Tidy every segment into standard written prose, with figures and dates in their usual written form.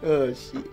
Oh shit.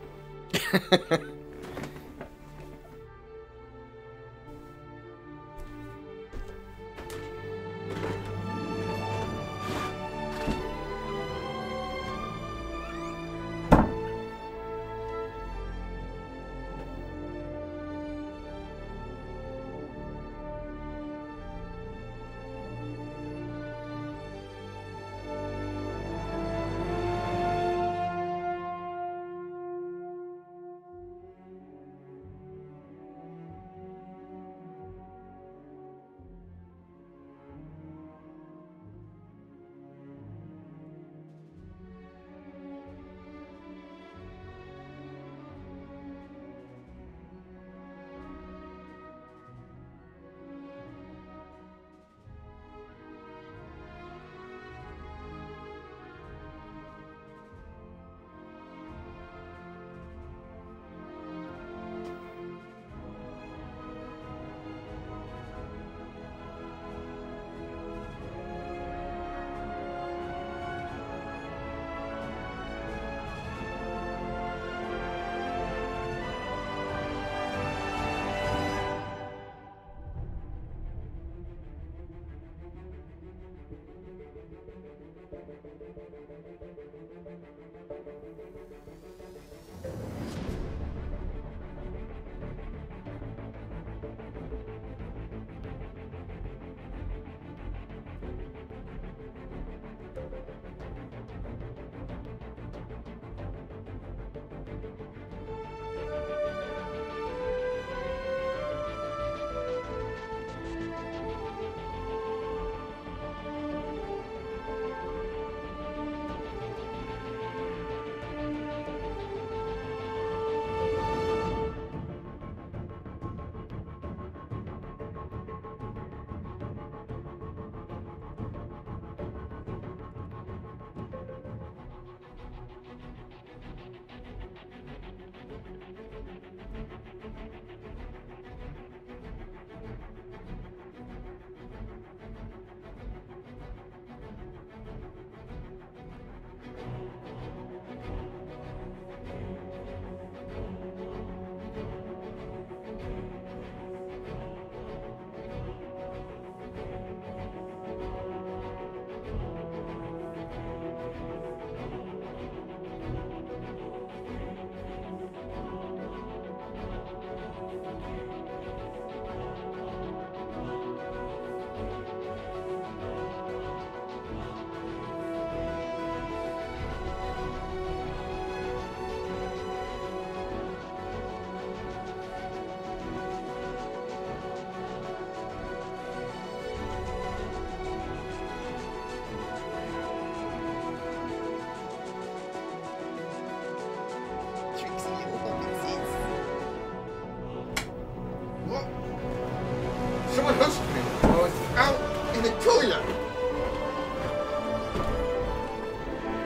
Someone hustled me while I was out in the toilet.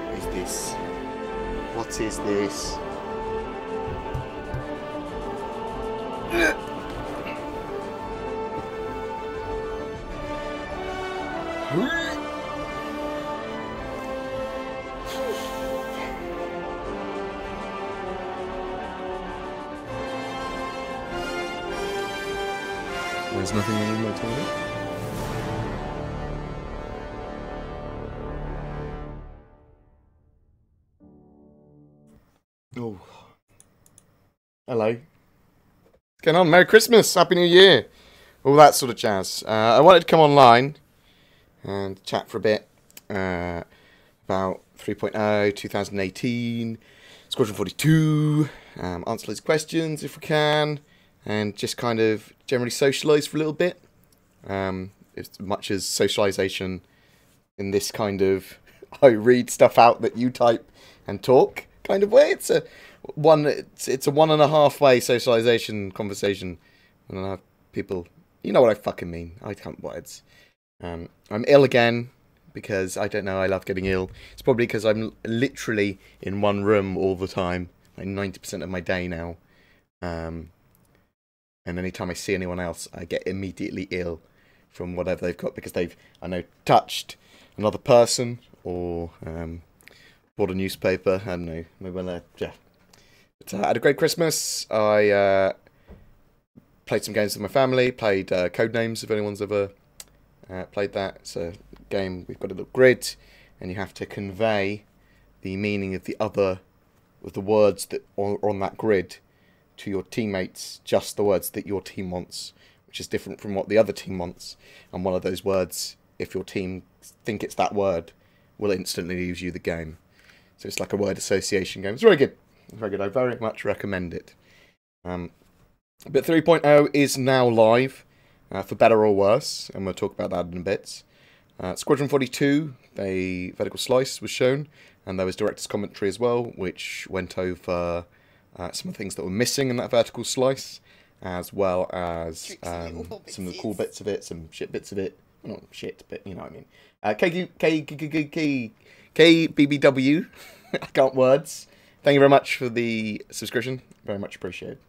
What is this? What is this? There's nothing wrong with my toilet. Oh. Hello. What's going on? Merry Christmas! Happy New Year! All that sort of jazz. I wanted to come online and chat for a bit about 3.0, 2018, Squadron 42, answer those questions if we can, and just kind of generally socialise for a little bit. As much as socialisation in this kind of I read stuff out that you type and talk kind of way. It's a 1.5 way socialisation conversation. And I have people, you know what I fucking mean. I can't words. I'm ill again because I don't know. I love getting ill. It's probably because I'm literally in one room all the time, like 90% of my day now. And anytime I see anyone else, I get immediately ill from whatever they've got because they've, I know, touched another person or bought a newspaper. I don't know. Maybe yeah. But, I had a great Christmas. I played some games with my family. Played Codenames, if anyone's ever played that. It's a game. We've got a little grid, and you have to convey the meaning of the words that are on that grid to your teammates, just the words that your team wants, which is different from what the other team wants. And one of those words, if your team think it's that word, will instantly lose you the game. So it's like a word association game. It's very good. Very good. I very much recommend it. But 3.0 is now live, for better or worse, and we'll talk about that in a bit. Squadron 42, a vertical slice was shown, and there was director's commentary as well, which went over some of the things that were missing in that vertical slice, as well as some of the cool bits of it, some shit bits of it. Not shit, but you know what I mean. KBBW, I can't words. Thank you very much for the subscription. Very much appreciated.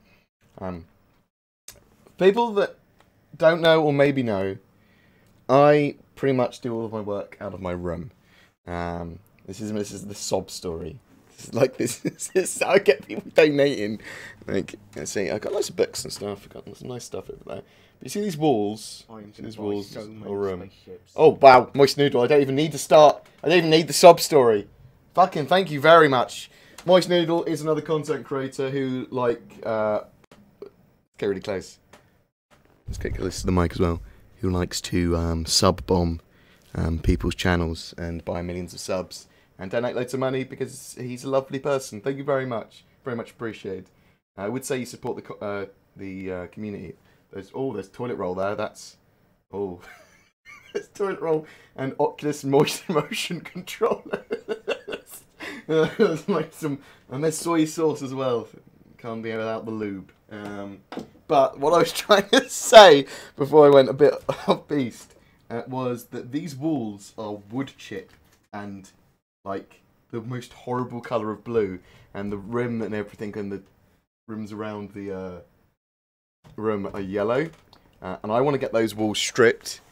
People that don't know or maybe know, I pretty much do all of my work out of my room. This is the sob story. This is how I get people donating. Like, let's see, I've got lots of books and stuff. I've got some nice stuff over there. But you see these walls? Room. Oh wow, Moist Noodle. I don't even need to start. I don't even need the sob story. Fucking thank you very much. Moist Noodle is another content creator who get really close. Let's get close to the mic as well. Who likes to sub bomb people's channels and buy millions of subs and donate loads of money because he's a lovely person. Thank you very much appreciated. I would say you support the community. There's toilet roll there. That's there's toilet roll and Oculus motion controller. There's and there's soy sauce as well. Can't be without the lube. But what I was trying to say before I went a bit off beast was that these walls are wood chip and like the most horrible colour of blue, and the rim and everything and the rims around the room are yellow. And I want to get those walls stripped,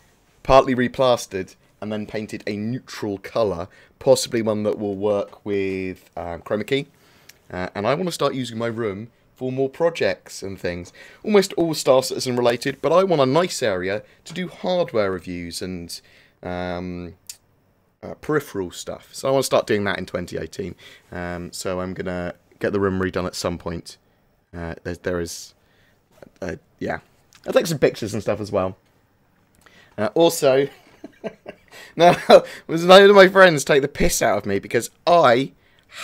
partly replastered, and then painted a neutral colour, possibly one that will work with chroma key. And I want to start using my room for more projects and things. Almost all Star Citizen related, but I want a nice area to do hardware reviews and peripheral stuff. So I want to start doing that in 2018. So I'm going to get the room redone at some point. Yeah. I'll take some pictures and stuff as well. Also, now, was none of my friends take the piss out of me because I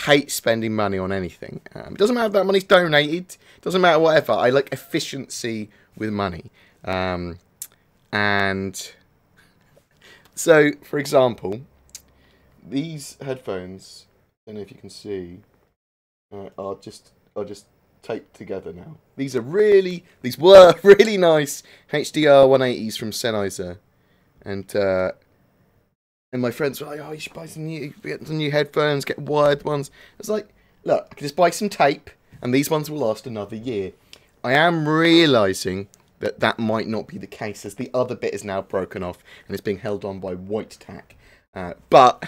hate spending money on anything. It doesn't matter if that money's donated. Doesn't matter whatever. I like efficiency with money. And so, for example, these headphones, I don't know if you can see, are just taped together now. These were really nice HDR 180s from Sennheiser, and my friends were like, "Oh, you should buy some new headphones, get wired ones." I was like, "Look, I can just buy some tape, and these ones will last another year." I am realising that that might not be the case, as the other bit is now broken off and it's being held on by white tack. But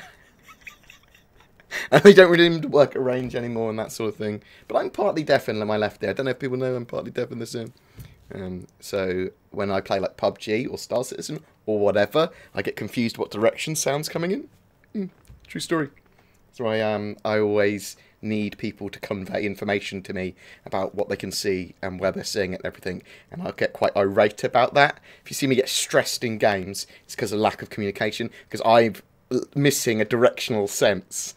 and they don't really work at range anymore and that sort of thing. But I'm partly deaf in my left ear. I don't know if people know I'm partly deaf in this ear. So when I play like PUBG or Star Citizen or whatever, I get confused what direction sound's coming in. True story. So I always need people to convey information to me about what they can see and where they're seeing it and everything. And I'll get quite irate about that. If you see me get stressed in games, it's because of lack of communication, because I'm missing a directional sense.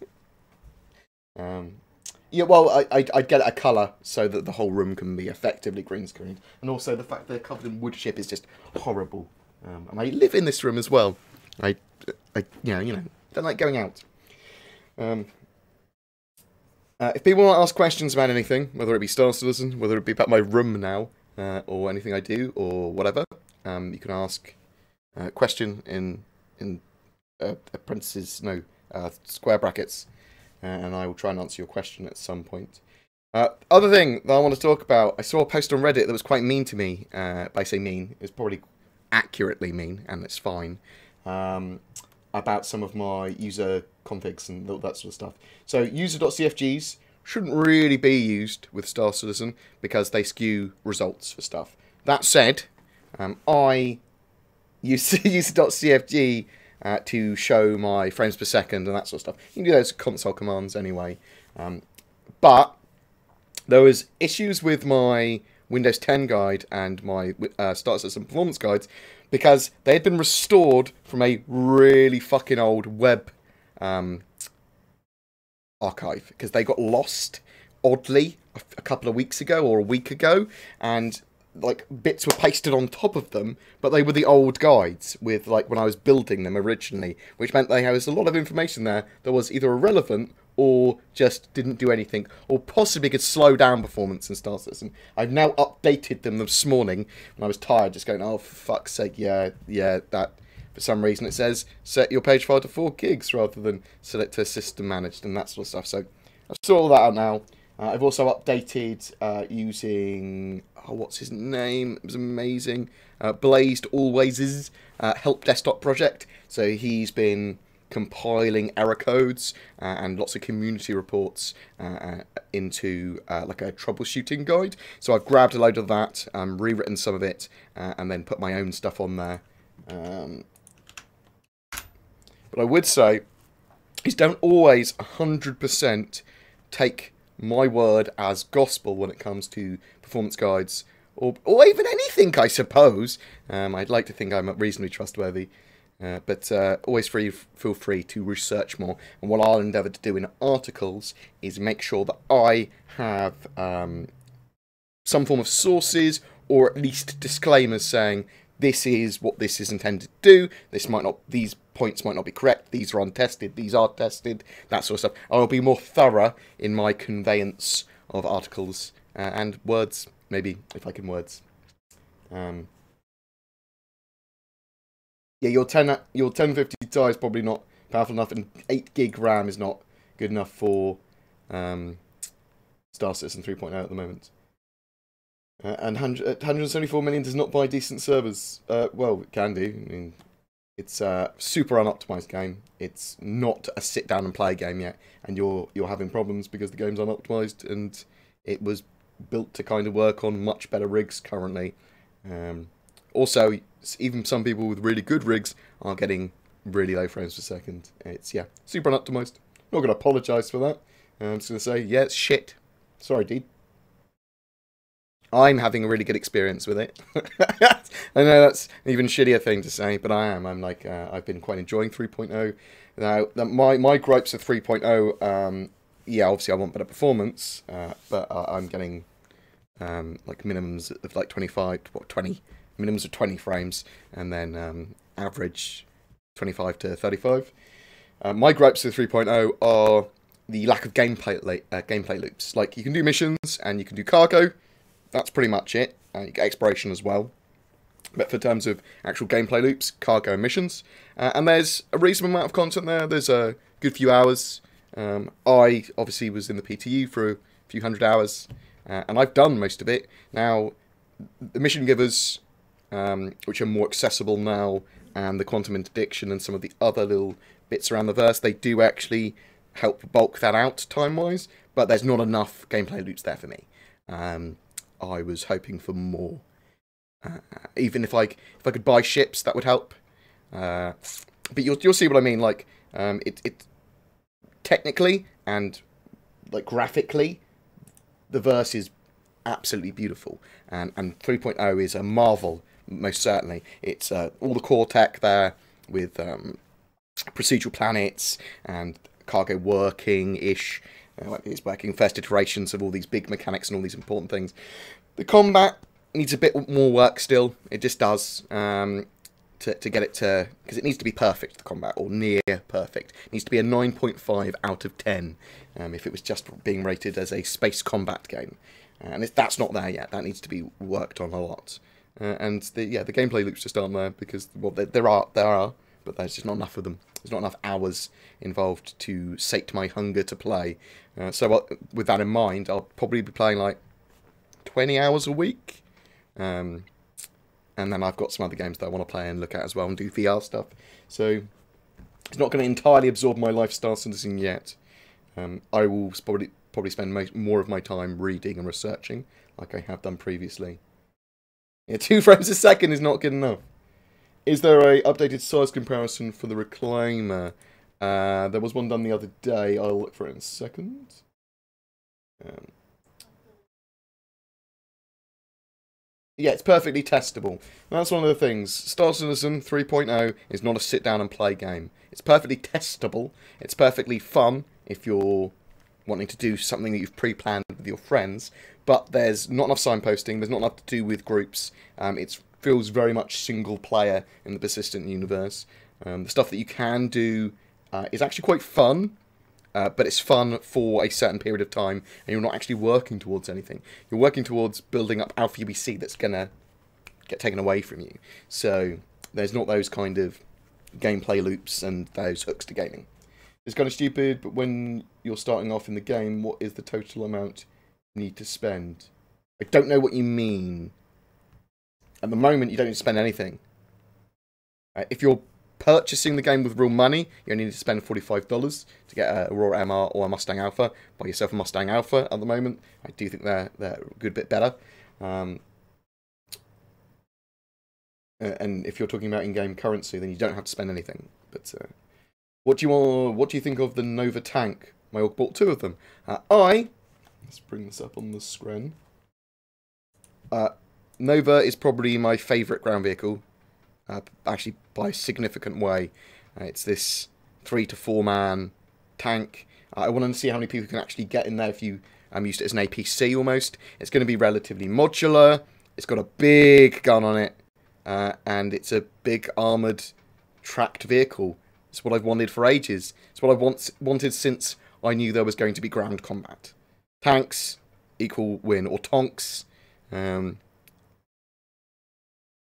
Yeah, well, I'd get a colour so that the whole room can be effectively green screened. And also the fact they're covered in wood chip is just horrible. And I live in this room as well. I don't like going out. If people want to ask questions about anything, whether it be Star Citizen, whether it be about my room now, or anything I do, or whatever, you can ask a question in square brackets. And I will try and answer your question at some point. Other thing that I want to talk about, I saw a post on Reddit that was quite mean to me. I say mean, it was probably accurately mean, and it's fine. about some of my user configs and all that sort of stuff. So user.cfgs shouldn't really be used with Star Citizen because they skew results for stuff. That said, I use user.cfg to show my frames per second and that sort of stuff. You can do those console commands anyway. But there was issues with my Windows 10 guide and my Star Citizen performance guides because they had been restored from a really fucking old web archive because they got lost oddly a couple of weeks ago or a week ago, and like bits were pasted on top of them, but they were the old guides with like when I was building them originally, which meant there was a lot of information there that was either irrelevant or just didn't do anything, or possibly could slow down performance in Star Citizen. I've now updated them this morning when I was tired, just going, oh, for fuck's sake, yeah, that, for some reason it says, set your page file to 4 gigs rather than set it to system managed and that sort of stuff. So I've sorted all that out now. I've also updated using, what's his name? It was amazing. Blazed Always's help desktop project. So he's been compiling error codes and lots of community reports into like a troubleshooting guide. So I've grabbed a load of that, rewritten some of it, and then put my own stuff on there. But I would say is don't always 100% take my word as gospel when it comes to performance guides or even anything, I suppose. I'd like to think I'm reasonably trustworthy. But always feel free to research more. And what I'll endeavour to do in articles is make sure that I have some form of sources or at least disclaimers saying this is what this is intended to do. These points might not be correct. These are untested. These are tested. That sort of stuff. I'll be more thorough in my conveyance of articles and words. Maybe if I can words. Yeah, your 1050 Ti is probably not powerful enough, and 8 gig RAM is not good enough for Star Citizen 3.0 at the moment. And 174 million does not buy decent servers. Well, it can do. I mean, it's a super unoptimized game. It's not a sit down and play game yet, and you're having problems because the game's unoptimized, and it was built to kind of work on much better rigs currently. Also, even some people with really good rigs are getting really low frames per second. It's, yeah, super unoptimized. Not going to apologise for that. I'm just going to say, yeah, it's shit. Sorry, dude. I'm having a really good experience with it. I know that's an even shittier thing to say, but I am. I'm like, I've been quite enjoying 3.0. Now, my gripes of 3.0, yeah, obviously I want better performance, but I'm getting like minimums of like 20, minimums of 20 frames, and then average 25 to 35. My gripes with 3.0 are the lack of gameplay loops. Like, you can do missions, and you can do cargo. That's pretty much it. You get exploration as well. But for terms of actual gameplay loops, cargo and missions. And there's a reasonable amount of content there. There's a good few hours. I obviously was in the PTU for a few hundred hours, and I've done most of it. Now, the mission givers, which are more accessible now, and the quantum interdiction and some of the other little bits around the verse, they do actually help bulk that out time-wise, but there's not enough gameplay loops there for me. I was hoping for more. Even if I could buy ships, that would help. But you'll see what I mean. Like, it technically and like graphically, the verse is absolutely beautiful, and 3.0 is a marvel, most certainly. It's all the core tech there with procedural planets and cargo working-ish. Like it's working first iterations of all these big mechanics and all these important things. The combat needs a bit more work still. It just does. To get it to... Because it needs to be perfect, the combat, or near perfect. It needs to be a 9.5 out of 10 if it was just being rated as a space combat game. And that's not there yet. That needs to be worked on a lot. And the gameplay loops just aren't there because, well, there are, but there's just not enough of them. There's not enough hours involved to sate my hunger to play. So with that in mind, I'll probably be playing like 20 hours a week. And then I've got some other games that I want to play and look at as well and do VR stuff. So It's not going to entirely absorb my lifestyle citizen yet. I will probably spend more of my time reading and researching, like I have done previously. Yeah, 2 frames a second is not good enough. Is there a updated size comparison for the reclaimer? There was one done the other day. I'll look for it in a second. Yeah, it's perfectly testable. That's one of the things. Star Citizen 3.0 is not a sit down and play game. It's perfectly testable. It's perfectly fun if you're wanting to do something that you've pre-planned with your friends. But there's not enough signposting. There's not enough to do with groups. It feels very much single player in the persistent universe. The stuff that you can do is actually quite fun. But it's fun for a certain period of time, and you're not actually working towards anything. You're working towards building up Alpha UBC that's going to get taken away from you. So there's not those kind of gameplay loops and those hooks to gaming. It's kind of stupid, but when you're starting off in the game, what is the total amount you need to spend? I don't know what you mean. At the moment, you don't need to spend anything. If you're purchasing the game with real money, you only need to spend $45 to get a Aurora MR or a Mustang Alpha. Buy yourself a Mustang Alpha at the moment. I do think they're a good bit better. And if you're talking about in-game currency, then you don't have to spend anything. But what do you think of the Nova tank? My orc bought 2 of them. Let's bring this up on the screen. Nova is probably my favourite ground vehicle. Actually, by a significant way. It's this 3 to 4 man tank. I want to see how many people can actually get in there if you use it as an APC almost. It's going to be relatively modular. It's got a big gun on it. And it's a big armoured tracked vehicle. It's what I've wanted for ages. It's what I've wanted since I knew there was going to be ground combat. Tanks equal win, or tonks.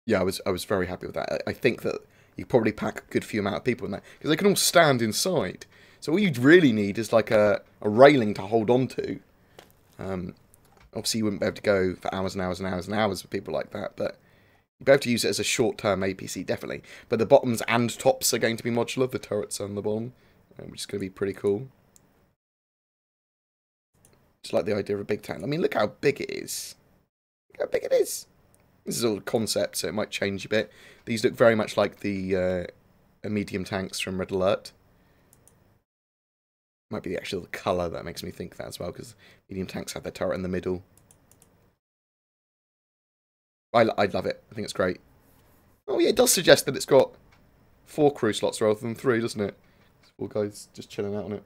Yeah, I was very happy with that. I think that you probably pack a good few amount of people in there, because they can all stand inside. So all you'd really need is like a railing to hold on to. Obviously you wouldn't be able to go for hours and hours and hours and hours with people like that, but you'd be able to use it as a short-term APC, definitely. But the bottoms and tops are going to be modular, the turrets on the bottom, which is going to be pretty cool. Just like the idea of a big tank. I mean, look how big it is. Look how big it is. This is all a concept, so it might change a bit. These look very much like the medium tanks from Red Alert. Might be the actual colour that makes me think that as well, because medium tanks have their turret in the middle. I love it. I think it's great. Oh yeah, it does suggest that it's got 4 crew slots rather than 3, doesn't it? 4 guys just chilling out on it.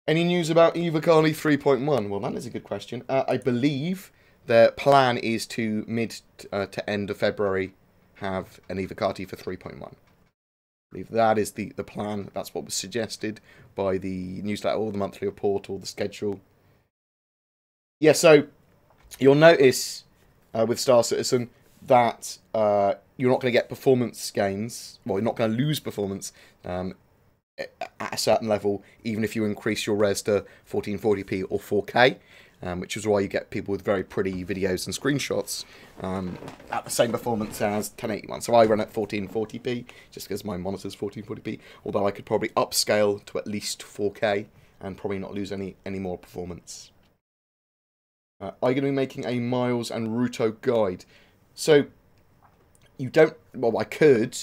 Any news about Ivacali 3.1? Well, that is a good question. I believe their plan is to mid to end of February have an Ivacati for 3.1. I believe that is the plan. That's what was suggested by the newsletter or the monthly report or the schedule. Yeah, so you'll notice with Star Citizen that you're not going to get performance gains. Well, you're not going to lose performance at a certain level, even if you increase your res to 1440p or 4K. Which is why you get people with very pretty videos and screenshots at the same performance as 1081. So I run at 1440p, just because my monitor's 1440p, although I could probably upscale to at least 4K and probably not lose any more performance. Are you going to be making a Miles and Ruto guide? So, you don't... Well, I could.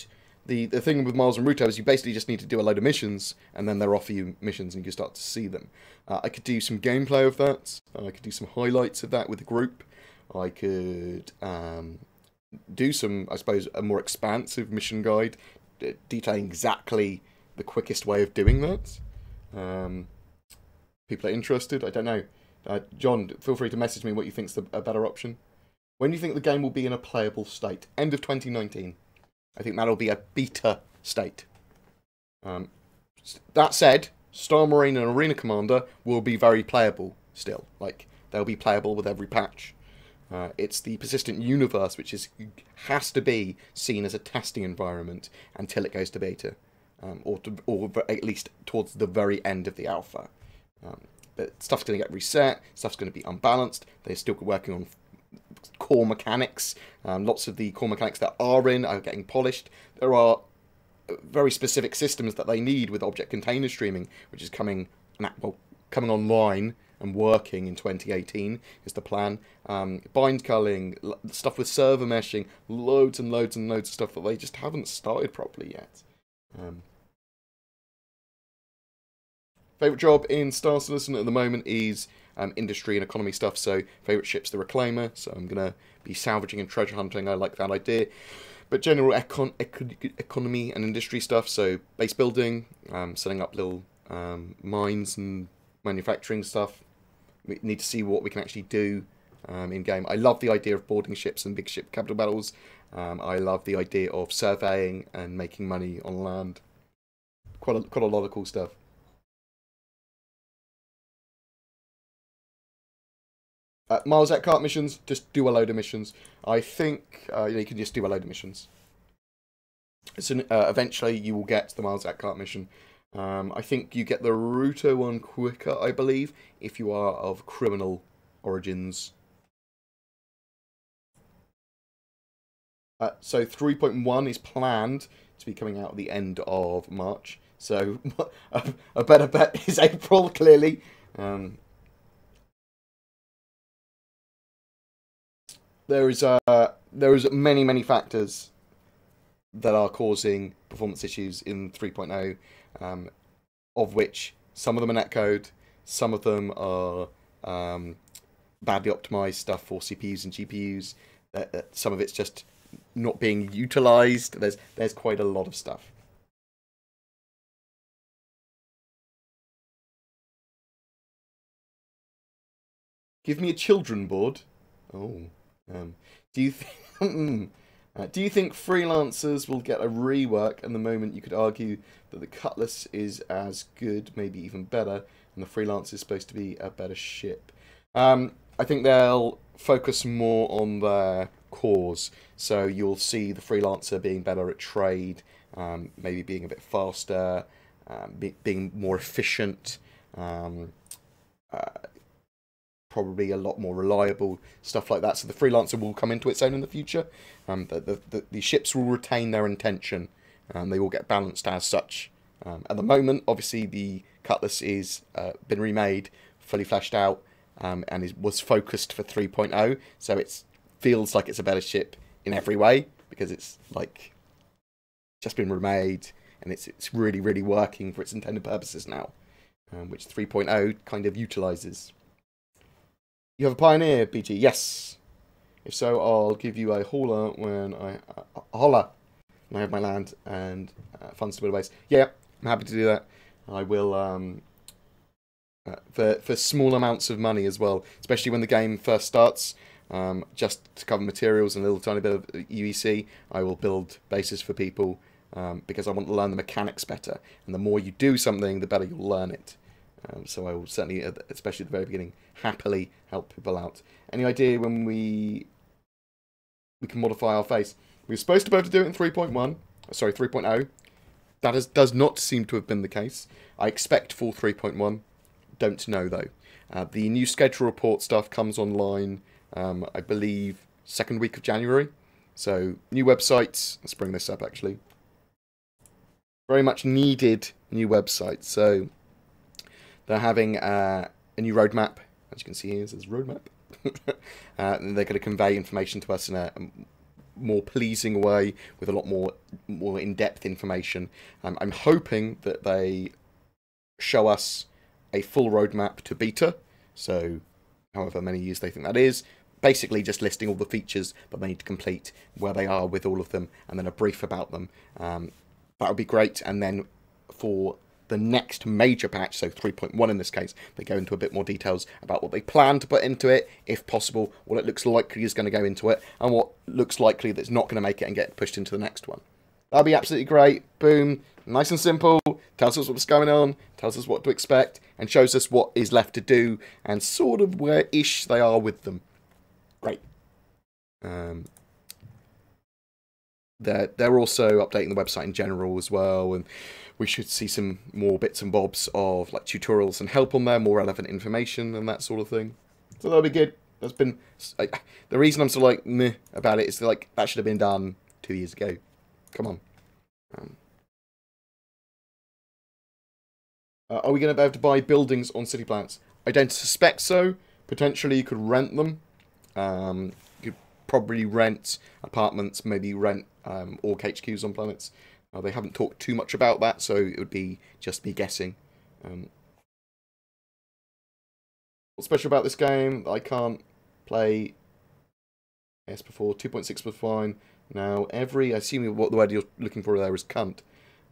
The thing with Miles and Ruto is you basically just need to do a load of missions, and then they'll offer you missions and you can start to see them. I could do some gameplay of that. I could do some highlights of that with the group. I could do some, I suppose, a more expansive mission guide, detailing exactly the quickest way of doing that. People are interested? I don't know. John, feel free to message me what you think's a better option. When do you think the game will be in a playable state? End of 2019. I think that'll be a beta state. That said, Star Marine and Arena Commander will be very playable still. Like, they'll be playable with every patch. It's the persistent universe which has to be seen as a testing environment until it goes to beta. Or at least towards the very end of the alpha. But stuff's going to get reset, stuff's going to be unbalanced, they're still working on core mechanics. Lots of the core mechanics that are in are getting polished. There are very specific systems that they need with object container streaming, which is coming online and working in 2018 is the plan. Bind culling, stuff with server meshing, loads and loads and loads of stuff that they just haven't started properly yet. Favourite job in Star Citizen at the moment is industry and economy stuff. So favourite ship's the Reclaimer, so I'm going to be salvaging and treasure hunting. I like that idea. But general economy and industry stuff, so base building, setting up little mines and manufacturing stuff. We need to see what we can actually do in game. I love the idea of boarding ships and big ship capital battles. I love the idea of surveying and making money on land. Quite a lot of cool stuff. Miles at cart missions, just do a load of missions. I think you can just do a load of missions. So eventually you will get the Miles at cart mission. I think you get the Ruto one quicker, I believe, if you are of criminal origins. So 3.1 is planned to be coming out at the end of March. So a better bet is April, clearly. There is many factors that are causing performance issues in 3.0, of which some of them are netcode, some of them are badly optimized stuff for CPUs and GPUs. Some of it's just not being utilized. There's quite a lot of stuff. Give me a children board. Oh. Do you think freelancers will get a rework? And the moment you could argue that the Cutlass is as good, maybe even better, and the Freelance is supposed to be a better ship. I think they'll focus more on their cores. So you'll see the Freelancer being better at trade, maybe being a bit faster, being more efficient. Probably a lot more reliable, stuff like that. So the Freelancer will come into its own in the future. The ships will retain their intention, and they will get balanced as such. At the moment, obviously, the Cutlass is been remade, fully fleshed out, and was focused for 3.0. So it feels like it's a better ship in every way, because it's like just been remade, and it's really, really working for its intended purposes now, which 3.0 kind of utilizes. You have a Pioneer, BG? Yes. If so, I'll give you a holler when I have my land and funds to build a base. Yeah, I'm happy to do that. I will for small amounts of money as well, especially when the game first starts. Just to cover materials and a little tiny bit of UEC, I will build bases for people because I want to learn the mechanics better. And the more you do something, the better you'll learn it. So I will certainly, especially at the very beginning, happily help people out. Any idea when we can modify our face? We were supposed to be able to do it in 3.1. Sorry, 3.0. That does not seem to have been the case. I expect full 3.1. Don't know, though. The new schedule report stuff comes online, I believe, second week of January. So, new websites. Let's bring this up, actually. Very much needed new websites. So, they're having a new roadmap. As you can see here, it says roadmap. And they're going to convey information to us in a more pleasing way with a lot more in-depth information. I'm hoping that they show us a full roadmap to beta. So, however many years they think that is. Basically, just listing all the features that they need to complete, where they are with all of them, and then a brief about them. That would be great. And then for the next major patch, so 3.1 in this case, they go into a bit more details about what they plan to put into it, if possible, what it looks likely is going to go into it, and what looks likely that's not going to make it and get pushed into the next one. That'll be absolutely great. Boom. Nice and simple. Tells us what's going on, tells us what to expect, and shows us what is left to do, and sort of where-ish they are with them. Great. They're also updating the website in general as well, and we should see some more bits and bobs of like tutorials and help on there, more relevant information and that sort of thing. So that'll be good. That's been the reason I'm sort of like meh about it is like that should have been done 2 years ago. Come on. Are we going to be able to buy buildings on city planets? I don't suspect so. Potentially you could rent them. You could probably rent apartments, maybe rent org HQs on planets. They haven't talked too much about that, so it would be just me guessing. What's special about this game? I can't play S before. 2.6 was fine. Now, I assume what the word you're looking for there is cunt.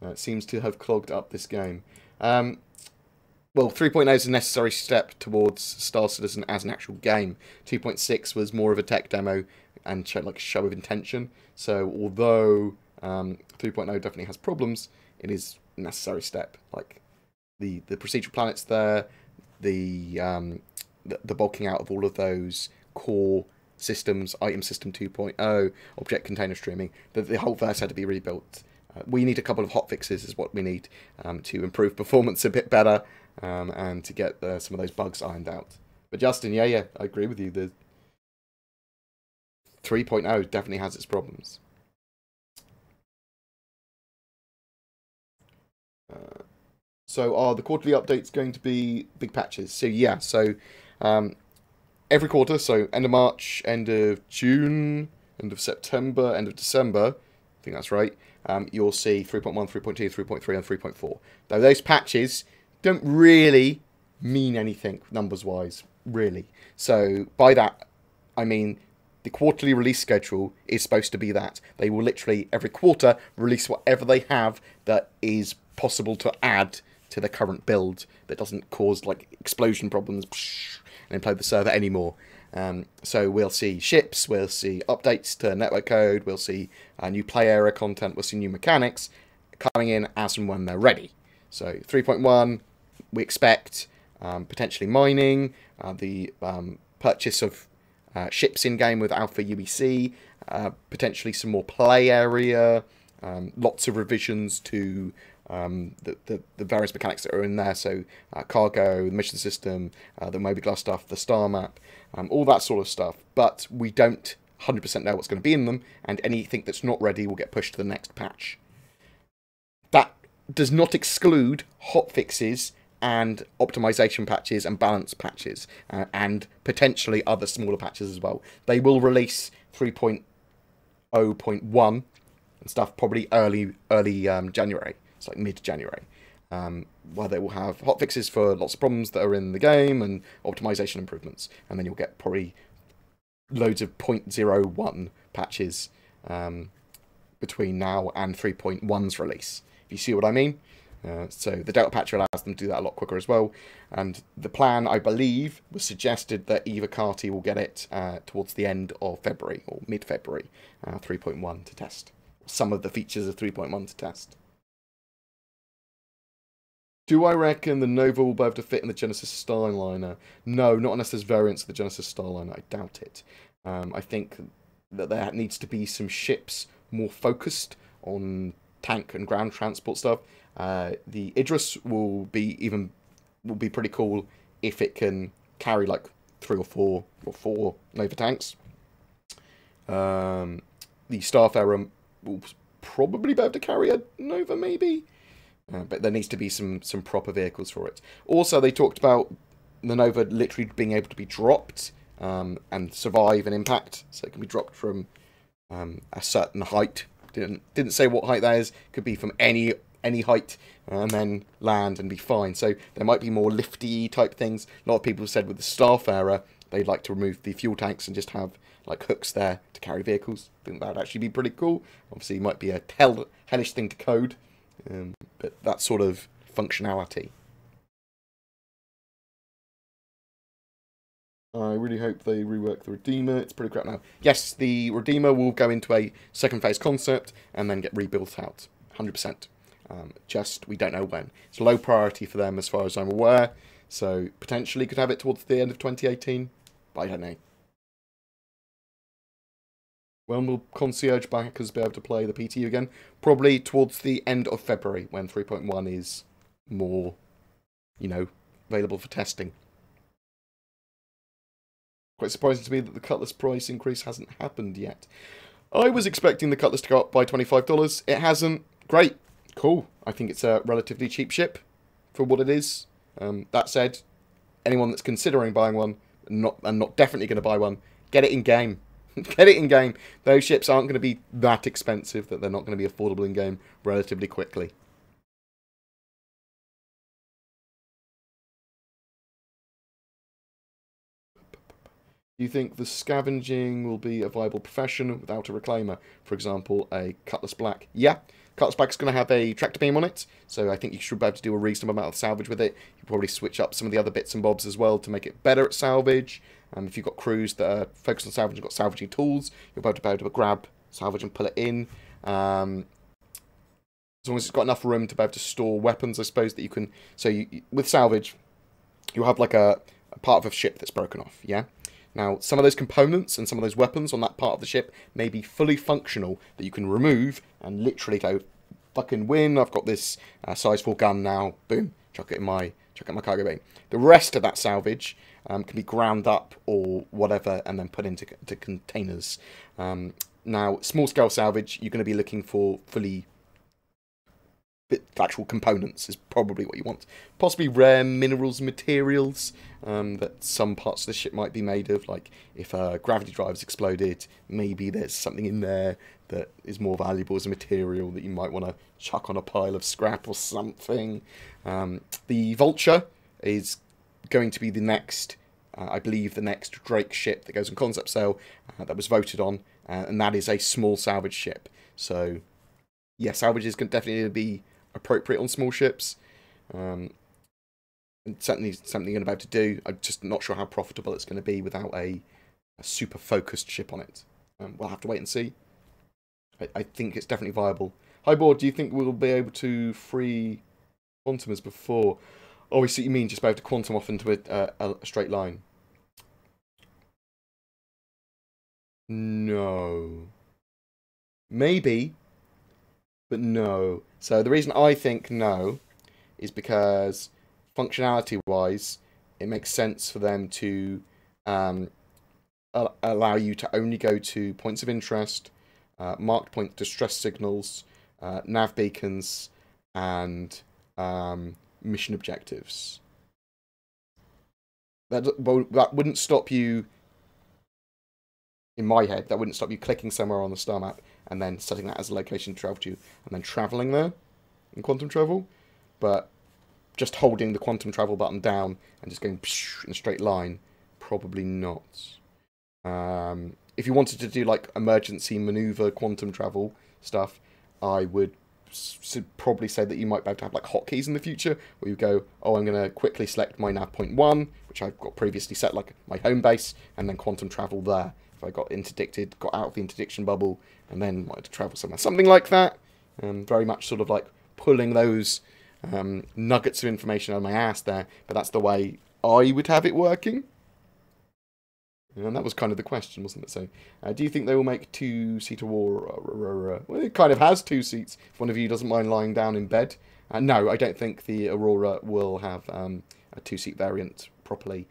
It seems to have clogged up this game. Well, 3.0 is a necessary step towards Star Citizen as an actual game. 2.6 was more of a tech demo and like a show of intention. So, although 3.0 definitely has problems, it is a necessary step. Like the procedural planets there, the bulking out of all of those core systems, item system 2.0, object container streaming, the whole verse had to be rebuilt. We need a couple of hotfixes is what we need to improve performance a bit better and to get some of those bugs ironed out. But Justin, yeah, I agree with you. The 3.0 definitely has its problems. So are the quarterly updates going to be big patches? So yeah, every quarter, so end of March, end of June, end of September, end of December, I think that's right, you'll see 3.1, 3.2, 3.3 and 3.4. Though those patches don't really mean anything numbers-wise, really. So by that, I mean the quarterly release schedule is supposed to be that. They will literally, every quarter, release whatever they have that is possible to add to the current build that doesn't cause like explosion problems and implode the server anymore. So we'll see ships, we'll see updates to network code, we'll see new play area content, we'll see new mechanics coming in as and when they're ready. So 3.1, we expect potentially mining, the purchase of ships in-game with Alpha UEC, potentially some more play area, lots of revisions to the various mechanics that are in there, so cargo, the mission system, the mobiGlas stuff, the star map, all that sort of stuff. But we don't 100% know what's going to be in them, and anything that's not ready will get pushed to the next patch. That does not exclude hotfixes and optimization patches and balance patches, and potentially other smaller patches as well. They will release 3.0.1 and stuff probably early January. It's like mid-January, where they will have hotfixes for lots of problems that are in the game and optimization improvements. And then you'll get probably loads of 0.01 patches between now and 3.1's release. If you see what I mean? So the Delta patch allows them to do that a lot quicker as well. And the plan, I believe, was suggested that Eva Carty will get it towards the end of February, or mid-February, 3.1 to test. Some of the features of 3.1 to test. Do I reckon the Nova will be able to fit in the Genesis Starliner? No, not unless there's variants of the Genesis Starliner. I doubt it. I think that there needs to be some ships more focused on tank and ground transport stuff. The Idris will be pretty cool if it can carry like 3 or 4 Nova tanks. The Starfarer will probably be able to carry a Nova, maybe. But there needs to be some proper vehicles for it. Also, they talked about the Nova literally being able to be dropped and survive an impact. So it can be dropped from a certain height. Didn't say what height that is. Could be from any height and then land and be fine. So there might be more lifty type things. A lot of people have said with the Starfarer they'd like to remove the fuel tanks and just have like hooks there to carry vehicles. I think that'd actually be pretty cool. Obviously, it might be a hellish thing to code. But that sort of functionality. I really hope they rework the Redeemer. It's pretty crap now. Yes, the Redeemer will go into a second phase concept and then get rebuilt out. 100%. Just, we don't know when. It's low priority for them as far as I'm aware. So, potentially could have it towards the end of 2018. But I don't know. When will concierge backers be able to play the PTU again? Probably towards the end of February, when 3.1 is more, available for testing. Quite surprising to me that the Cutlass price increase hasn't happened yet. I was expecting the Cutlass to go up by $25. It hasn't. Great. Cool. I think it's a relatively cheap ship. for what it is. That said, anyone that's considering buying one, not definitely going to buy one, get it in game. Get it in game. Those ships aren't going to be that expensive that they're not going to be affordable in game relatively quickly. Do you think the scavenging will be a viable profession without a reclaimer? For example, a Cutlass Black. Yeah, Cutlass Black is going to have a tractor beam on it, so I think you should be able to do a reasonable amount of salvage with it. You probably switch up some of the other bits and bobs as well to make it better at salvage. If you've got crews that are focused on salvage and got salvaging tools, you'll be able to grab salvage and pull it in. As long as it's got enough room to be able to store weapons, I suppose, that you can... So with salvage, you'll have like a part of a ship that's broken off, yeah? Now, some of those components and some of those weapons on that part of the ship may be fully functional that you can remove and literally go, fucking win, I've got this size 4 gun now, boom, chuck it in my cargo bay. The rest of that salvage can be ground up or whatever and then put into containers. Now, small-scale salvage, you're going to be looking for fully... actual components is probably what you want. Possibly rare minerals and materials that some parts of the ship might be made of. Like if a gravity drive's exploded, maybe there's something in there that is more valuable as a material that you might want to chuck on a pile of scrap or something. The Vulture is going to be the next, I believe, the next Drake ship that goes on concept sale that was voted on, and that is a small salvage ship. So yeah, salvage is definitely going to be appropriate on small ships. And certainly something you're going to be able to do. I'm just not sure how profitable it's going to be without a super focused ship on it. We'll have to wait and see. I think it's definitely viable. Hi, Board, do you think we'll be able to free quantum as before? Oh, I see what you mean, just be able to quantum off into a straight line. No. Maybe, but no. So the reason I think no is because functionality-wise, it makes sense for them to allow you to only go to points of interest, marked point distress signals, nav beacons, and mission objectives. That wouldn't stop you, in my head, that wouldn't stop you clicking somewhere on the star map and then setting that as a location to travel to, and then travelling there in quantum travel. But just holding the quantum travel button down and just going in a straight line, probably not. If you wanted to do like emergency maneuver quantum travel stuff, I would probably say that you might be able to have like hotkeys in the future, where you go, oh, I'm going to quickly select my nav point 1, which I've got previously set like my home base, and then quantum travel there. If I got interdicted, got out of the interdiction bubble, and then wanted to travel somewhere. Something like that. Very much sort of like pulling those nuggets of information out of my ass there, but that's the way I would have it working. And that was kind of the question, wasn't it? So, do you think they will make 2-seat Aurora? Well, it kind of has 2 seats, if one of you doesn't mind lying down in bed. No, I don't think the Aurora will have a 2-seat variant properly.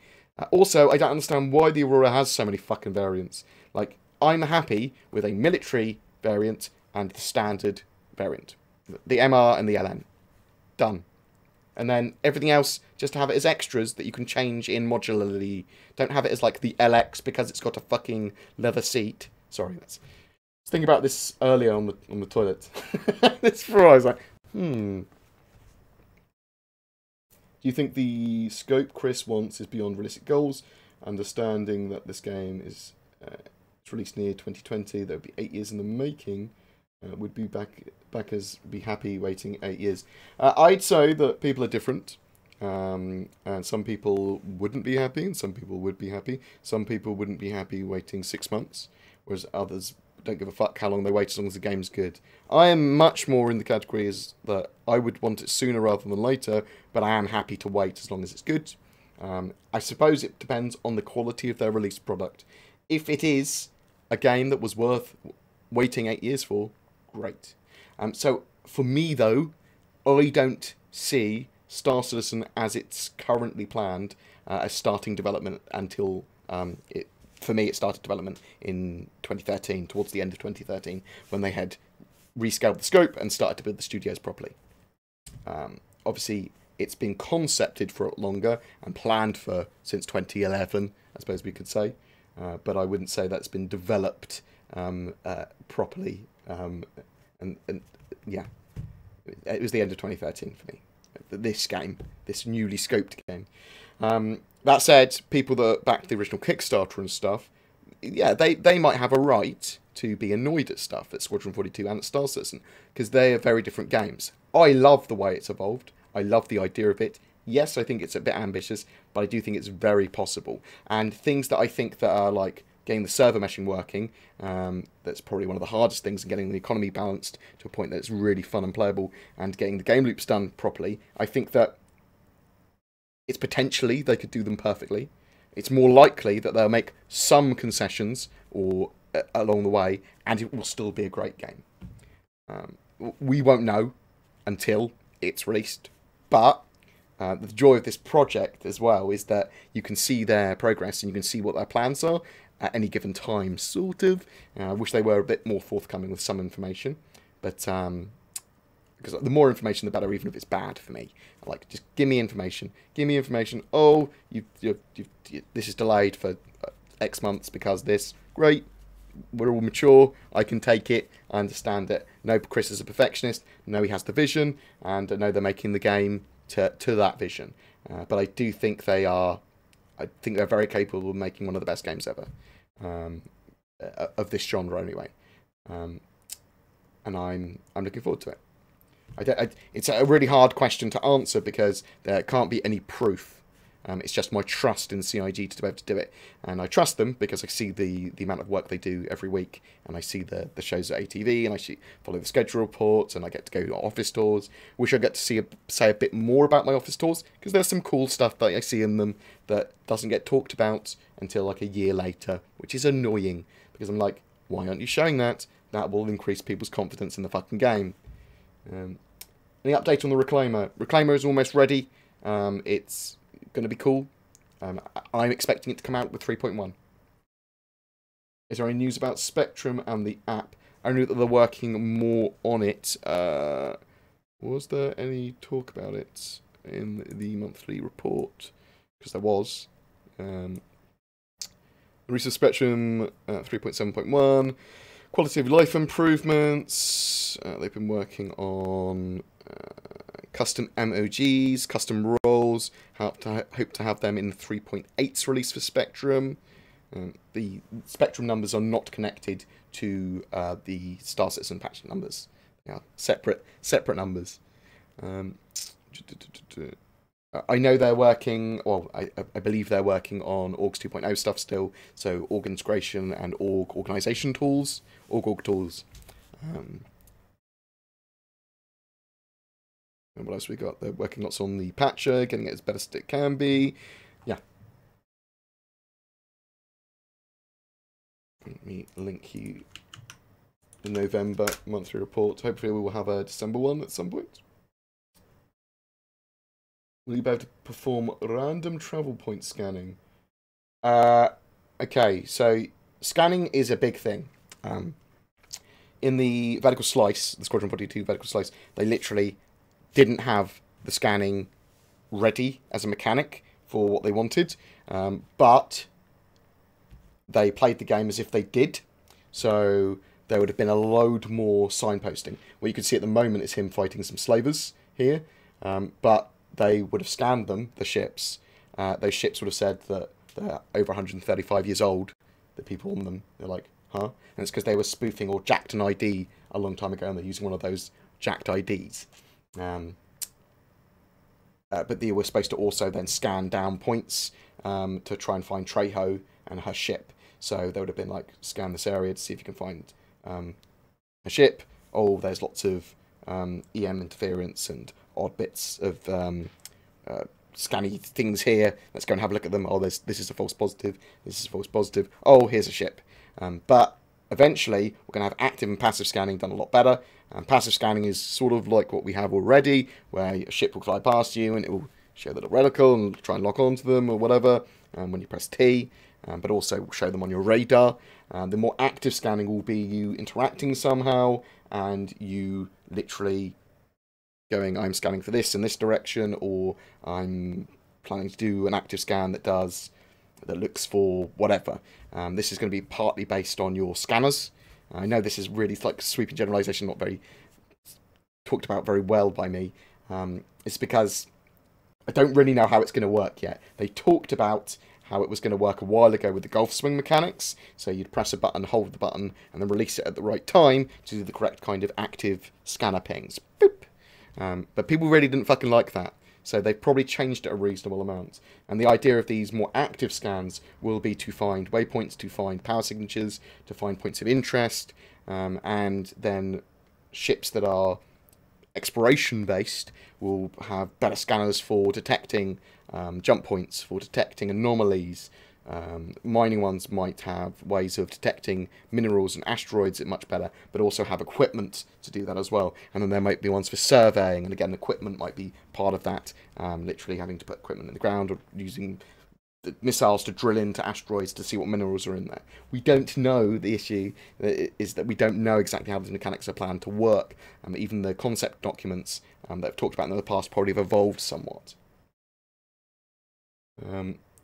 Also, I don't understand why the Aurora has so many fucking variants. Like, I'm happy with a military variant and the standard variant. The MR and the LN. Done. And then everything else, just have it as extras that you can change in modularly. Don't have it as like the LX because it's got a fucking leather seat. Sorry, I was thinking about this earlier on the toilet. This before I was like, Do you think the scope Chris wants is beyond realistic goals? Understanding that this game is it's released near 2020, that would be 8 years in the making. Would be backers be happy waiting 8 years? I'd say that people are different, and some people wouldn't be happy, and some people would be happy. Some people wouldn't be happy waiting 6 months, whereas others don't give a fuck how long they wait as long as the game's good. I am much more in the category as that I would want it sooner rather than later, but I am happy to wait as long as it's good. I suppose it depends on the quality of their released product. If it is a game that was worth waiting 8 years for, great. So for me though, I don't see Star Citizen as it's currently planned as starting development until for me it started development in 2013, towards the end of 2013, when they had rescaled the scope and started to build the studios properly. Obviously it's been concepted for longer and planned for since 2011, I suppose we could say. But I wouldn't say that's been developed properly. And yeah, it was the end of 2013 for me. This game, this newly scoped game. That said, people that backed the original Kickstarter and stuff, yeah, they might have a right to be annoyed at stuff at Squadron 42 and at Star Citizen, because they are very different games. I love the way it's evolved. I love the idea of it. Yes, I think it's a bit ambitious, but I do think it's very possible. And things that I think that are like getting the server meshing working, that's probably one of the hardest things, and getting the economy balanced to a point that it's really fun and playable, and getting the game loops done properly. I think that it's potentially they could do them perfectly. It's more likely that they'll make some concessions or along the way, and it will still be a great game. We won't know until it's released, but the joy of this project as well is that you can see their progress and you can see what their plans are at any given time, sort of. I wish they were a bit more forthcoming with some information, but because the more information, the better, even if it's bad for me. Like, just give me information. Give me information. Oh, this is delayed for X months because this. Great. We're all mature. I can take it. I understand it. No, Chris is a perfectionist. No, he has the vision, and I know they're making the game to that vision. But I do think they are. I think they're very capable of making one of the best games ever, of this genre anyway. And I'm looking forward to it. It's a really hard question to answer because there can't be any proof. It's just my trust in CIG to be able to do it. And I trust them because I see the amount of work they do every week. And I see the shows at ATV, and I follow the schedule reports, and I get to go to office tours. Wish I get to say a bit more about my office tours, because there's some cool stuff that I see in them that doesn't get talked about until like a year later, which is annoying. Because I'm like, why aren't you showing that? That will increase people's confidence in the fucking game. Any update on the Reclaimer? Reclaimer is almost ready. It's going to be cool. I'm expecting it to come out with 3.1. Is there any news about Spectrum and the app? I knew that they're working more on it. Was there any talk about it in the monthly report? Because there was. The recent Spectrum 3.7.1. Quality of life improvements. They've been working on custom MOGs, custom roles. Hope to have them in the 3.8's release for Spectrum. The Spectrum numbers are not connected to the Star Citizen patch numbers. They are separate numbers. I know they're working, well, I believe they're working on Orgs 2.0 stuff still, so org integration and org organization tools, org tools. And what else we got? They're working lots on the patcher, getting it as best as it can be. Yeah. Let me link you the November monthly report. Hopefully we will have a December one at some point. Will you be able to perform random travel point scanning? Okay, so scanning is a big thing. In the vertical slice, the Squadron 42 vertical slice, they literally didn't have the scanning ready as a mechanic for what they wanted, but they played the game as if they did, so there would have been a load more signposting. What you can see at the moment is him fighting some slavers here, but they would have scanned them, the ships. Those ships would have said that they're over 135 years old, the people on them. They're like, huh? And it's because they were spoofing or jacked an ID a long time ago, and they're using one of those jacked IDs. But they were supposed to also then scan down points to try and find Trejo and her ship. So they would have been like, scan this area to see if you can find a ship. Oh, there's lots of EM interference and odd bits of scanny things here. Let's go and have a look at them. Oh, this is a false positive. This is a false positive. Oh, here's a ship. But eventually, we're going to have active and passive scanning done a lot better. And passive scanning is sort of like what we have already, where a ship will fly past you and it will show the reticle and try and lock onto them or whatever when you press T, but also will show them on your radar. The more active scanning will be you interacting somehow and you literally going, I'm scanning for this in this direction, or I'm planning to do an active scan that looks for whatever. This is going to be partly based on your scanners. I know this is really like sweeping generalization, not very talked about very well by me. It's because I don't really know how it's going to work yet. They talked about how it was going to work a while ago with the golf swing mechanics. So you'd press a button, hold the button, and then release it at the right time to do the correct kind of active scanner pings. Boop. But people really didn't fucking like that. So they've probably changed it a reasonable amount. And the idea of these more active scans will be to find waypoints, to find power signatures, to find points of interest, and then ships that are exploration based will have better scanners for detecting jump points, for detecting anomalies. Mining ones might have ways of detecting minerals and asteroids much better, but also have equipment to do that as well. And then there might be ones for surveying, and again, equipment might be part of that, literally having to put equipment in the ground or using the missiles to drill into asteroids to see what minerals are in there. We don't know. The issue is that we don't know exactly how these mechanics are planned to work. Even the concept documents that I've talked about in the past probably have evolved somewhat.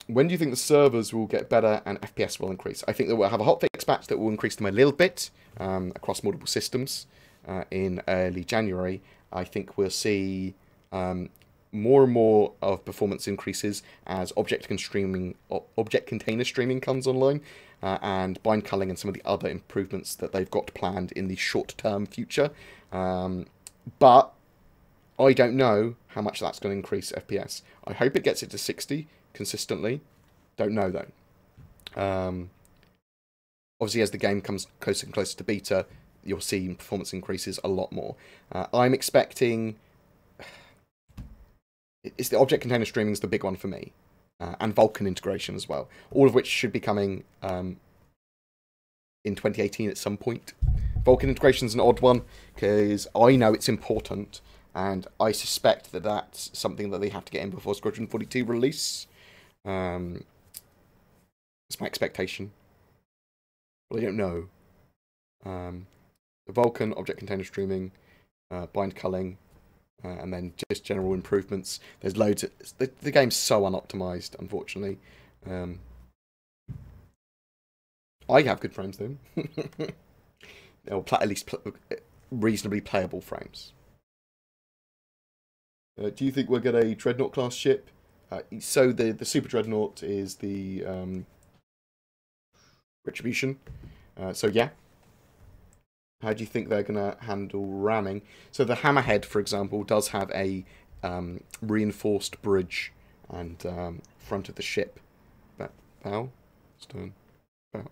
When do you think the servers will get better and FPS will increase? I think that we'll have a hotfix patch that will increase them a little bit across multiple systems in early January. I think we'll see more and more of performance increases as object container streaming comes online, and bind culling and some of the other improvements that they've got planned in the short-term future. But I don't know how much that's going to increase FPS. I hope it gets it to 60 consistently. Don't know though. Obviously, as the game comes closer and closer to beta, you'll see performance increases a lot more. I'm expecting... It's the object container streaming is the big one for me. And Vulkan integration as well. All of which should be coming in 2018 at some point. Vulkan integration is an odd one, because I know it's important, and I suspect that that's something that they have to get in before Squadron 42 release. That's my expectation. But I don't know. The Vulkan, object container streaming, bind culling, and then just general improvements. There's loads of... The game's so unoptimized, unfortunately. I have good frames, though. Or at least reasonably playable frames. Do you think we'll get a Dreadnought class ship? So the Super Dreadnought is the Retribution. So yeah. How do you think they're going to handle ramming? So the Hammerhead, for example, does have a reinforced bridge and front of the ship. Bow? Stern? Bow?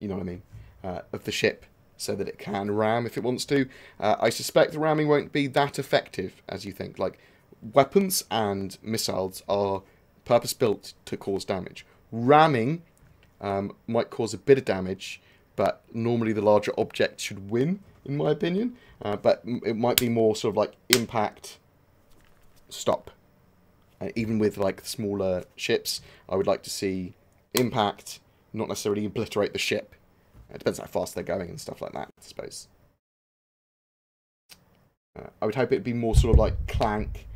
You know what I mean? Of the ship, so that it can ram if it wants to. I suspect the ramming won't be that effective as you think. Like, weapons and missiles are purpose-built to cause damage. Ramming might cause a bit of damage, but normally the larger object should win, in my opinion. But it might be more sort of like impact, stop. Even with like smaller ships, I would like to see impact, not necessarily obliterate the ship. It depends how fast they're going and stuff like that, I suppose. I would hope it'd be more sort of like clank,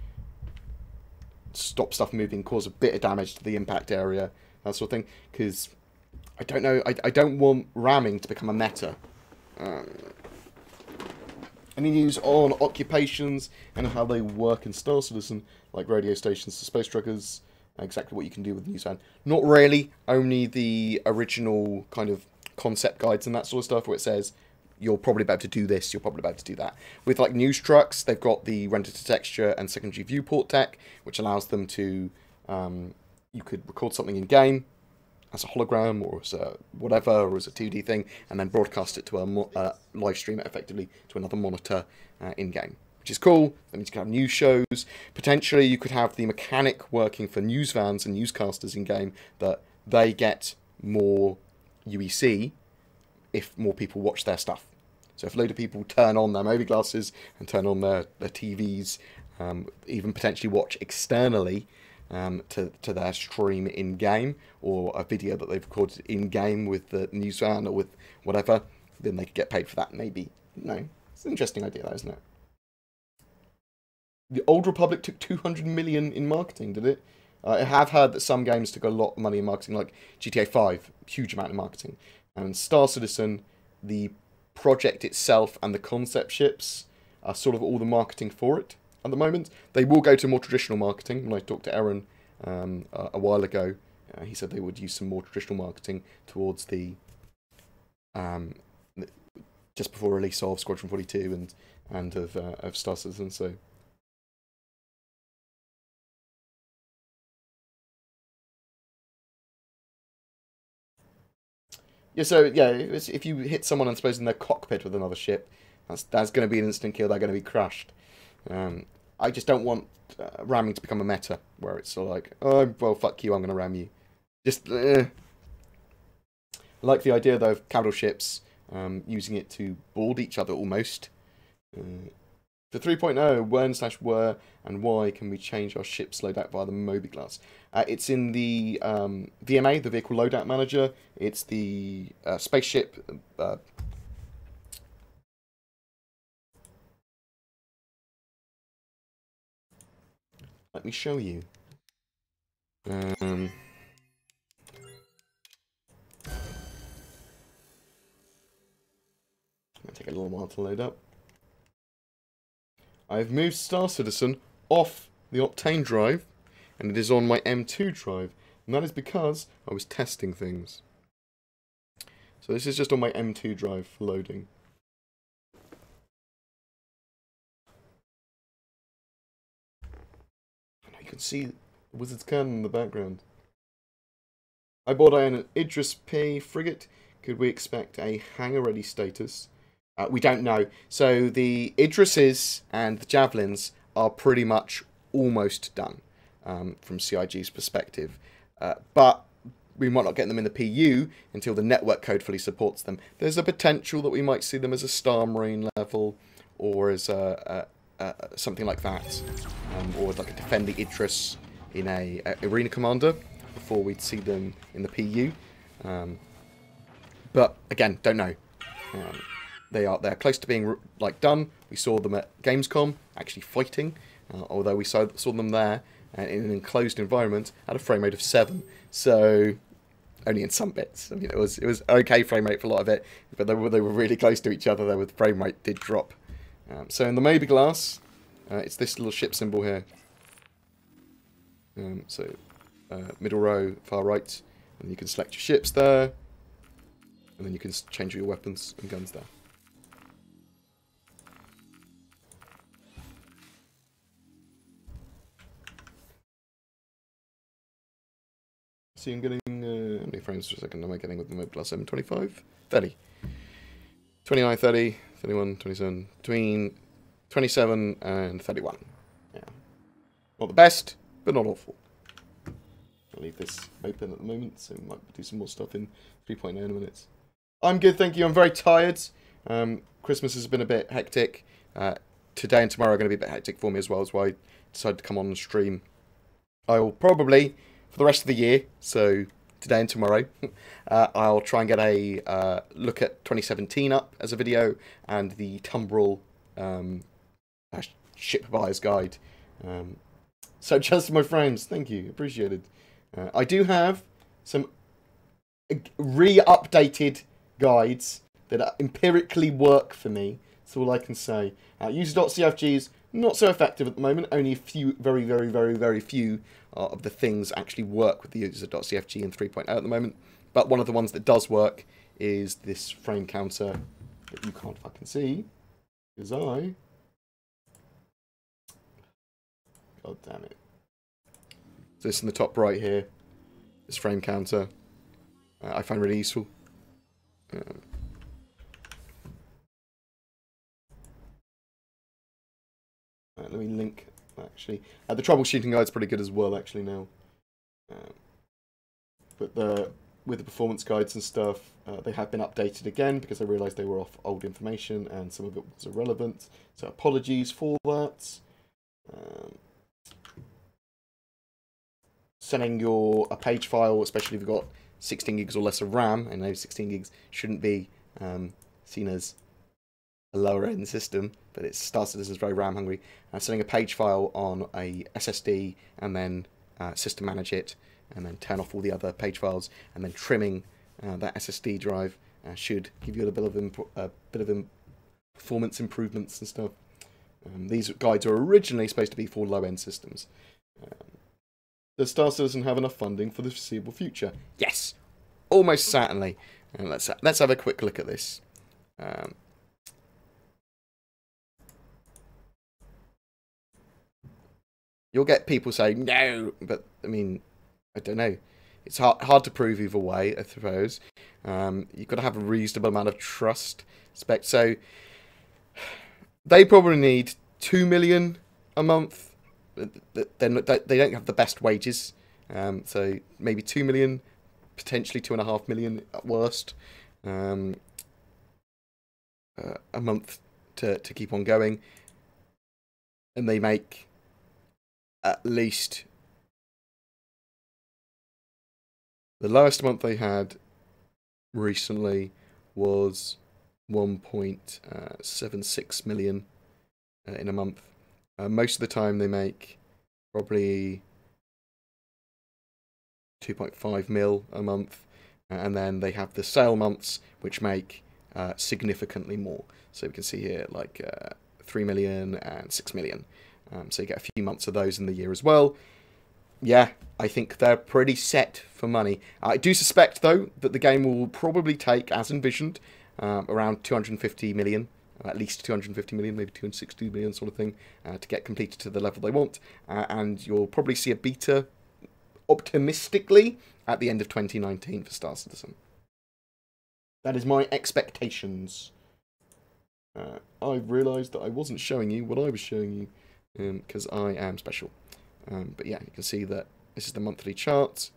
stop stuff moving, cause a bit of damage to the impact area, that sort of thing. Because I don't know, I don't want ramming to become a meta. Any news on occupations and how they work in Star Citizen, like radio stations to space truckers? Exactly what you can do with Newsvan. Not really, only the original kind of concept guides and that sort of stuff where it says you're probably about to do this, you're probably about to do that. With like news trucks, they've got the render to texture and secondary viewport tech, which allows them to, you could record something in game as a hologram or as a whatever, or as a 2D thing, and then broadcast it to a live stream it effectively to another monitor in game, which is cool. That means you can have news shows. Potentially, you could have the mechanic working for news vans and newscasters in game, that they get more UEC if more people watch their stuff. So if a load of people turn on their movie glasses and turn on their TVs, even potentially watch externally to their stream in-game, or a video that they've recorded in-game with the news van or with whatever, then they could get paid for that, maybe. No, it's an interesting idea, though, isn't it? The Old Republic took 200 million in marketing, did it? I have heard that some games took a lot of money in marketing, like GTA 5, huge amount of marketing. And Star Citizen, the project itself and the concept ships are sort of all the marketing for it at the moment. They will go to more traditional marketing. When I talked to Aaron a while ago, he said they would use some more traditional marketing towards the just before release of Squadron 42 and of Star Citizen. So. Yeah, so yeah, if you hit someone, I suppose, in their cockpit with another ship, that's going to be an instant kill. They're going to be crushed. I just don't want ramming to become a meta where it's sort of like, oh well, fuck you, I'm going to ram you. Just I like the idea though of capital ships using it to board each other almost. For 3.0, when/where and why can we change our ship's loadout via the Mobi-Glass? It's in the VMA, the Vehicle Loadout Manager. It's the spaceship. Let me show you. It's going to take a little while to load up. I've moved Star Citizen off the Optane drive, and it is on my M2 drive, and that is because I was testing things. So this is just on my M2 drive for loading. You can see the Wizard's Cannon in the background. I bought an Idris P frigate. Could we expect a hangar-ready status? We don't know. So the Idrises and the Javelins are pretty much almost done from CIG's perspective. But we might not get them in the PU until the network code fully supports them. There's a potential that we might see them as a Star Marine level or as something like that. Or like a Defend the Idris in a Arena Commander before we'd see them in the PU. But again, don't know. They're close to being like done. We saw them at Gamescom actually fighting, although we saw them there in an enclosed environment at a frame rate of 7. So only in some bits. I mean, it was okay frame rate for a lot of it, but they were really close to each other. The frame rate did drop. So in the Mobi-Glass, it's this little ship symbol here. Middle row, far right, and you can select your ships there, and then you can change your weapons and guns there. See, I'm getting, how many frames per second am I getting with the Mobi-Glass 725? 30. 29, 30, 31, 27, between 27 and 31. Yeah. Not the best, but not awful. I'll leave this open at the moment, so we might do some more stuff in 3.0 in a minute. I'm good, thank you. I'm very tired. Christmas has been a bit hectic. Today and tomorrow are going to be a bit hectic for me as well. That's why I decided to come on and stream. I will probably, for the rest of the year, so today and tomorrow, I'll try and get a look at 2017 up as a video and the Tumbrel ship buyer's guide. So just my frames, thank you, appreciated. I do have some re-updated guides that empirically work for me. That's all I can say. User.cfgs, not so effective at the moment. Only a few, very, very, very, very few of the things actually work with the user.cfg in 3.0 at the moment. But one of the ones that does work is this frame counter that you can't fucking see. Because God damn it. So this in the top right here, this frame counter, I find really useful. Let me link, actually. The troubleshooting guide's pretty good as well, actually, now. But with the performance guides and stuff, they have been updated again because I realised they were off old information and some of it was irrelevant. So apologies for that. Sending a page file, especially if you've got 16 gigs or less of RAM, I know 16 gigs shouldn't be seen as a lower end system, but it's Star Citizen is very RAM hungry. Setting a page file on a SSD and then system manage it, and then turn off all the other page files, and then trimming that SSD drive should give you a bit of performance improvements and stuff. These guides are originally supposed to be for low end systems. Does Star Citizen have enough funding for the foreseeable future? Yes, almost certainly. Let's have a quick look at this. You'll get people saying no, but I mean, I don't know. It's hard to prove either way, I suppose. You've got to have a reasonable amount of trust. So they probably need 2 million a month. They don't have the best wages, so maybe 2 million, potentially 2.5 million at worst, a month to keep on going, and they make at least the lowest month they had recently was 1.76 million in a month. Most of the time they make probably 2.5 mil a month, and then they have the sale months which make significantly more. So we can see here like 3 million and 6 million. So you get a few months of those in the year as well. Yeah, I think they're pretty set for money. I do suspect, though, that the game will probably take, as envisioned, around 250 million, at least 250 million, maybe 260 million sort of thing, to get completed to the level they want. And you'll probably see a beta, optimistically, at the end of 2019 for Star Citizen. That is my expectations. I've realised that I wasn't showing you what I was showing you, because I am special. But yeah, you can see that this is the monthly chart.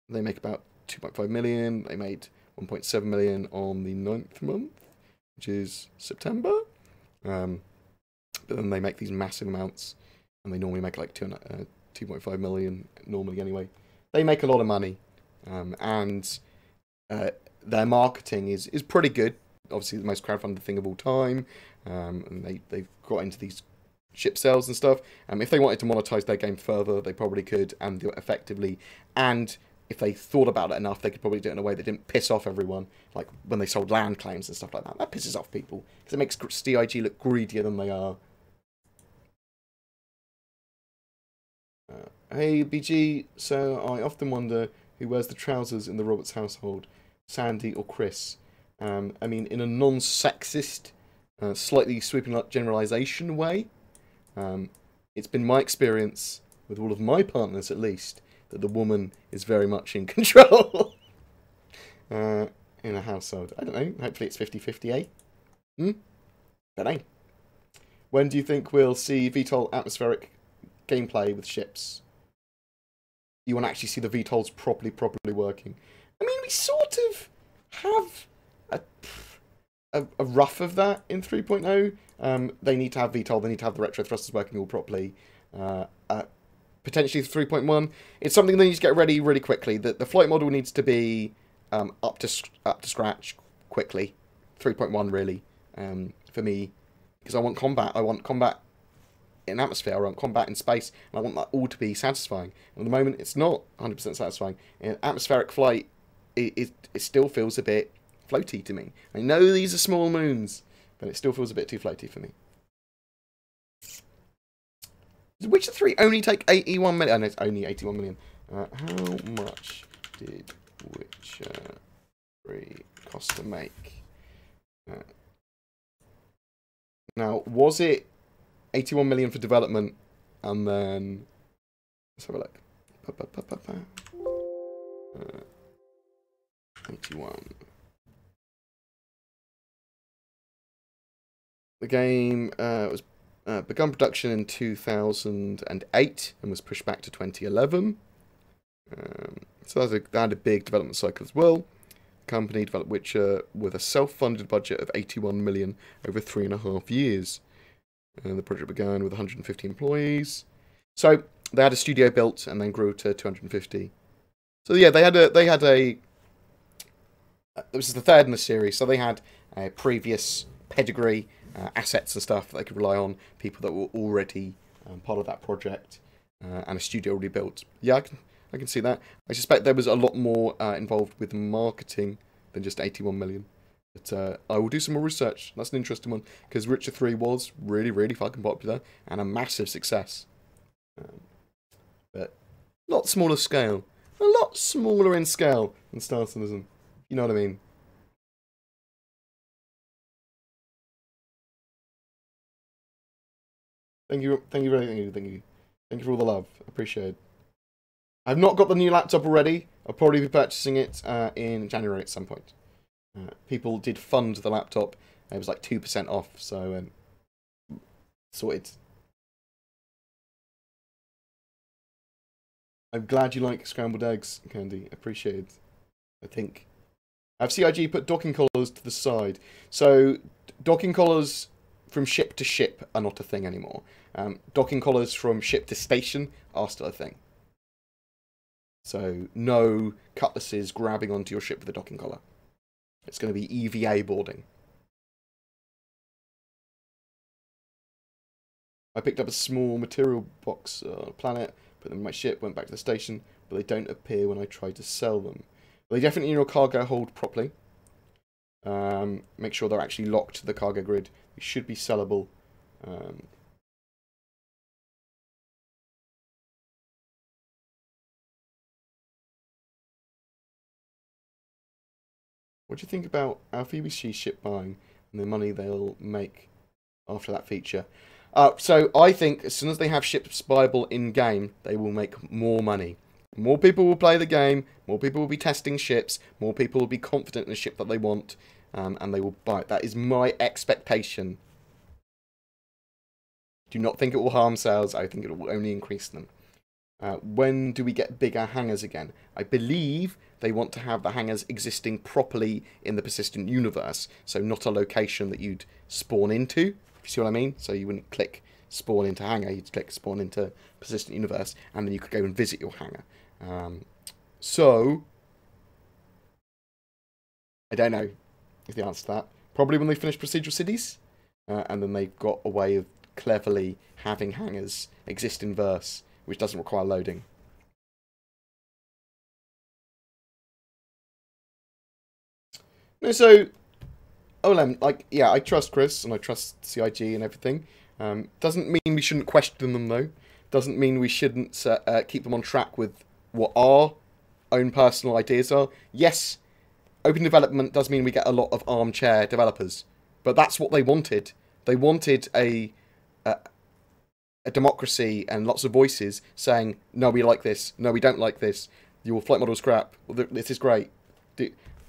They make about 2.5 million. They made 1.7 million on the 9th month, which is September. But then they make these massive amounts, and they normally make like 2.5 million normally anyway. They make a lot of money, and their marketing is pretty good. Obviously, the most crowdfunded thing of all time, and they've got into these ship sales and stuff. If they wanted to monetize their game further, they probably could, and do it effectively. And if they thought about it enough, they could probably do it in a way that didn't piss off everyone, like when they sold land claims and stuff like that. That pisses off people, because it makes STIG look greedier than they are. Hey, BG, so I often wonder who wears the trousers in the Roberts household, Sandy or Chris. I mean, in a non-sexist, slightly sweeping up generalization way, it's been my experience, with all of my partners at least, that the woman is very much in control in a household. I don't know, hopefully it's 50-50, eh? Don't know. When do you think we'll see VTOL atmospheric gameplay with ships? You want to actually see the VTOLs properly working. I mean, we sort of have a rough of that in 3.0. They need to have VTOL, they need to have the retro thrusters working all properly. Potentially 3.1. It's something that needs to get ready really quickly. The flight model needs to be up to scratch quickly. 3.1 really, for me, because I want combat. I want combat in atmosphere. I want combat in space, and I want that all to be satisfying. And at the moment, it's not 100% satisfying. In atmospheric flight, it still feels a bit floaty to me. I know these are small moons, but it still feels a bit too floaty for me. Did Witcher 3 only take 81 million? Oh, no, it's only 81 million. How much did Witcher 3 cost to make? Now, was it 81 million for development, and then... Let's have a look. 81. The game was begun production in 2008 and was pushed back to 2011. So that had a big development cycle as well. The company developed Witcher with a self-funded budget of 81 million over 3.5 years. And the project began with 150 employees. So they had a studio built and then grew to 250. So yeah, they had a. This is the third in the series. So they had previous pedigree, assets and stuff that they could rely on, people that were already part of that project, and a studio already built. Yeah, I can see that. I suspect there was a lot more involved with marketing than just 81 million. But I will do some more research. That's an interesting one, because Witcher 3 was really, really fucking popular and a massive success. But a lot smaller scale. A lot smaller in scale than Star Citizen. You know what I mean? Thank you, thank you, thank you, thank you. Thank you for all the love. Appreciate it. I've not got the new laptop already. I'll probably be purchasing it in January at some point. People did fund the laptop. It was like 2% off, so sorted. I'm glad you like scrambled eggs, Candy. Appreciate it. I think. Have CIG put docking collars to the side. So, docking collars from ship to ship are not a thing anymore. Docking collars from ship to station are still a thing. So, no cutlasses grabbing onto your ship with a docking collar. It's going to be EVA boarding. I picked up a small material box planet, put them in my ship, went back to the station, but they don't appear when I try to sell them. They definitely in your cargo hold properly. Make sure they're actually locked to the cargo grid. They should be sellable. What do you think about Alpha ship buying and the money they'll make after that feature? So I think as soon as they have ships buyable in-game, they will make more money. More people will play the game, more people will be testing ships, more people will be confident in the ship that they want, and they will buy it. That is my expectation. Do not think it will harm sales, I think it will only increase them. When do we get bigger hangars again? I believe they want to have the hangars existing properly in the persistent universe, so not a location that you'd spawn into, if you see what I mean? So you wouldn't click spawn into hangar, you'd click spawn into persistent universe, and then you could go and visit your hangar. So, I don't know is the answer to that. Probably when they finish procedural cities, and then they've got a way of cleverly having hangars exist in verse, which doesn't require loading. No, so OLM, like, yeah, I trust Chris and I trust CIG and everything. Doesn't mean we shouldn't question them though. Doesn't mean we shouldn't keep them on track with what our own personal ideas are. Yes, open development does mean we get a lot of armchair developers, but that's what they wanted. They wanted a democracy and lots of voices saying, no, we like this, no, we don't like this, your flight model's crap, this is great,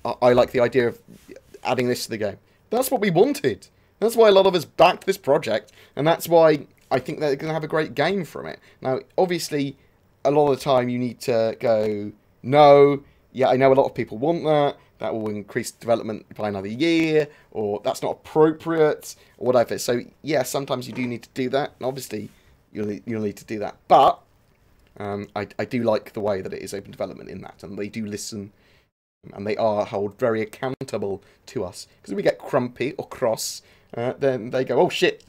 I like the idea of adding this to the game. That's what we wanted. That's why a lot of us backed this project, and that's why I think they're going to have a great game from it. Now, obviously, a lot of the time you need to go, no, yeah, I know a lot of people want that, that will increase development by another year, or that's not appropriate, or whatever. So, yeah, sometimes you do need to do that, and obviously you'll need to do that. But I do like the way that it is open development in that, and they do listen, and they are held very accountable to us. Because if we get crumpy or cross, then they go, oh shit.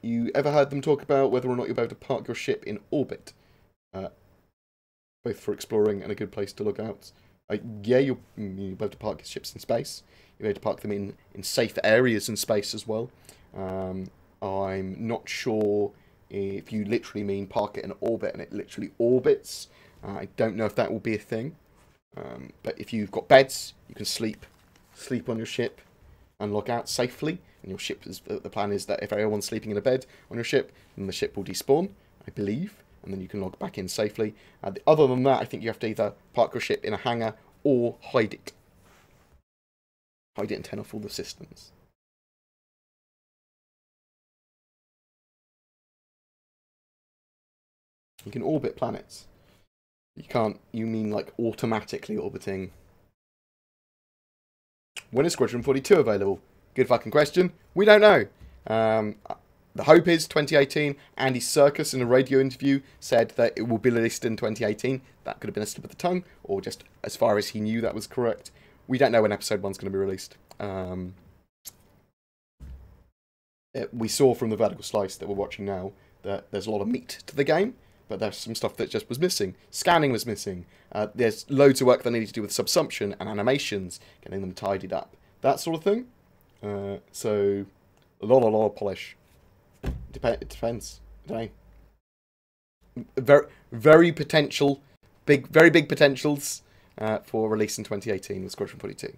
You ever heard them talk about whether or not you'll be able to park your ship in orbit? Both for exploring and a good place to look out. Yeah, you'll be able to park your ships in space. You'll be able to park them in safe areas in space as well. I'm not sure if you literally mean park it in orbit and it literally orbits. I don't know if that will be a thing. But if you've got beds, you can sleep on your ship and log out safely. And your ship is, the plan is that if everyone's sleeping in a bed on your ship, then the ship will despawn, I believe, and then you can log back in safely. Other than that, I think you have to either park your ship in a hangar or hide it. Hide it and turn off all the systems. You can orbit planets. You can't, you mean like automatically orbiting. When is Squadron 42 available? Good fucking question. We don't know. The hope is 2018. Andy Serkis in a radio interview said that it will be released in 2018. That could have been a slip of the tongue, or just as far as he knew that was correct. we don't know when episode 1's going to be released. We saw from the vertical slice that we're watching now that there's a lot of meat to the game, but there's some stuff that just was missing. Scanning was missing. There's loads of work that needed to do with subsumption and animations, getting them tidied up, that sort of thing. So a lot of polish. It depends. I don't know. Very potential, very big potentials for release in 2018 with Squadron 42.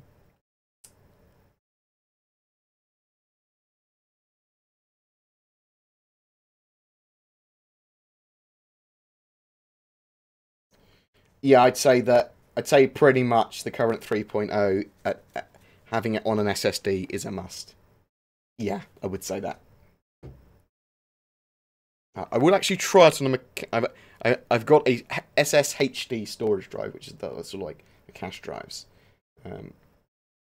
Yeah, I'd say pretty much the current 3.0 having it on an SSD is a must. Yeah, I would say that. I will actually try it on I've got a SSHD storage drive, which is sort of like the cache drives.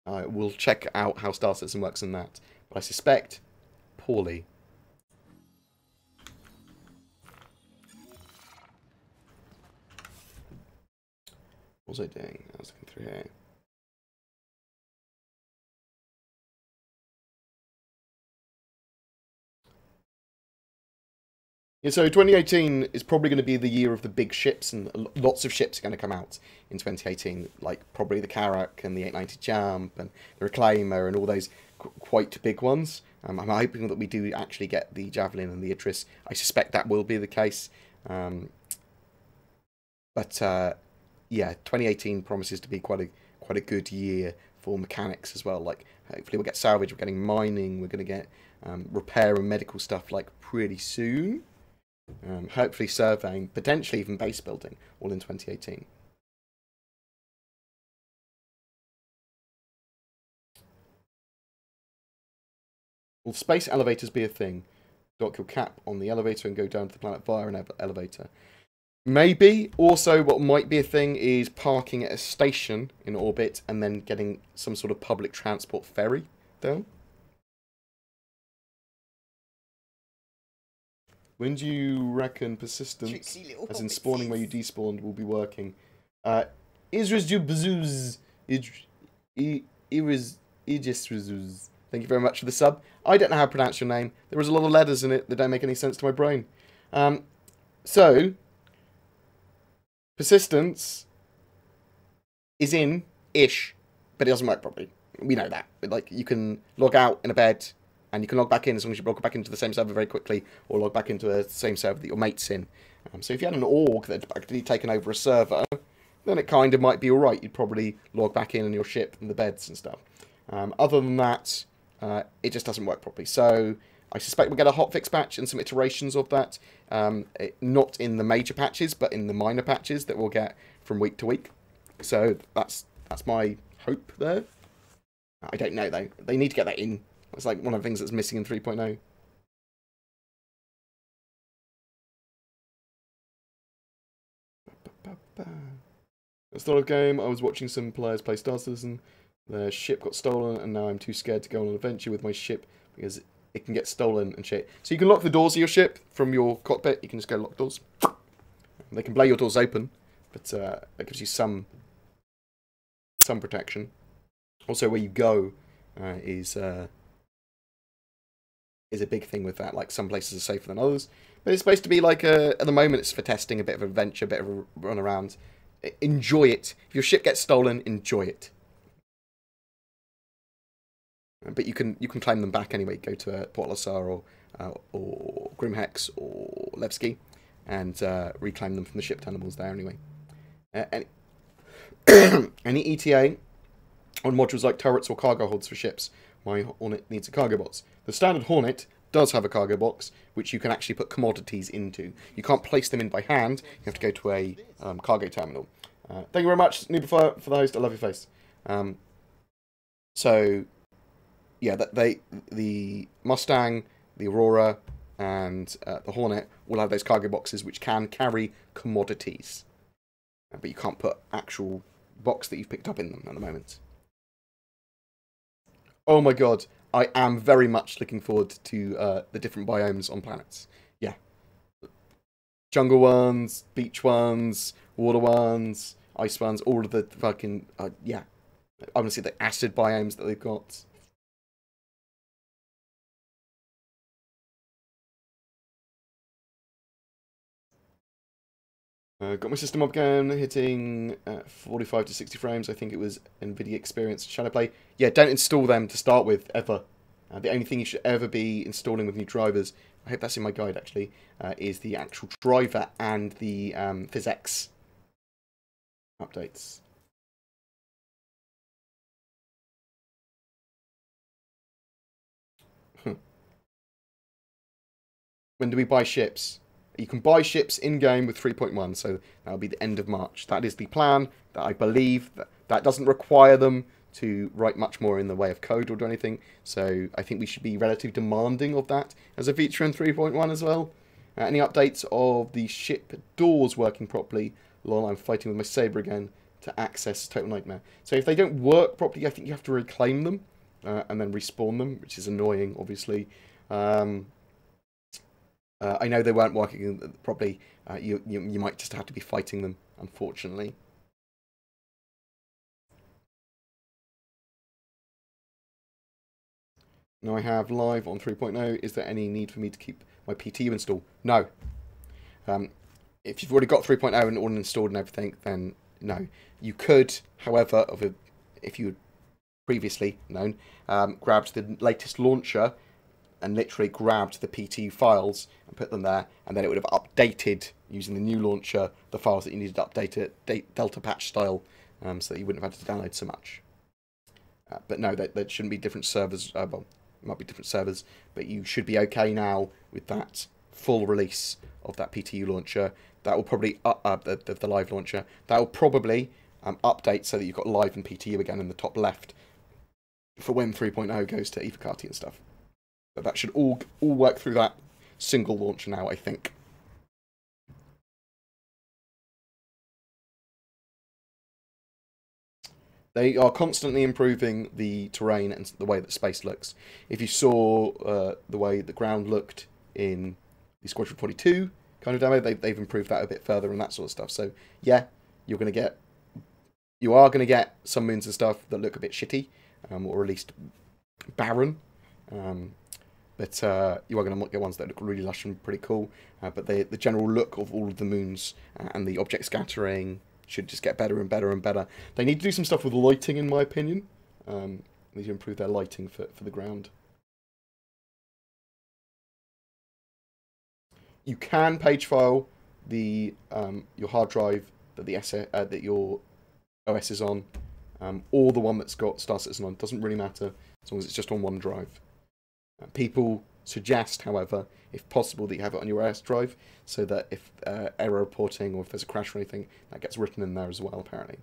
I will check out how Star Citizen works in that, but I suspect poorly. What was I doing? I was looking through here. Yeah, so 2018 is probably going to be the year of the big ships, and lots of ships are going to come out in 2018, like probably the Carrack and the 890 Jump and the Reclaimer and all those quite big ones. I'm hoping that we do actually get the Javelin and the Idris. I suspect that will be the case. Yeah, 2018 promises to be quite a good year for mechanics as well. Like, hopefully we'll get salvage, we're getting mining, we're going to get repair and medical stuff like pretty soon. Hopefully surveying, potentially even base building, all in 2018. Will space elevators be a thing? Dock your cap on the elevator and go down to the planet via an elevator. Maybe. Also, what might be a thing is parking at a station in orbit and then getting some sort of public transport ferry down. When do you reckon persistence, as in spawning where you despawned, will be working? Idris. Thank you very much for the sub. I don't know how to pronounce your name. There was a lot of letters in it that don't make any sense to my brain. So, persistence is in-ish, but it doesn't work properly. We know that. Like, you can log out in a bed, and you can log back in as long as you log back into the same server very quickly, or log back into the same server that your mate's in. So if you had an org that had actually taken over a server, then it kind of might be alright. You'd probably log back in on your ship and the beds and stuff. Other than that, it just doesn't work properly. So I suspect we'll get a hotfix patch and some iterations of that. Not in the major patches, but in the minor patches that we'll get from week to week. So that's my hope there. I don't know, though. They need to get that in. It's like one of the things that's missing in 3.0. At the start of the game, I was watching some players play Star Citizen. Their ship got stolen, and now I'm too scared to go on an adventure with my ship because it can get stolen and shit. So you can lock the doors of your ship from your cockpit. You can just go lock doors. They can blow your doors open, but that gives you some protection. Also, where you go is a big thing with that. Like, some places are safer than others. But it's supposed to be like, at the moment, it's for testing, a bit of adventure, a bit of a run around. Enjoy it. If your ship gets stolen, enjoy it. But you can claim them back anyway. Go to Port Lasar or Grimhex or Levski and reclaim them from the ship terminals there anyway. Any ETA on modules like turrets or cargo holds for ships? My Hornet needs a cargo box. The standard Hornet does have a cargo box, which you can actually put commodities into. You can't place them in by hand. You have to go to a cargo terminal. Thank you very much, Noobify, for the host. I love your face. So, yeah, the Mustang, the Aurora, and the Hornet will have those cargo boxes which can carry commodities. But you can't put actual box that you've picked up in them at the moment. Oh my god, I am very much looking forward to the different biomes on planets. Yeah. Jungle ones, beach ones, water ones, ice ones, all of the fucking... yeah. I want to see the acid biomes that they've got. Got my system up again, hitting 45 to 60 frames. I think it was NVIDIA Experience Shadowplay. Yeah, don't install them to start with, ever. The only thing you should ever be installing with new drivers, I hope that's in my guide actually, is the actual driver and the PhysX updates. When do we buy ships? You can buy ships in-game with 3.1, so that'll be the end of March. That is the plan. That I believe that doesn't require them to write much more in the way of code or do anything. So I think we should be relatively demanding of that as a feature in 3.1 as well. Any updates of the ship doors working properly? Lol, I'm fighting with my saber again to access Total Nightmare. So if they don't work properly, I think you have to reclaim them and then respawn them, which is annoying, obviously. I know they weren't working properly. You might just have to be fighting them, unfortunately. Now I have live on 3.0. Is there any need for me to keep my PTU installed? No. If you've already got 3.0 and all installed and everything, then no. You could, however, if you had previously known, grabbed the latest launcher and literally grabbed the PTU files and put them there, and then it would have updated, using the new launcher, the files that you needed to update it, Delta patch style, so that you wouldn't have had to download so much. But no, there shouldn't be different servers, well, it might be different servers, but you should be okay now with that full release of that PTU launcher. That will probably, the live launcher, that will probably update so that you've got live and PTU again in the top left for when 3.0 goes to Evocati and stuff. But that should all work through that single launcher now, I think. They are constantly improving the terrain and the way that space looks. If you saw the way the ground looked in the Squadron 42 kind of demo, they've improved that a bit further and that sort of stuff. So yeah, you are going to get some moons and stuff that look a bit shitty, or at least barren. But you are going to get ones that look really lush and pretty cool. But the general look of all of the moons and the object scattering should just get better and better and better. They need to do some stuff with lighting, in my opinion. They need to improve their lighting for the ground. You can page file the your hard drive that your OS is on, or the one that's got Star Citizen on. Doesn't really matter as long as it's just on one drive. People suggest, however, if possible, that you have it on your OS drive, so that if error reporting or if there's a crash or anything, that gets written in there as well, apparently.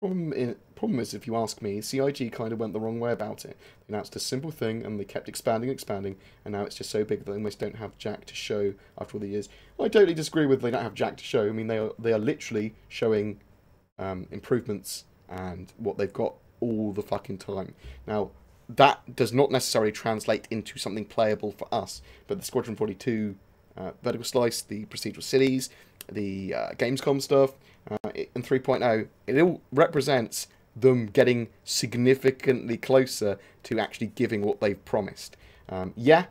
Problem is, if you ask me, CIG kind of went the wrong way about it. They announced a simple thing, and they kept expanding, and now it's just so big that they almost don't have jack to show after all the years. I totally disagree with they don't have jack to show. I mean, they are literally showing improvements and what they've got all the fucking time. Now, that does not necessarily translate into something playable for us, but the Squadron 42 vertical slice, the procedural cities, the Gamescom stuff, and 3.0, it all represents them getting significantly closer to actually giving what they've promised. Yeah,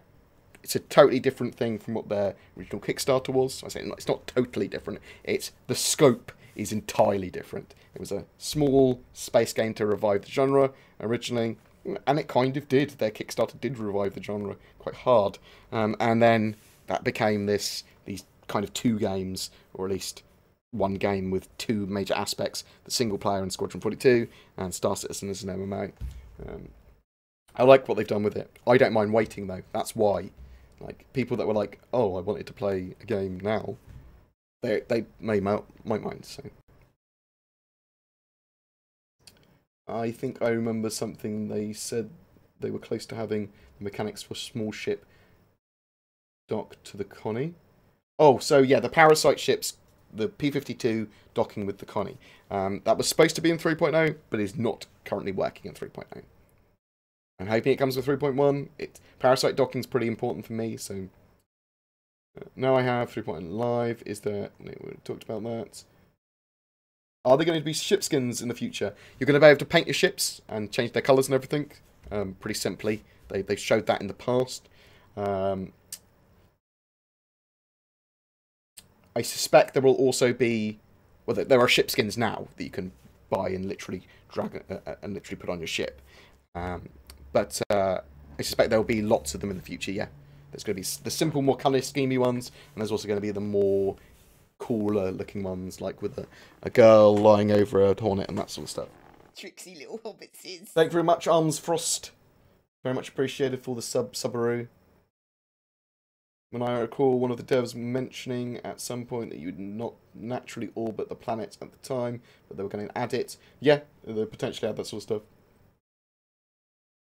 it's a totally different thing from what their original Kickstarter was. I say it's not totally different. It's the scope is entirely different. It was a small space game to revive the genre originally, and it kind of did. Their Kickstarter did revive the genre quite hard, and then that became these kind of two games, or at least one game with two major aspects: the single player in Squadron 42 and Star Citizen as an MMO. I like what they've done with it. I don't mind waiting though. That's why, like, people that were like, "Oh, I wanted to play a game now," they might mind. So I think I remember something they said they were close to having the mechanics for small ship dock to the Connie. Oh, so yeah, the Parasite ships, the P-52 docking with the Connie. That was supposed to be in 3.0, but is not currently working in 3.0. I'm hoping it comes with 3.1. Parasite docking is pretty important for me, so Now I have 3.1 live. Is there... No, we talked about that. Are there going to be ship skins in the future? You're going to be able to paint your ships and change their colours and everything. Pretty simply. They've showed that in the past. I suspect there will also be... Well, there are ship skins now that you can buy and literally drag and literally put on your ship. But I suspect there will be lots of them in the future, yeah. There's going to be the simple, more colour schemey ones, and there's also going to be the more cooler looking ones, like with a girl lying over a hornet and that sort of stuff. Tricksy little hobbitses. Thank you very much, Arms Frost. Very much appreciated for the Subaru. When I recall one of the devs mentioning at some point that you would not naturally orbit the planet at the time, but they were going to add it. Yeah, they'll potentially add that sort of stuff.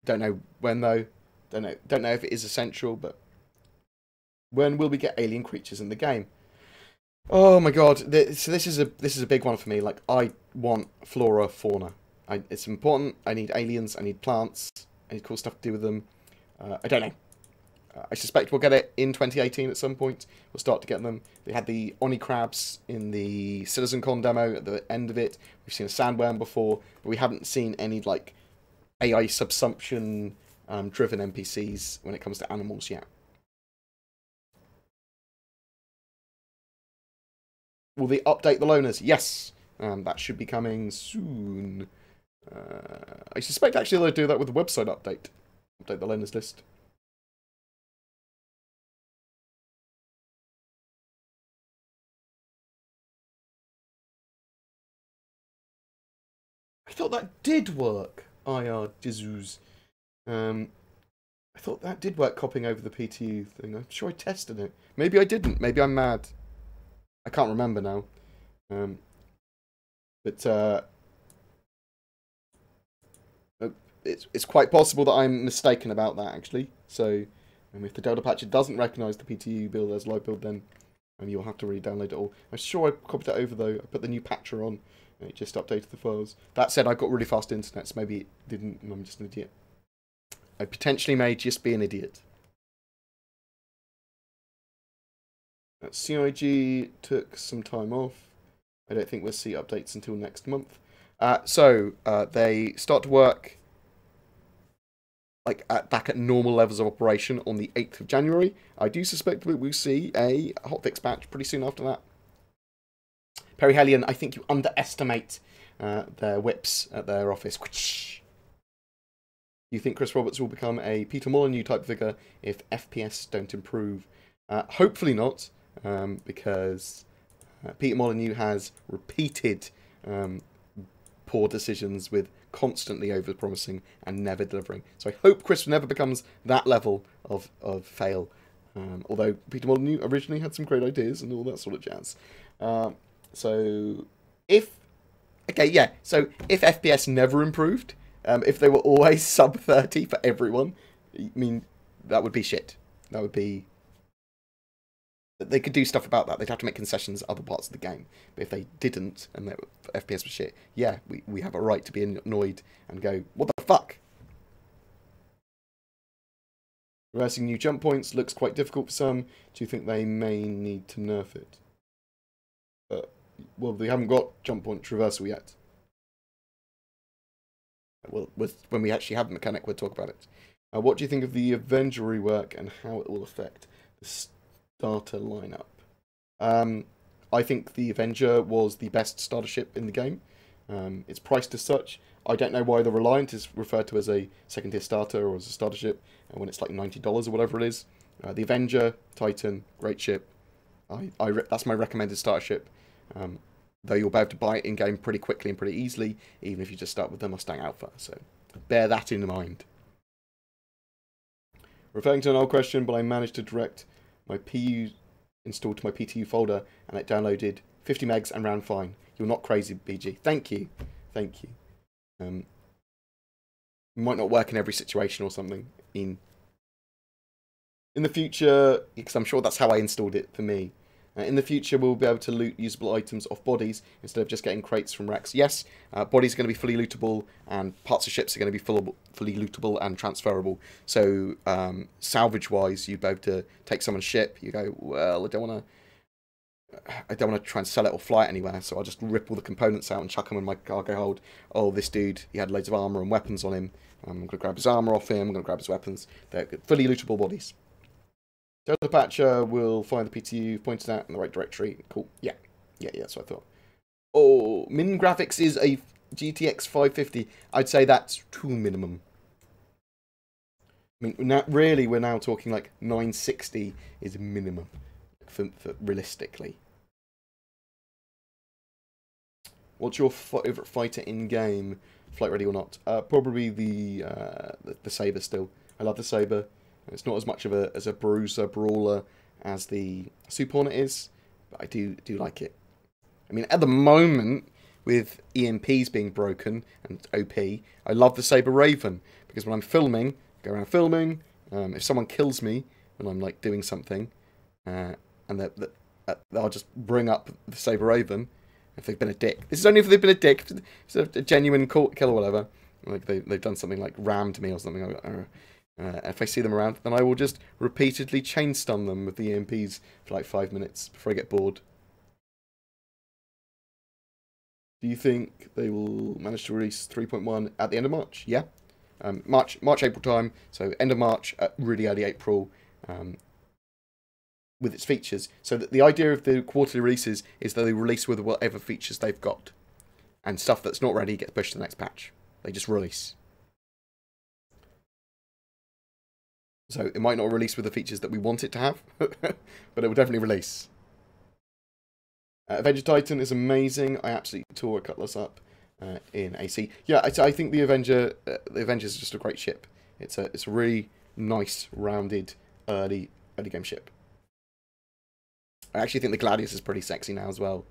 Don't know when though. Don't know if it is essential, but when will we get alien creatures in the game? Oh my god, so this is a big one for me. Like, I want flora, fauna. It's important. I need aliens. I need plants. I need cool stuff to do with them. I don't know. I suspect we'll get it in 2018 at some point. We'll start to get them. They had the Oni crabs in the CitizenCon demo at the end of it. We've seen a sandworm before, but we haven't seen any like AI subsumption driven NPCs when it comes to animals yet. Will they update the loaners? Yes. That should be coming soon. I suspect actually they'll do that with the website update. Update the loaners list. I thought that did work. IR Jesus. I thought that did work, copying over the PTU thing. I'm sure I tested it. Maybe I didn't. Maybe I'm mad. I can't remember now. It's quite possible that I'm mistaken about that, actually. So, if the Delta patcher doesn't recognise the PTU build as live build, then you'll have to re-download it all. I'm sure I copied it over, though. I put the new patcher on, and it just updated the files. That said, I've got really fast internet, so maybe it didn't, and I'm just an idiot. I potentially may just be an idiot. CIG took some time off. I don't think we'll see updates until next month. So they start to work like back at normal levels of operation on the 8th of January. I do suspect that we'll see a hotfix patch pretty soon after that. Perihelion, I think you underestimate their whips at their office. You think Chris Roberts will become a Peter Molyneux type figure if FPS don't improve? Hopefully not, because Peter Molyneux has repeated poor decisions with constantly over-promising and never delivering. So I hope Chris never becomes that level of fail. Although Peter Molyneux originally had some great ideas and all that sort of jazz. So if FPS never improved, if they were always sub 30 for everyone, I mean, that would be shit. That would be... They could do stuff about that. They'd have to make concessions other parts of the game. But if they didn't, and FPS was shit, yeah, we have a right to be annoyed and go, what the fuck? Reversing new jump points looks quite difficult for some. Do you think they may need to nerf it? Well, they haven't got jump point traversal yet. Well, when we actually have the mechanic, we'll talk about it. What do you think of the Avenger rework and how it will affect the starter lineup? I think the Avenger was the best starter ship in the game. It's priced as such. I don't know why the Reliant is referred to as a second tier starter or as a starter ship when it's like $90 or whatever it is. The Avenger, Titan, great ship. That's my recommended starter ship. Though you'll be able to buy it in-game pretty quickly and pretty easily, even if you just start with the Mustang Alpha. So bear that in mind. Referring to an old question, but I managed to direct my PU installed to my PTU folder, and it downloaded 50 megs and ran fine. You're not crazy, BG. Thank you. Thank you. It might not work in every situation or something in the future, because I'm sure that's how I installed it for me. In the future, we'll be able to loot usable items off bodies instead of just getting crates from wrecks. Yes, bodies are going to be fully lootable, and parts of ships are going to be fully lootable and transferable. So, salvage-wise, you'll be able to take someone's ship. You go, well, I don't want to try and sell it or fly it anywhere, so I'll just rip all the components out and chuck them in my cargo hold. Oh, this dude, he had loads of armor and weapons on him. I'm going to grab his armor off him. I'm going to grab his weapons. They're fully lootable bodies. Delta Patcher will find the PTU pointed out in the right directory. Cool. Yeah, that's what I thought. Oh, min graphics is a GTX 550. I'd say that's too minimum. I mean, we're now talking like 960 is minimum for realistically. What's your favourite fighter in game, flight ready or not? Probably the Saber still. I love the Saber. It's not as much of a bruiser, brawler as the Super Hornet is, but I do like it. I mean, at the moment, with EMPs being broken and OP, I love the Saber Raven, because when I'm filming, go around filming, if someone kills me when I'm like doing something, and I'll just bring up the Saber Raven if they've been a dick. This is only if they've been a dick. If it's a genuine kill or whatever, like they've done something like rammed me or something. I go, if I see them around, then I will just repeatedly chain stun them with the EMPs for like 5 minutes before I get bored. Do you think they will manage to release 3.1 at the end of March? Yeah. March, April time, so end of March, really early April, with its features. So that the idea of the quarterly releases is that they release with whatever features they've got. And stuff that's not ready gets pushed to the next patch. They just release. So it might not release with the features that we want it to have, but it will definitely release. Avenger Titan is amazing. I absolutely tore a Cutlass up in AC. Yeah, I think the Avenger is just a great ship. It's a really nice, rounded, early game ship. I actually think the Gladius is pretty sexy now as well.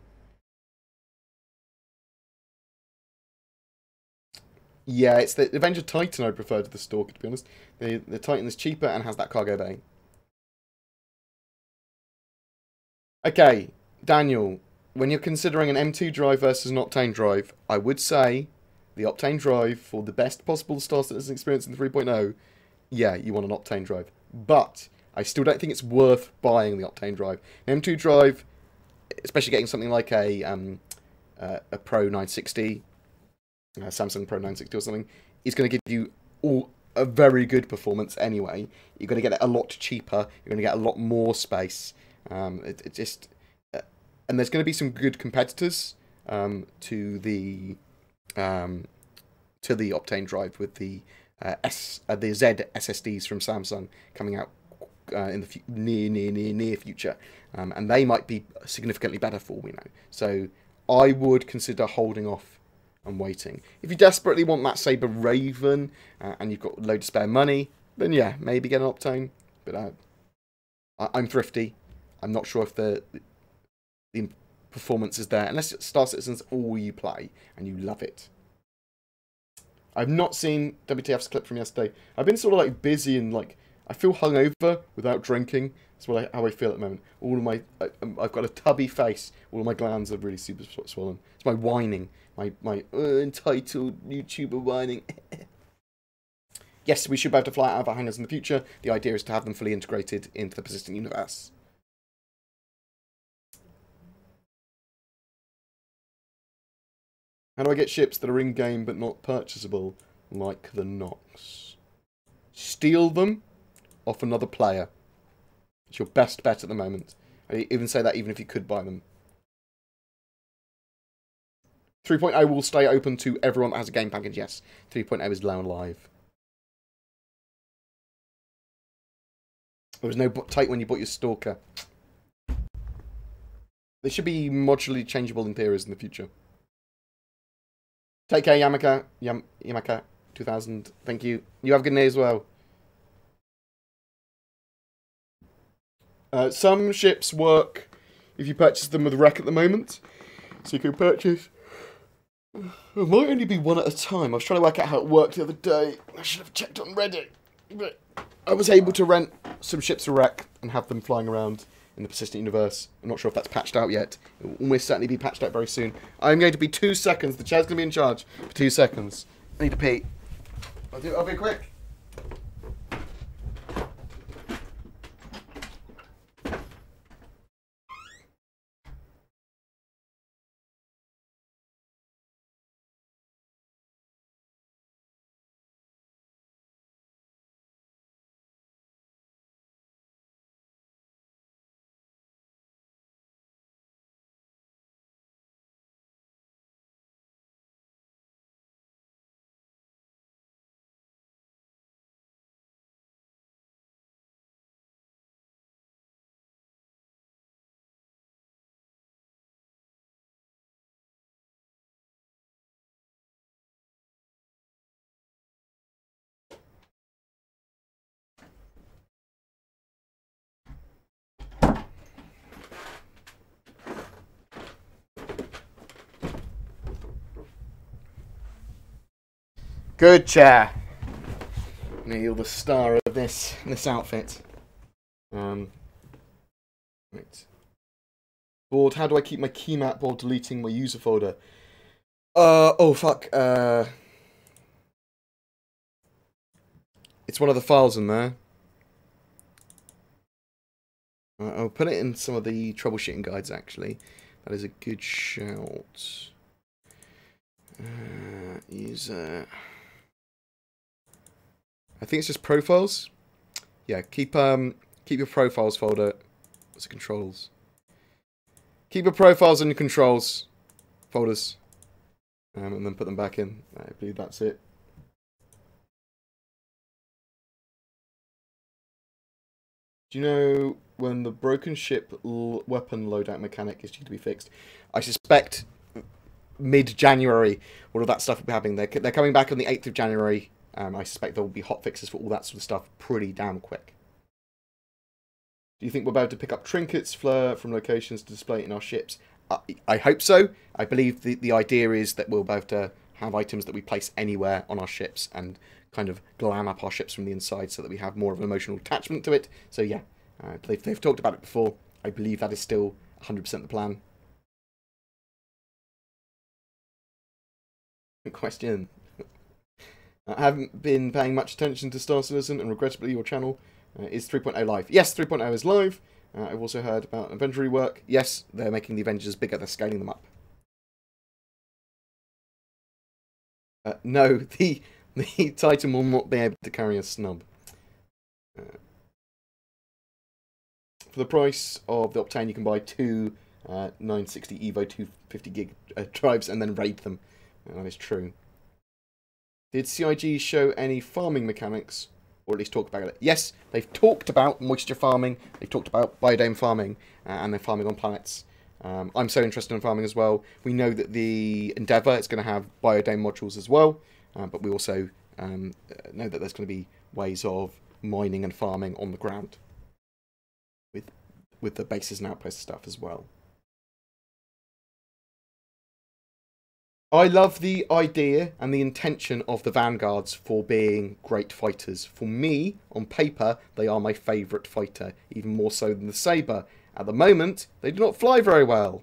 Yeah, it's the Avenger Titan I prefer to the Stalker, to be honest. The Titan is cheaper and has that cargo bay. Okay, Daniel, when you're considering an M2 drive versus an Octane drive, I would say the Octane drive, for the best possible Star Citizen experience in the 3.0, yeah, you want an Octane drive. But I still don't think it's worth buying the Octane drive. An M2 drive, especially getting something like a Pro 960, Samsung Pro 960 or something, is going to give you a very good performance anyway. You're going to get it a lot cheaper. You're going to get a lot more space. And there's going to be some good competitors to the Octane drive with the Z SSDs from Samsung coming out in the near future, and they might be significantly better for all we know. So I would consider holding off and waiting. If you desperately want that Saber Raven and you've got a load of spare money, then yeah, maybe get an Octane. But I'm thrifty. I'm not sure if the performance is there, unless Star Citizen's all you play and you love it. I've not seen WTF's clip from yesterday. I've been sort of like busy and like I feel hungover without drinking. That's how I feel at the moment. I've got a tubby face. All of my glands are really super swollen. It's my whining, my entitled YouTuber whining. Yes, we should be able to fly out of our hangars in the future. The idea is to have them fully integrated into the persistent universe. How do I get ships that are in-game but not purchasable, like the Nox? Steal them off another player. It's your best bet at the moment. I even say that even if you could buy them. 3.0 will stay open to everyone that has a game package, yes. 3.0 is now live. There was no tight when you bought your Stalker. They should be modularly changeable interiors in the future. Take care, Yamaka. Yamaka 2000. Thank you. You have a good day as well. Some ships work if you purchase them with wreck at the moment. So you can purchase... It might only be one at a time. I was trying to work out how it worked the other day. I should have checked on Reddit. But I was able to rent some ships for wreck and have them flying around in the persistent universe. I'm not sure if that's patched out yet. It will almost certainly be patched out very soon. I'm going to be 2 seconds. The chair's going to be in charge for 2 seconds. I need to pee. I'll be quick. Good chair. You're the star of this outfit. Right. Board. How do I keep my key map while deleting my user folder? Oh fuck. It's one of the files in there. I'll put it in some of the troubleshooting guides. Actually, that is a good shout. User. I think it's just profiles. Yeah, keep your profiles folder. What's it, controls? Keep your profiles and your controls folders, and then put them back in. I believe that's it. Do you know when the broken ship weapon loadout mechanic is due to be fixed? I suspect mid-January all of that stuff will be happening. They're coming back on the 8th of January. I suspect there will be hot fixes for all that sort of stuff pretty damn quick. Do you think we're about to pick up trinkets from locations to display in our ships? I hope so. I believe the idea is that we'll be able to have items that we place anywhere on our ships and kind of glam up our ships from the inside so that we have more of an emotional attachment to it. So yeah, they've talked about it before. I believe that is still 100% the plan. Question. I haven't been paying much attention to Star Citizen, and regrettably your channel is 3.0 live. Yes, 3.0 is live. I've also heard about inventory work. Yes, they're making the Avengers bigger. They're scaling them up. No, the Titan will not be able to carry a snub. For the price of the Octane, you can buy two 960 Evo 250 gig drives and then raid them. That is true. Did CIG show any farming mechanics, or at least talk about it? Yes, they've talked about moisture farming, they've talked about biodome farming, and they're farming on planets. I'm so interested in farming as well. We know that the Endeavour is going to have biodome modules as well, but we also know that there's going to be ways of mining and farming on the ground with the bases and outpost stuff as well. I love the idea and the intention of the Vanguards for being great fighters. For me, on paper, they are my favourite fighter, even more so than the Sabre. At the moment, they do not fly very well,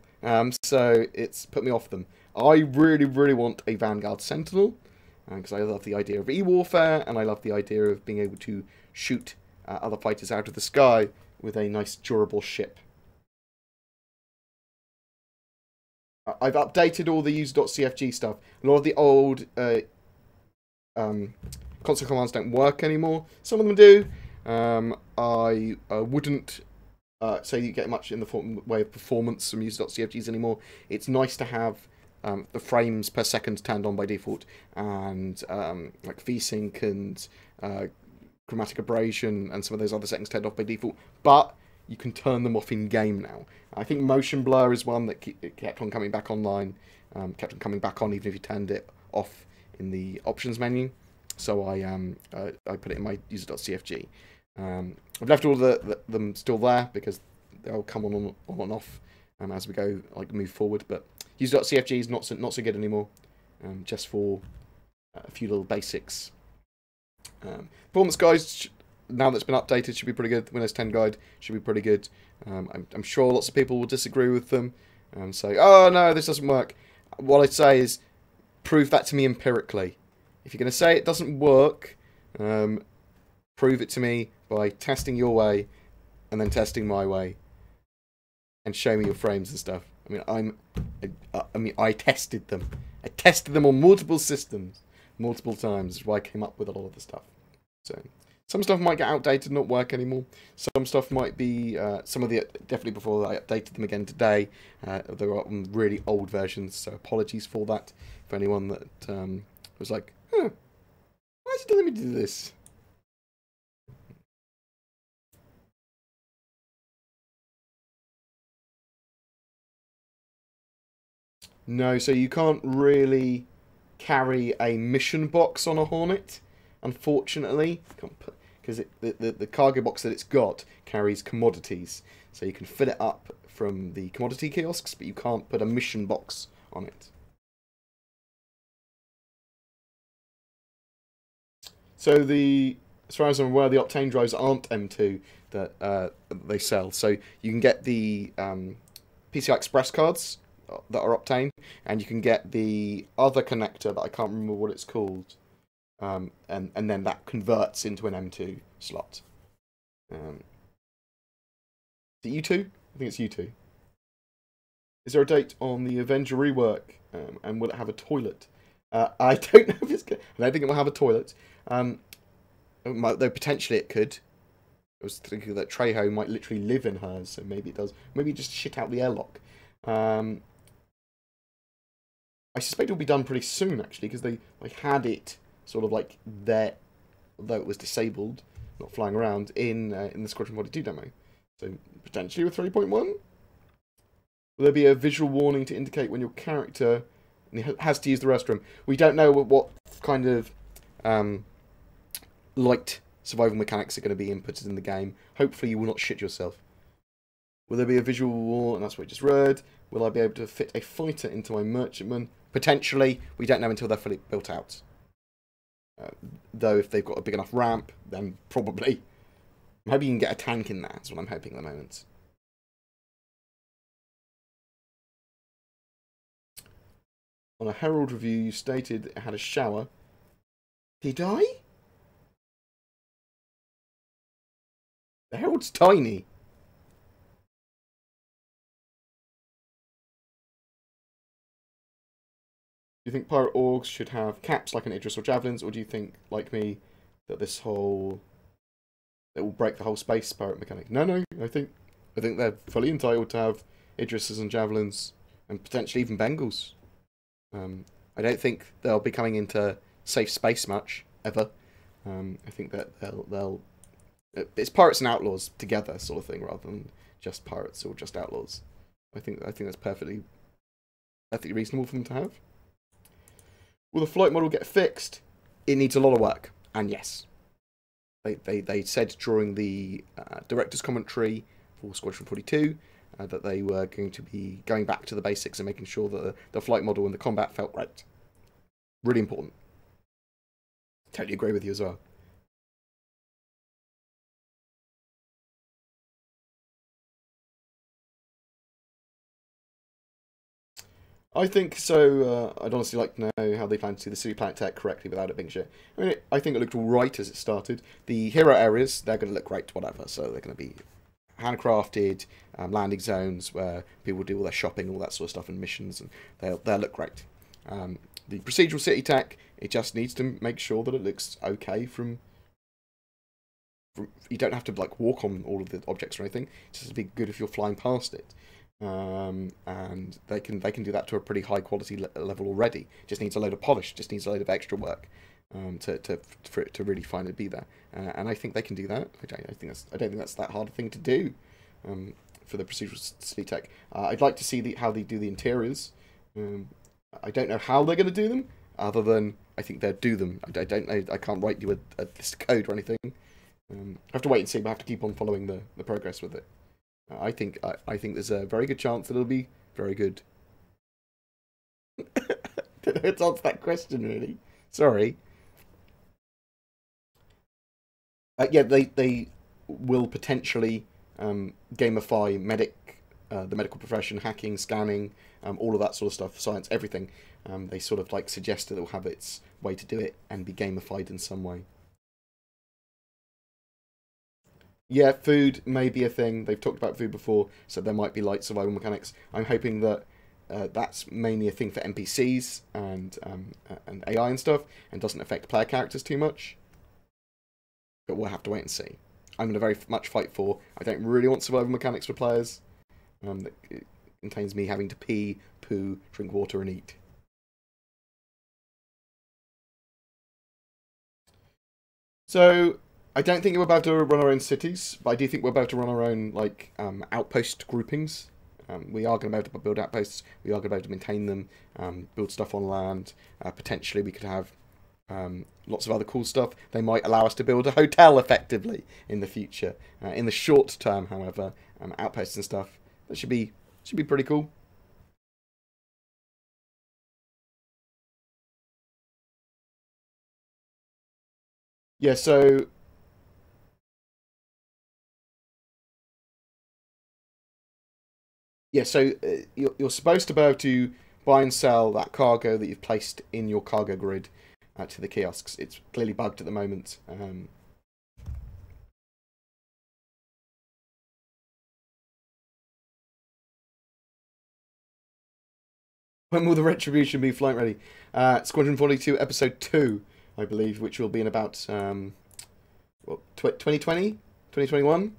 so it's put me off them. I really, really want a Vanguard Sentinel, because I love the idea of e-warfare, and I love the idea of being able to shoot other fighters out of the sky with a nice, durable ship. I've updated all the user.cfg stuff. A lot of the old console commands don't work anymore. Some of them do. I wouldn't say you get much in the way of performance from user.cfgs anymore. It's nice to have the frames per second turned on by default, and like VSync and chromatic abrasion and some of those other settings turned off by default. But you can turn them off in game now. I think motion blur is one that kept on coming back online, kept on coming back on even if you turned it off in the options menu. So I put it in my user.cfg. I've left all them still there because they'll come on and off as we go, like, move forward. But user.cfg is not so good anymore, just for a few little basics. Performance guides now that's been updated should be pretty good. The Windows 10 guide should be pretty good. I'm sure lots of people will disagree with them and say, oh no, this doesn't work. What I'd say is, prove that to me empirically. If you're going to say it doesn't work, prove it to me by testing your way and then testing my way, and show me your frames and stuff. I mean, I tested them. I tested them on multiple systems, multiple times. That's why I came up with a lot of the stuff. So some stuff might get outdated, not work anymore. Some stuff might be some of the definitely before I updated them again today. They were on really old versions, so apologies for that. For anyone that was like, huh, why is it telling me to do this? No, so you can't really carry a mission box on a Hornet, unfortunately, because the cargo box that it's got carries commodities. So you can fill it up from the commodity kiosks, but you can't put a mission box on it. So as far as I'm aware, the Octane drives aren't M2 that they sell. So you can get the PCI Express cards that are Octane, and you can get the other connector that I can't remember what it's called, and then that converts into an M2 slot. Is it U2? I think it's U2. Is there a date on the Avenger rework, and will it have a toilet? I don't know if it's good. I don't think it will have a toilet. Though potentially it could. I was thinking that Trejo might literally live in hers, so maybe it does. Maybe just shit out the airlock. I suspect it'll be done pretty soon, actually, because they had it sort of like there, although it was disabled, not flying around, in the Squadron 42 demo. So potentially with 3.1? Will there be a visual warning to indicate when your character has to use the restroom? We don't know what kind of light survival mechanics are going to be inputted in the game. Hopefully you will not shit yourself. Will there be a visual wall? And that's what I just read. Will I be able to fit a fighter into my merchantman? Potentially. We don't know until they're fully built out. Though if they've got a big enough ramp, then probably. I'm hoping you can get a tank in there. That's what I'm hoping at the moment. On a Herald review, you stated it had a shower. Did I? The Herald's tiny. Do you think pirate orgs should have caps like an Idris or javelins, or do you think, like me, that it will break the whole space pirate mechanic? No. I think they're fully entitled to have Idrises and javelins, and potentially even Bengals. I don't think they'll be coming into safe space much ever. I think that it's pirates and outlaws together, sort of thing, rather than just pirates or just outlaws. I think that's perfectly reasonable for them to have. Will the flight model get fixed? It needs a lot of work, and yes, they said during the director's commentary for Squadron 42 that they were going to be going back to the basics and making sure that the flight model and the combat felt right. Really important. Totally agree with you as well. I think so. I'd honestly like to know how they plan to do the City Planet tech correctly without it being shit. I think it looked all right as it started. The hero areas, they're going to look great, whatever. So they're going to be handcrafted landing zones where people do all their shopping, all that sort of stuff, and missions, and they'll look great. The procedural city tech, it just needs to make sure that it looks okay from you don't have to like walk on all of the objects or anything. It's just be good if you're flying past it. And they can do that to a pretty high quality level already. Just needs a load of polish. Just needs a load of extra work for it to really finally be there. And I think they can do that. I don't think that's that hard a thing to do for the procedural city tech. I'd like to see how they do the interiors. I don't know how they're going to do them, other than I think they'll do them. I don't know. I can't write you a list of code or anything. I have to wait and see, but I have to keep on following the progress with it. I think there's a very good chance that it'll be very good. Don't know how to answer that question, really. Sorry. Yeah, they will potentially gamify the medical profession, hacking, scanning, all of that sort of stuff, science, everything. They sort of like suggest that it will have its way to do it and be gamified in some way. Yeah, food may be a thing. They've talked about food before, so there might be like survival mechanics. I'm hoping that that's mainly a thing for NPCs and AI and stuff, and doesn't affect player characters too much. But we'll have to wait and see. I'm going to very much fight for. I don't really want survival mechanics for players. It contains me having to pee, poo, drink water, and eat. So I don't think we're about to run our own cities, but I do think we're about to run our own like outpost groupings. We are going to be able to build outposts. We are going to be able to maintain them, build stuff on land. Potentially, we could have lots of other cool stuff. They might allow us to build a hotel effectively in the future. In the short term, however, outposts and stuff that should be pretty cool. Yeah, so you're supposed to be able to buy and sell that cargo that you've placed in your cargo grid to the kiosks. It's clearly bugged at the moment. When will the Retribution be flight ready? Squadron 42 Episode 2, I believe, which will be in about 2020? 2021?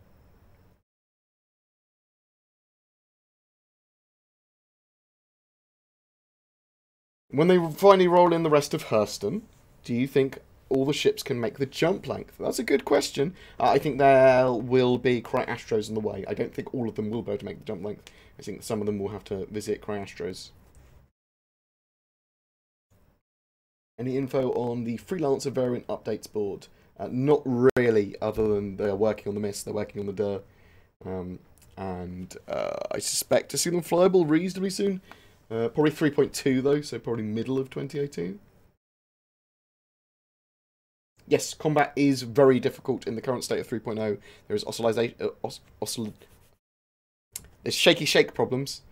When they finally roll in the rest of Hurston, do you think all the ships can make the jump length? That's a good question. I think there will be Cryastros in the way. I don't think all of them will be able to make the jump length. I think some of them will have to visit Cryastros. Any info on the Freelancer variant updates board? Not really, other than they're working on the Mist, they're working on the Dur. I suspect to see them flyable reasonably soon. Probably 3.2 though, so probably middle of 2018. Yes, combat is very difficult in the current state of 3.0. There is there's shaky shake problems.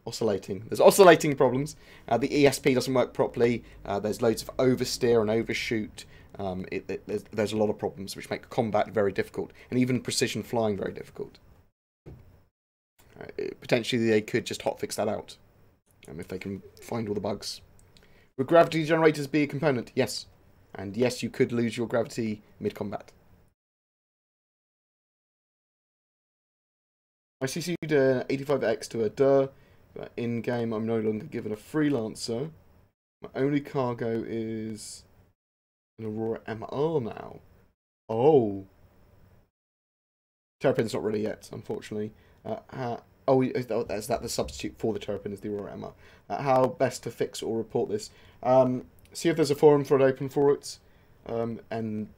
Oscillating. There's oscillating problems. The ESP doesn't work properly. There's loads of oversteer and overshoot. There's a lot of problems which make combat very difficult, and even precision flying very difficult. Potentially they could just hotfix that out. If they can find all the bugs. Would gravity generators be a component? Yes. And yes, you could lose your gravity mid-combat. I CC'd an 85X to a Dur, but in-game I'm no longer given a freelancer. My only cargo is an Aurora MR now. Oh. Terrapin's not ready yet, unfortunately. Is that the substitute for the Terrapin is the Aurora Emma? How best to fix or report this? See if there's a forum thread open for it. And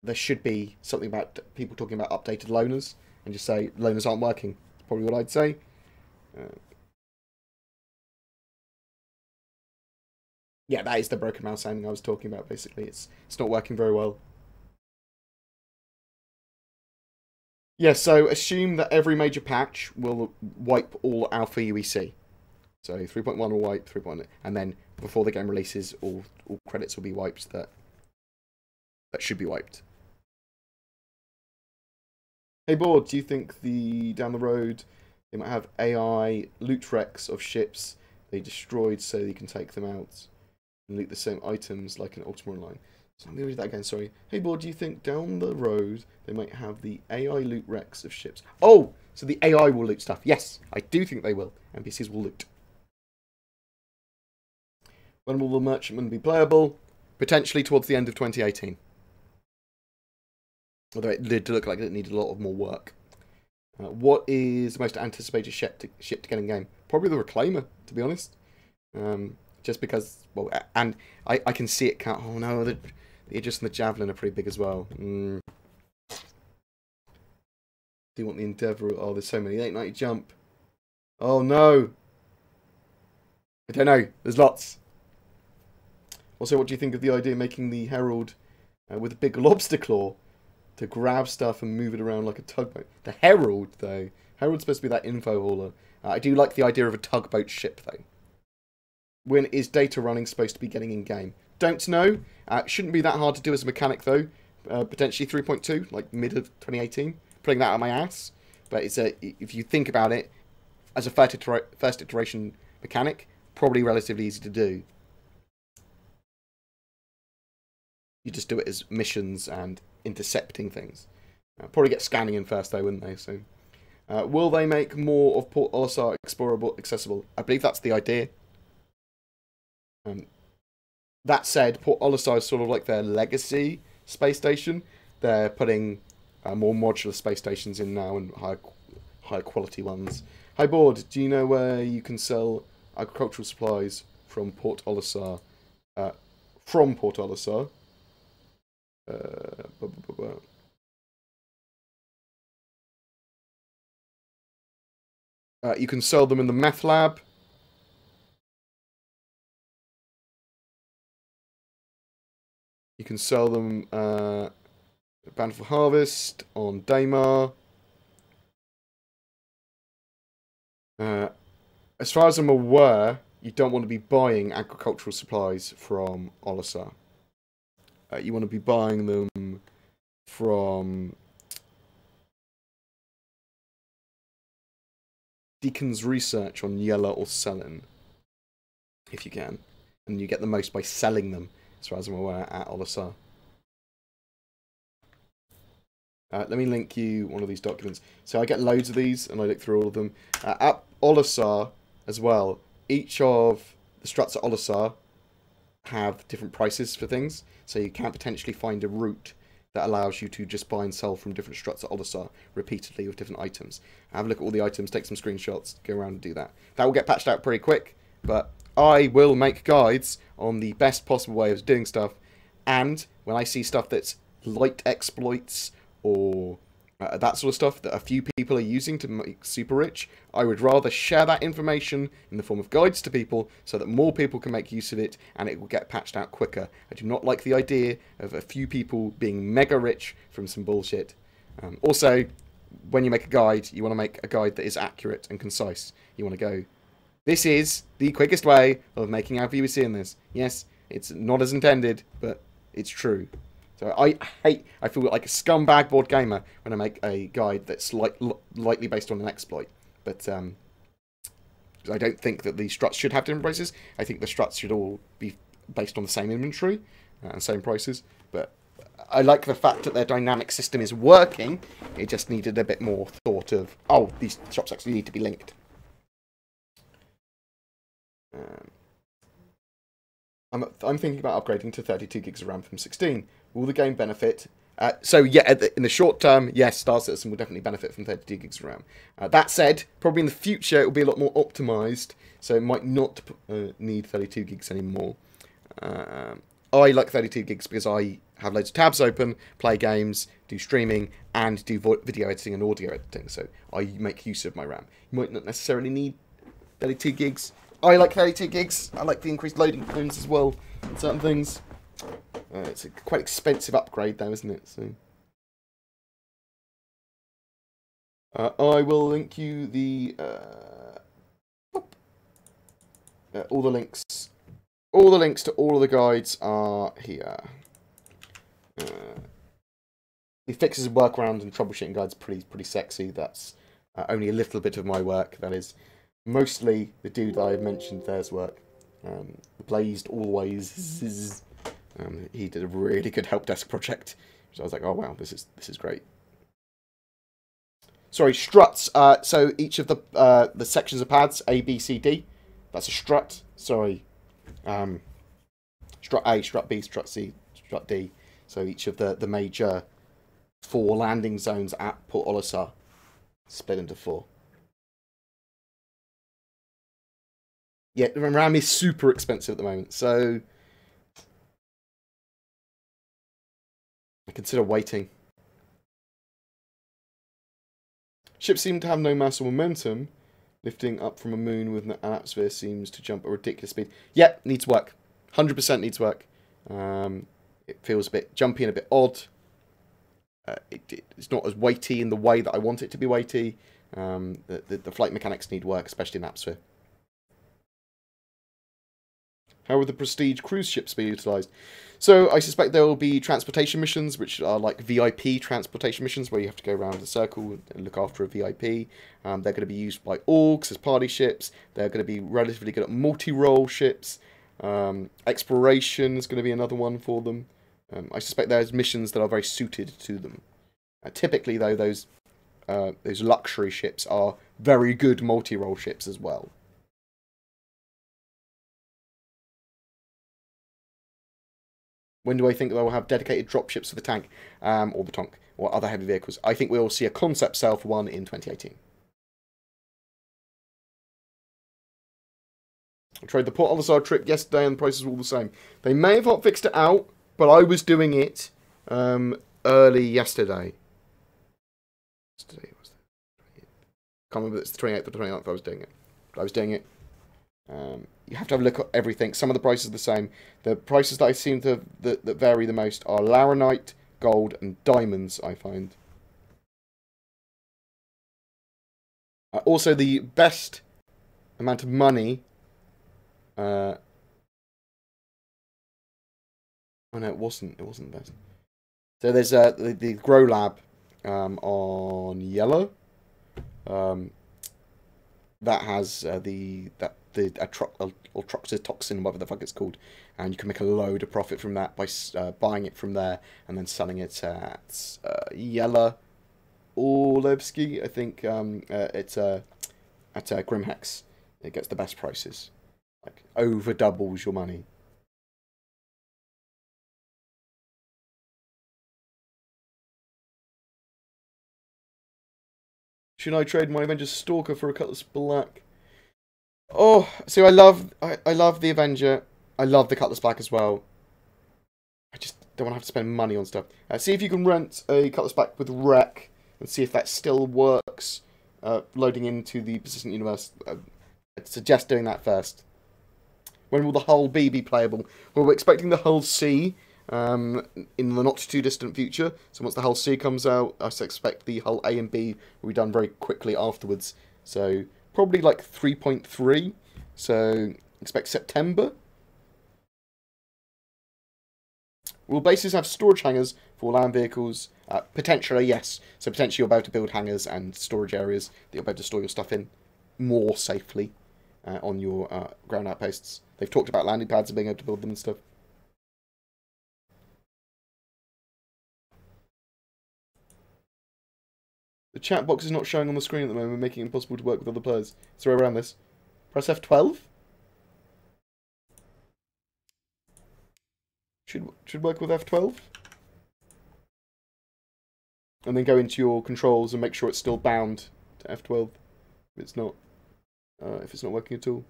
there should be something about people talking about updated loaners. And just say, loaners aren't working. That's probably what I'd say. Yeah, that is the broken mouse sounding I was talking about, basically. It's not working very well. Yeah, so assume that every major patch will wipe all alpha UEC. So 3.1 will wipe 3.1, and then before the game releases, all credits will be wiped that should be wiped. Hey Board, do you think down the road they might have AI loot wrecks of ships they destroyed so you can take them out and loot the same items like an Ultima Online? So I'm going to read that again, sorry. Hey Board, do you think down the road they might have the AI loot wrecks of ships? Oh, so the AI will loot stuff. Yes, I do think they will. NPCs will loot. When will the Merchantman be playable? Potentially towards the end of 2018. Although it did look like it needed a lot of more work. What is the most anticipated ship to get in game? Probably the Reclaimer, to be honest. Just because, well, and I can see it count. Oh no, the Aegis and the Javelin are pretty big as well. Do you want the Endeavour? Oh, there's so many. 890 jump. Oh no. I don't know. There's lots. Also, what do you think of the idea of making the Herald with a big lobster claw? to grab stuff and move it around like a tugboat. The Herald, though. Herald's supposed to be that info hauler. I do like the idea of a tugboat ship, though. When is data running supposed to be getting in-game? Don't know. Shouldn't be that hard to do as a mechanic, though. Potentially 3.2, like mid of 2018. Putting that out my ass. But it's if you think about it, as a first iteration mechanic, probably relatively easy to do. You just do it as missions and intercepting things. Probably get scanning in first, though, wouldn't they? So, will they make more of Port Olisar explorable, accessible? I believe that's the idea. That said, Port Olisar is sort of like their legacy space station. They're putting more modular space stations in now and higher quality ones. Hi, Bored. Do you know where you can sell agricultural supplies from Port Olisar? From Port Olisar. You can sell them in the meth lab. You can sell them at Bountiful Harvest on Daymar. As far as I'm aware, you don't want to be buying agricultural supplies from Olisar. You want to be buying them from Deacon's Research on Yella or Selin, if you can. And you get the most by selling them, as far as I'm aware, at Olisar. Let me link you one of these documents. So I get loads of these, and I look through all of them. At Olisar, as well, each of the struts at Olisar have different prices for things. So you can potentially find a route that allows you to just buy and sell from different struts at Olisar repeatedly with different items. Have a look at all the items, take some screenshots, go around and do that. That will get patched out pretty quick, but I will make guides on the best possible way of doing stuff. And when I see stuff that's light exploits or that sort of stuff that a few people are using to make super rich, I would rather share that information in the form of guides to people so that more people can make use of it and it will get patched out quicker. I do not like the idea of a few people being mega rich from some bullshit. Also, when you make a guide, you want to make a guide that is accurate and concise. You want to go, this is the quickest way of making our viewers seeing this. Yes, it's not as intended, but it's true. So I feel like a scumbag board gamer when I make a guide that's lightly based on an exploit. But I don't think that the struts should have different prices. I think the struts should all be based on the same inventory and same prices. But I like the fact that their dynamic system is working. It just needed a bit more thought of, oh, these shops actually need to be linked. I'm thinking about upgrading to 32 gigs of RAM from 16. Will the game benefit? So yeah, in the short term, yes, Star Citizen will definitely benefit from 32 gigs of RAM. That said, probably in the future it will be a lot more optimized, so it might not need 32 gigs anymore. I like 32 gigs because I have loads of tabs open, play games, do streaming, and do video editing and audio editing, so I make use of my RAM. You might not necessarily need 32 gigs. I like 32 gigs. I like the increased loading times as well on certain things. It's a quite expensive upgrade though, isn't it? So I will link you the all the links. All the links to all of the guides are here. The fixes and workarounds and troubleshooting guides are pretty sexy. That's only a little bit of my work. That is mostly the dude that I mentioned there's work. Blazed always. He did a really good help desk project. So I was like, oh wow, this is great. Sorry, struts. So each of the sections of pads, A, B, C, D. That's a strut. Sorry. Strut A, strut B, strut C, strut D. So each of the major 4 landing zones at Port Olisar split into 4. Yeah, RAM is super expensive at the moment, so I consider waiting. Ships seem to have no mass or momentum. Lifting up from a moon with an atmosphere seems to jump at a ridiculous speed. Yeah, needs work. 100% needs work. It feels a bit jumpy and a bit odd. it's not as weighty in the way that I want it to be weighty. The flight mechanics need work, especially in atmosphere. How will the prestige cruise ships be utilised? So I suspect there will be transportation missions, which are like VIP transportation missions, where you have to go around the circle and look after a VIP. They're going to be used by orgs as party ships. They're going to be relatively good at multi-role ships. Exploration is going to be another one for them. I suspect there's missions that are very suited to them. Typically, though, those luxury ships are very good multi-role ships as well. When do I think they will have dedicated dropships for the tank, or the Tonk, or other heavy vehicles? I think we'll see a concept sale for one in 2018. I tried the Port Olisar trip yesterday and the prices were all the same. They may have not fixed it out, but I was doing it early yesterday. Yesterday was the 28th. Can't remember if it's the 28th or the 29th I was doing it. But I was doing it. You have to have a look at everything. Some of the prices are the same. The prices that I seem to that vary the most are Laranite, gold, and diamonds, I find. Also, the best amount of money... oh no, it wasn't. It wasn't the best. So there's the Grow Lab on yellow. That has the ultroxytoxin, whatever the fuck it's called, and you can make a load of profit from that by buying it from there and then selling it at Yella Orlevsky. I think it's at Grimhex. It gets the best prices, like over doubles your money. Should I trade my Avengers Stalker for a Cutlass Black? Oh, so I love the Avenger. I love the Cutlass Black as well. I just don't want to have to spend money on stuff. See if you can rent a Cutlass Black with Wreck and see if that still works. Loading into the Persistent Universe. I'd suggest doing that first. When will the Hull B be playable? Well, we're expecting the Hull C in the not too distant future. So once the Hull C comes out, I expect the Hull A and B will be done very quickly afterwards. So probably like 3.3. So expect September. Will bases have storage hangars for land vehicles? Potentially, yes. So potentially you'll be able to build hangars and storage areas that you'll be able to store your stuff in more safely on your ground outposts. They've talked about landing pads and being able to build them and stuff. The chat box is not showing on the screen at the moment, making it impossible to work with other players. Is there a way around this? Press F12? Should work with F12? And then go into your controls and make sure it's still bound to F12. If it's not working at all.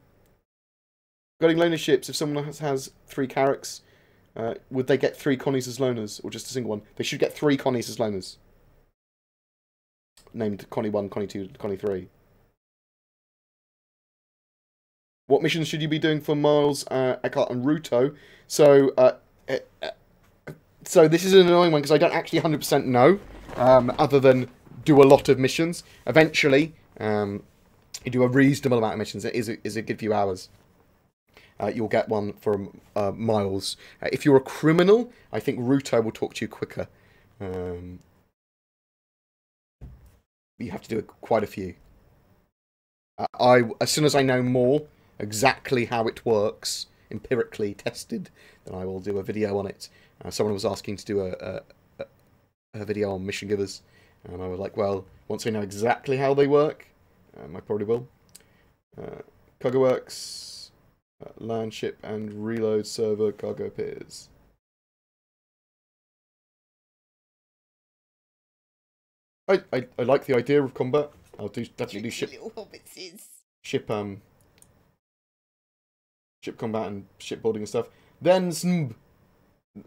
Regarding loaner ships, if someone has 3 Carracks, would they get 3 Connies as loaners, or just a single one? They should get 3 Connies as loaners. Named Connie 1, Connie 2, Connie 3. What missions should you be doing for Miles, Eckhart, and Ruto? So this is an annoying one because I don't actually 100% know, other than do a lot of missions. Eventually, you do a reasonable amount of missions. It is a good few hours. You'll get one from Miles. If you're a criminal, I think Ruto will talk to you quicker. You have to do quite a few. As soon as I know more, exactly how it works, empirically tested, then I will do a video on it. Someone was asking to do a video on mission givers, and I was like, well, once I know exactly how they work, I probably will. Cargo works, land ship and reload server cargo appears. I like the idea of combat. I'll definitely do ship combat and shipboarding and stuff. Then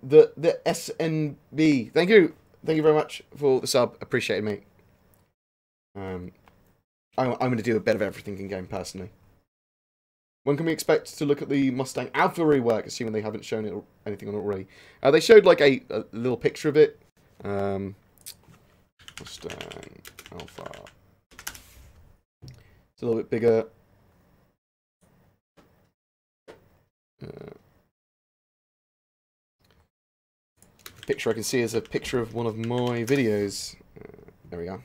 the SNB. Thank you very much for the sub. Appreciate it, mate. I'm going to do a bit of everything in game personally. When can we expect to look at the Mustang Alpha rework? Assuming they haven't shown anything on it already. They showed like a little picture of it. Mustang Alpha. It's a little bit bigger. Picture I can see is a picture of one of my videos. There we go.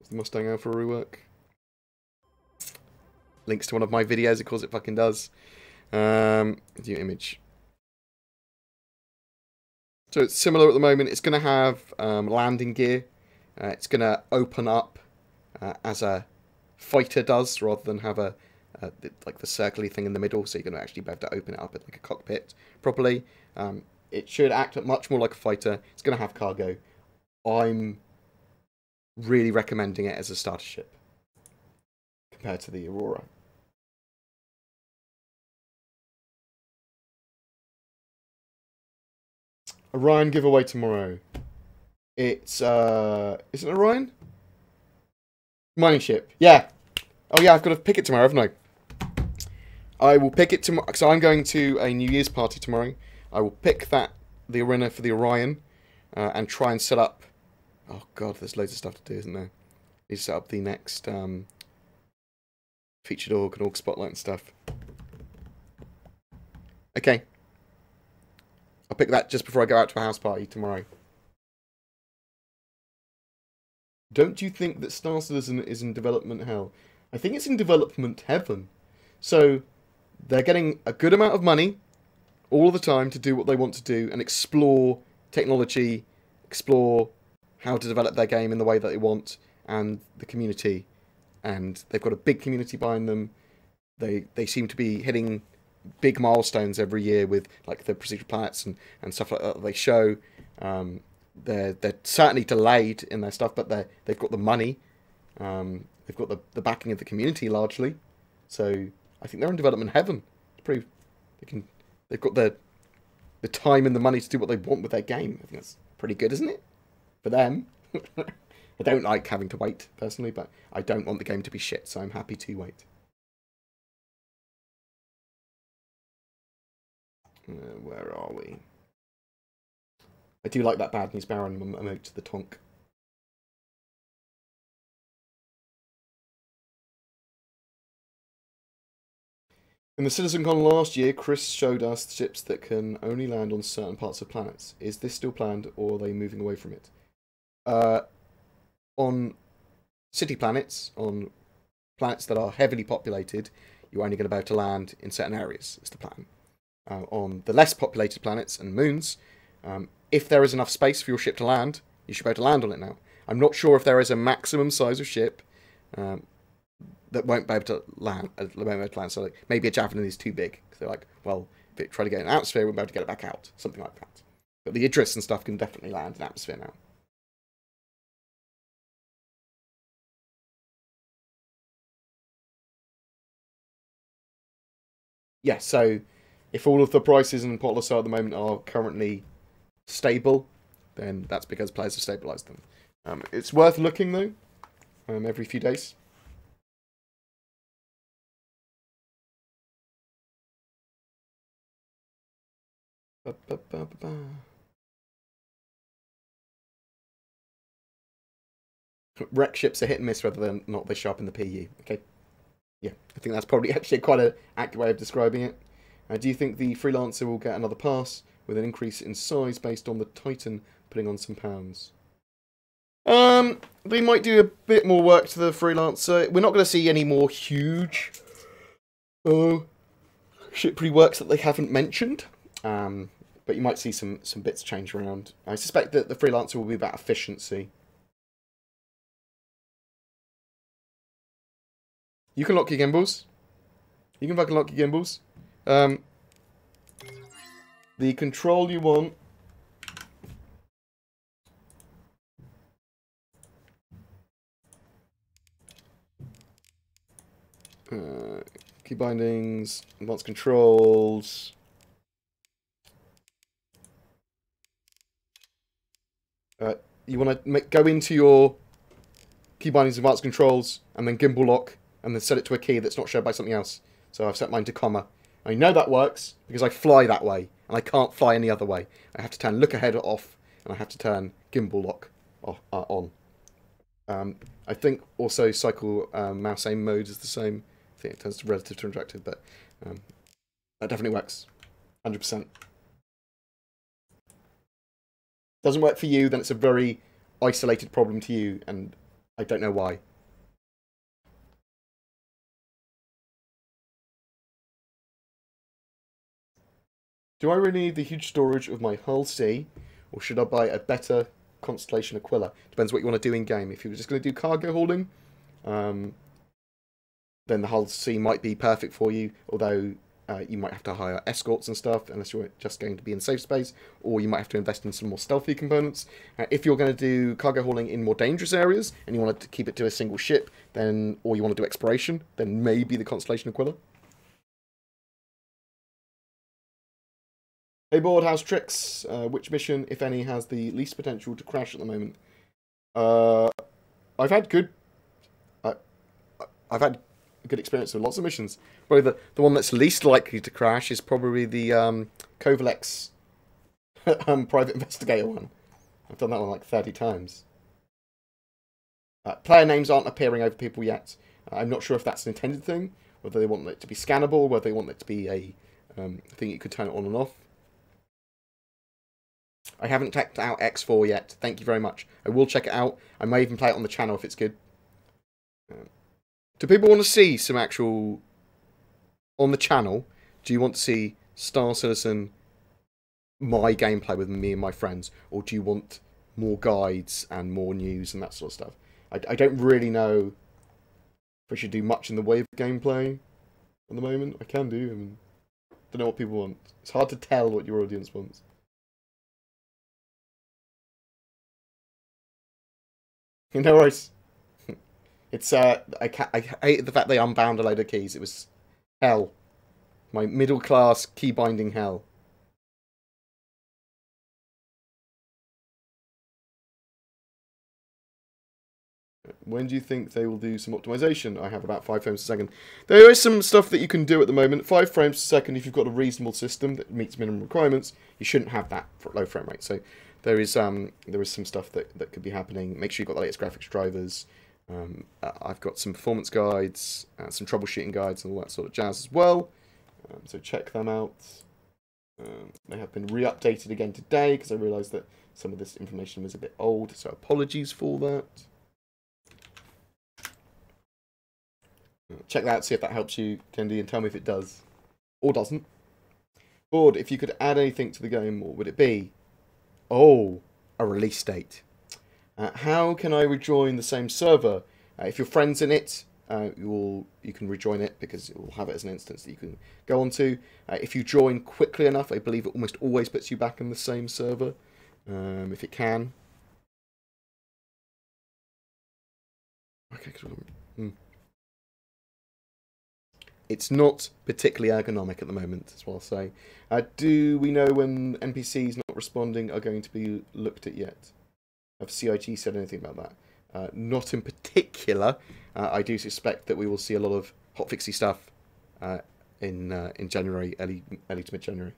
It's the Mustang Alpha rework. Links to one of my videos, of course it fucking does. View image. So it's similar at the moment. It's going to have landing gear. It's going to open up as a fighter does, rather than have like the circly thing in the middle. So you're going to actually be able to open it up at like a cockpit properly. It should act much more like a fighter. It's going to have cargo. I'm really recommending it as a starter ship compared to the Aurora. Orion giveaway tomorrow. It's is it Orion? Mining ship. Yeah. Oh yeah, I've got to pick it tomorrow, haven't I? I will pick it tomorrow. So I'm going to a New Year's party tomorrow. I will pick the arena for the Orion, and try and set up. Oh god, there's loads of stuff to do, isn't there? Need to set up the next featured org and org spotlight and stuff. Okay. I'll pick that just before I go out to a house party tomorrow. Don't you think that Star Citizen is in development hell? I think it's in development heaven. So, they're getting a good amount of money all the time to do what they want to do and explore technology, explore how to develop their game in the way that they want, and the community. And they've got a big community behind them. They seem to be hitting big milestones every year with like the procedural planets and stuff like that they show. They're certainly delayed in their stuff, but they've got the money. They've got the backing of the community largely. So I think they're in development heaven. It's pretty. They've got the time and the money to do what they want with their game. I think that's pretty good, isn't it? For them. I don't like having to wait personally, but I don't want the game to be shit, so I'm happy to wait. Where are we? I do like that Bad News Baron emote, the tonk. In the CitizenCon last year, Chris showed us ships that can only land on certain parts of planets. Is this still planned, or are they moving away from it? On city planets, on planets that are heavily populated, you're only going to be able to land in certain areas, is the plan. On the less populated planets and moons, if there is enough space for your ship to land, you should be able to land on it now. I'm not sure if there is a maximum size of ship that won't be able to land. So like, maybe a Javelin is too big. Because they're like, well, if it try to get an atmosphere, we'll be able to get it back out. Something like that. But the Idris and stuff can definitely land in atmosphere now. Yeah, so if all of the prices in Potlosaur at the moment are currently stable, then that's because players have stabilised them. It's worth looking, though, every few days. Wreck ships are hit and miss whether they're not they show up in the PU. Okay, yeah, I think that's probably actually quite an accurate way of describing it. Do you think the Freelancer will get another pass with an increase in size based on the Titan putting on some pounds? They might do a bit more work to the Freelancer. We're not going to see any more huge ship reworks that they haven't mentioned. But you might see some bits change around. I suspect that the Freelancer will be about efficiency. You can lock your gimbals. You can fucking lock your gimbals. The control you want. Key bindings, advanced controls. You want to go into your key bindings, advanced controls, and then gimbal lock, and then set it to a key that's not shared by something else. So I've set mine to comma. I know that works because I fly that way. and I can't fly any other way. I have to turn look ahead off, and I have to turn gimbal lock off, on. I think also cycle mouse aim mode is the same. I think it turns to relative to interactive, but that definitely works. 100%. Doesn't work for you, then it's a very isolated problem to you, and I don't know why. Do I really need the huge storage of my Hull C, or should I buy a better Constellation Aquila? Depends what you want to do in game. If you were just going to do cargo hauling, then the Hull C might be perfect for you, although you might have to hire escorts and stuff, unless you're just going to be in safe space, or you might have to invest in some more stealthy components. If you're going to do cargo hauling in more dangerous areas, and you want to keep it to a single ship, then, or you want to do exploration, then maybe the Constellation Aquila. Hey Bored, how's Tricks? Which mission, if any, has the least potential to crash at the moment? I've had good experience with lots of missions. Probably the one that's least likely to crash is probably the Kovalex private investigator one. I've done that one like 30 times. Player names aren't appearing over people yet. I'm not sure if that's an intended thing, whether they want it to be scannable, whether they want it to be a thing you could turn it on and off. I haven't checked out X4 yet. Thank you very much. I will check it out. I may even play it on the channel if it's good. Do people want to see some actual... On the channel, do you want to see Star Citizen, my gameplay with me and my friends? Or do you want more guides and more news and that sort of stuff? I don't really know if I should do much in the way of gameplay at the moment. I can do. I mean, don't know what people want. It's hard to tell what your audience wants. No worries. It's I hate the fact they unbound a load of keys. It was hell. My middle class key binding hell. When do you think they will do some optimization? I have about 5 frames a second. There is some stuff that you can do at the moment. 5 frames a second, if you've got a reasonable system that meets minimum requirements, you shouldn't have that for low frame rate. So there is some stuff that could be happening. Make sure you've got the latest graphics drivers. I've got some performance guides, some troubleshooting guides, and all that sort of jazz as well. So check them out. They have been re-updated again today because I realised that some of this information was a bit old. So apologies for that. Check that out, see if that helps you, Kendi, and tell me if it does or doesn't. Bored, if you could add anything to the game, what would it be? Oh, a release date. How can I rejoin the same server? If your friend's in it, you can rejoin it because it will have it as an instance that you can go onto. If you join quickly enough, I believe it almost always puts you back in the same server, if it can. Okay. It's not particularly ergonomic at the moment, that's what I'll say. Do we know when NPCs not responding are going to be looked at yet? Have CIG said anything about that? Not in particular. I do suspect that we will see a lot of hotfixy stuff in January, early to mid-January.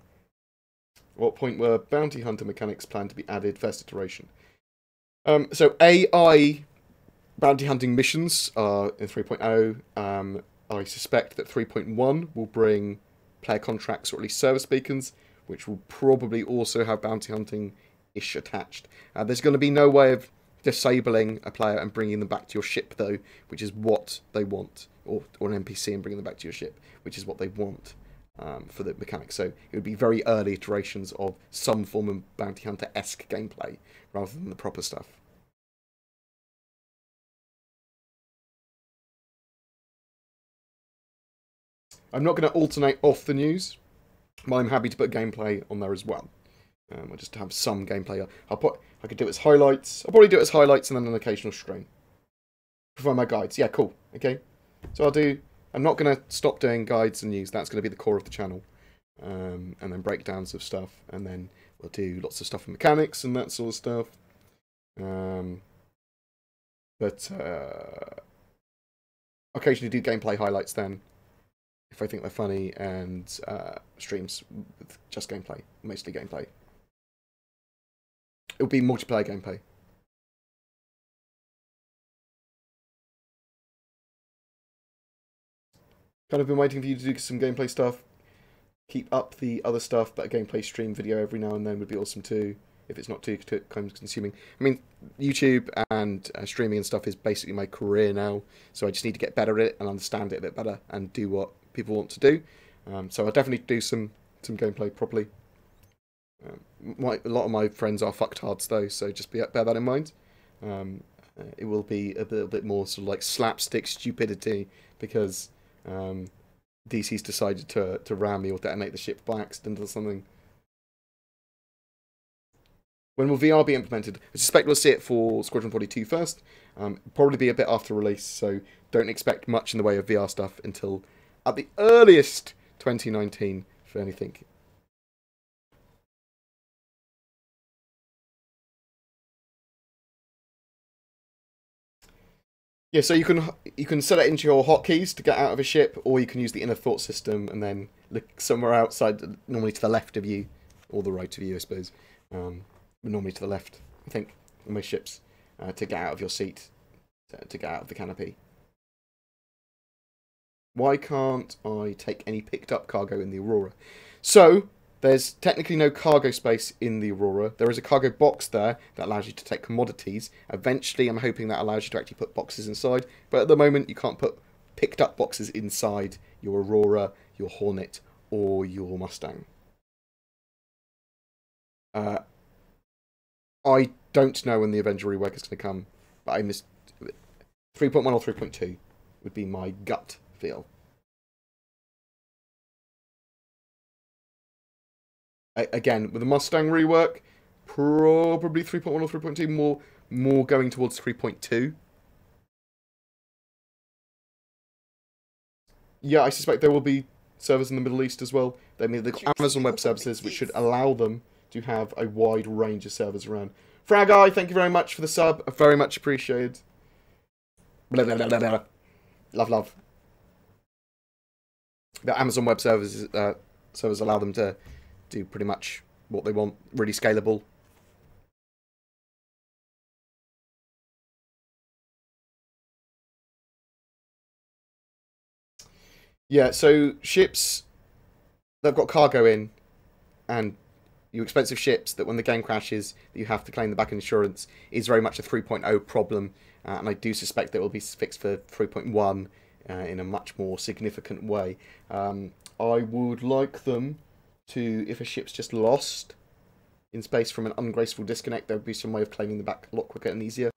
What point were bounty hunter mechanics planned to be added first iteration? So AI bounty hunting missions are in 3.0. I suspect that 3.1 will bring player contracts or at least service beacons, which will probably also have bounty hunting-ish attached. There's going to be no way of disabling a player and bringing them back to your ship, though, which is what they want, or an NPC and bringing them back to your ship, which is what they want for the mechanics. So it would be very early iterations of some form of bounty hunter-esque gameplay, rather than the proper stuff. I'm not going to alternate off the news, but I'm happy to put gameplay on there as well. I just have some gameplay. I could do it as highlights. I'll probably do it as highlights and then an occasional stream. Provide my guides. Yeah, cool. Okay. So I'm not going to stop doing guides and news. That's going to be the core of the channel. And then breakdowns of stuff. And then we'll do lots of stuff in mechanics and that sort of stuff. But occasionally do gameplay highlights then. if I think they're funny, and streams with just gameplay, mostly gameplay. It will be multiplayer gameplay. Kind of been waiting for you to do some gameplay stuff. Keep up the other stuff, but a gameplay stream video every now and then would be awesome too, if it's not too time consuming. I mean, YouTube and streaming and stuff is basically my career now, so I just need to get better at it and understand it a bit better and do what people want to do. So I'll definitely do some gameplay properly. A lot of my friends are fucktards though, so just bear that in mind. It will be a little bit more sort of like slapstick stupidity because DC's decided to ram me or detonate the ship by accident or something. When will VR be implemented? I suspect we'll see it for Squadron 42 first. Probably be a bit after release, so don't expect much in the way of VR stuff until, at the earliest, 2019 for anything. Yeah, so you can set it into your hotkeys to get out of a ship, or you can use the inner thought system and then look somewhere outside, normally to the left of you, or the right of you, I suppose. But normally to the left, I think, on most ships, to get out of your seat, to get out of the canopy. Why can't I take any picked up cargo in the Aurora? So, there's technically no cargo space in the Aurora. There is a cargo box there that allows you to take commodities. Eventually, I'm hoping that allows you to actually put boxes inside. But at the moment, you can't put picked up boxes inside your Aurora, your Hornet, or your Mustang. I don't know when the Avenger rework is going to come, but I missed 3.1 or 3.2 would be my gut feel. Again, with the Mustang rework, probably 3.1 or 3.2, more going towards 3.2. Yeah, I suspect there will be servers in the Middle East as well. They mean the Amazon Web Services, which should allow them to have a wide range of servers around. Frag Eye, thank you very much for the sub. Very much appreciated. Blah, blah, blah, blah, blah. Love, love. The Amazon Web Services servers allow them to do pretty much what they want, really scalable. Yeah, so ships that have got cargo in, and your expensive ships that when the game crashes, you have to claim the back insurance, is very much a 3.0 problem, and I do suspect that it will be fixed for 3.1 in a much more significant way. I would like them to, if a ship's just lost in space from an ungraceful disconnect, there would be some way of claiming them back a lot quicker and easier.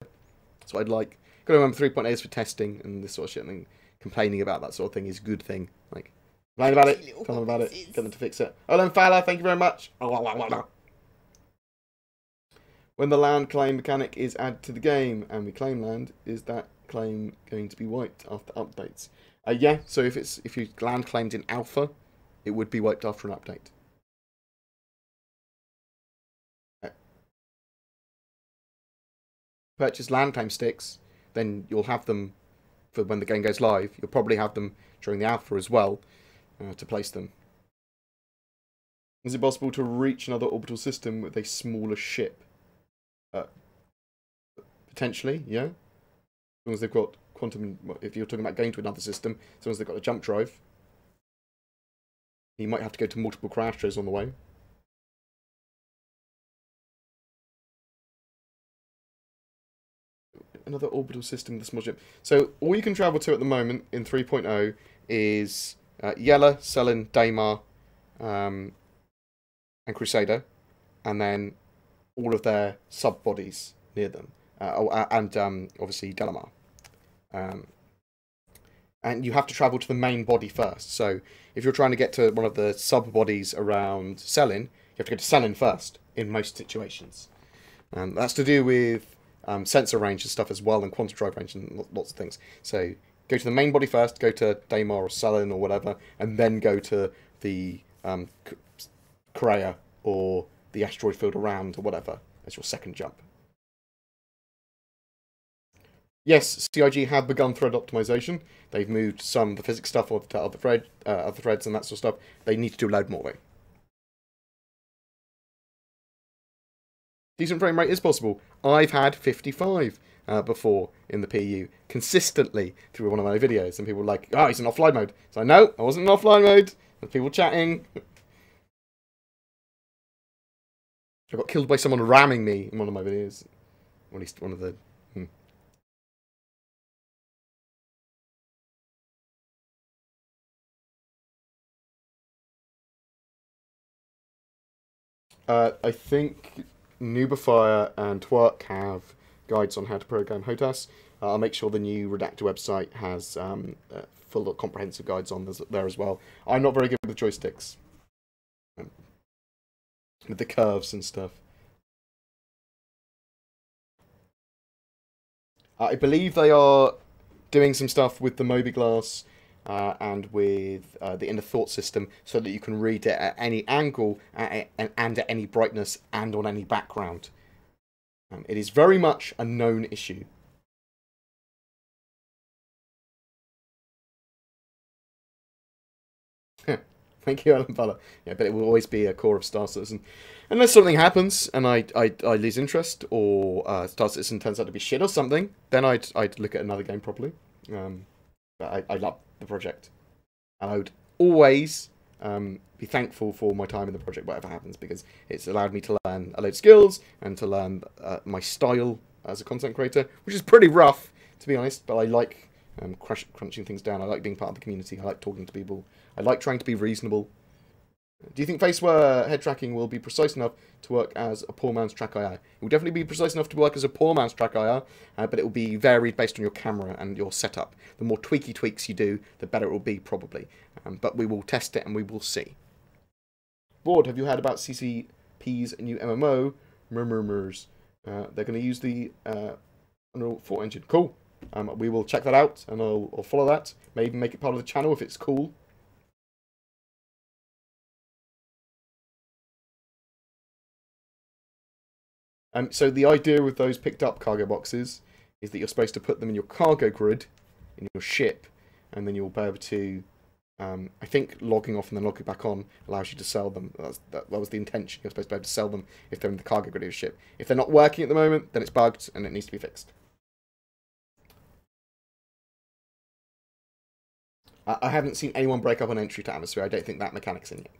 That's what I'd like. Got to remember 3.8 is for testing and this sort of shit, and complaining about that sort of thing is a good thing. Like, complain about it, tell them about it, get them to fix it. Olen Fowler, thank you very much. When the land claim mechanic is added to the game and we claim land, is that claim going to be wiped after updates? Yeah, so if you land claimed in alpha, it would be wiped after an update. Purchase land claim sticks, then you'll have them for when the game goes live. You'll probably have them during the alpha as well to place them. Is it possible to reach another orbital system with a smaller ship? Potentially, yeah. As long as they've got quantum, if you're talking about going to another system, as long as they've got a jump drive. You might have to go to multiple crashers on the way. Another orbital system with a small ship. So all you can travel to at the moment in 3.0 is Yella, Selin, Daymar, and Crusader, and then all of their sub-bodies near them, and obviously Delamar. And you have to travel to the main body first. So if you're trying to get to one of the sub-bodies around Selin, you have to go to Selin first in most situations. That's to do with sensor range and stuff as well, and quantum drive range and lots of things. So go to the main body first, go to Daymar or Selin or whatever, and then go to the Korea or the asteroid field around or whatever as your second jump. Yes, CIG have begun thread optimization. They've moved some of the physics stuff onto other threads and that sort of stuff. They need to do a load more though. Decent frame rate is possible. I've had 55 before in the PU consistently through one of my videos, and people were like, "Oh, he's in offline mode." So no, I wasn't in offline mode. There's people chatting. I got killed by someone ramming me in one of my videos. Or at least one of the. I think Nubifier and Twerk have guides on how to program HOTAS. I'll make sure the new Redactor website has full comprehensive guides on there as well. I'm not very good with joysticks. With the curves and stuff. I believe they are doing some stuff with the Mobi-Glass and with the inner thought system so that you can read it at any angle and at any brightness and on any background. It is very much a known issue. Thank you, Alan Butler. Yeah, but it will always be a core of Star Citizen. Unless something happens and I lose interest, or Star Citizen turns out to be shit or something, then I'd look at another game properly. But I love the project. And I would always be thankful for my time in the project, whatever happens, because it's allowed me to learn a load of skills and to learn my style as a content creator, which is pretty rough, to be honest, but I like crunching things down. I like being part of the community. I like talking to people. I like trying to be reasonable. Do you think faceware head tracking will be precise enough to work as a poor man's track IR? It will definitely be precise enough to work as a poor man's track IR, but it will be varied based on your camera and your setup. The more tweaks you do, the better it will be, probably. But we will test it and we will see. Bored, have you heard about CCP's new MMO, Murmurs? They're going to use the Unreal 4 engine. Cool. We will check that out and I'll follow that. Maybe make it part of the channel if it's cool. So the idea with those picked up cargo boxes is that you're supposed to put them in your cargo grid, in your ship, and then you'll be able to, I think logging off and then logging back on allows you to sell them. That was the intention. You're supposed to be able to sell them if they're in the cargo grid of your ship. If they're not working at the moment, then it's bugged and it needs to be fixed. I haven't seen anyone break up on entry to atmosphere. I don't think that mechanic's in yet.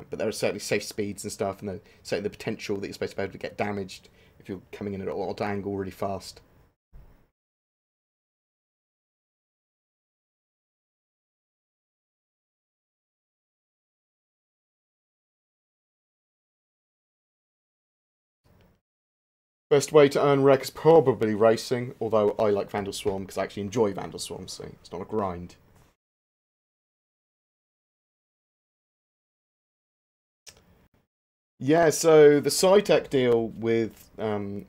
But there are certainly safe speeds and stuff, and there's certainly the potential that you're supposed to be able to get damaged if you're coming in at an odd angle really fast. Best way to earn rec is probably racing, although I like Vandal Swarm because I actually enjoy Vandal Swarm, so it's not a grind. Yeah, so the SciTech deal with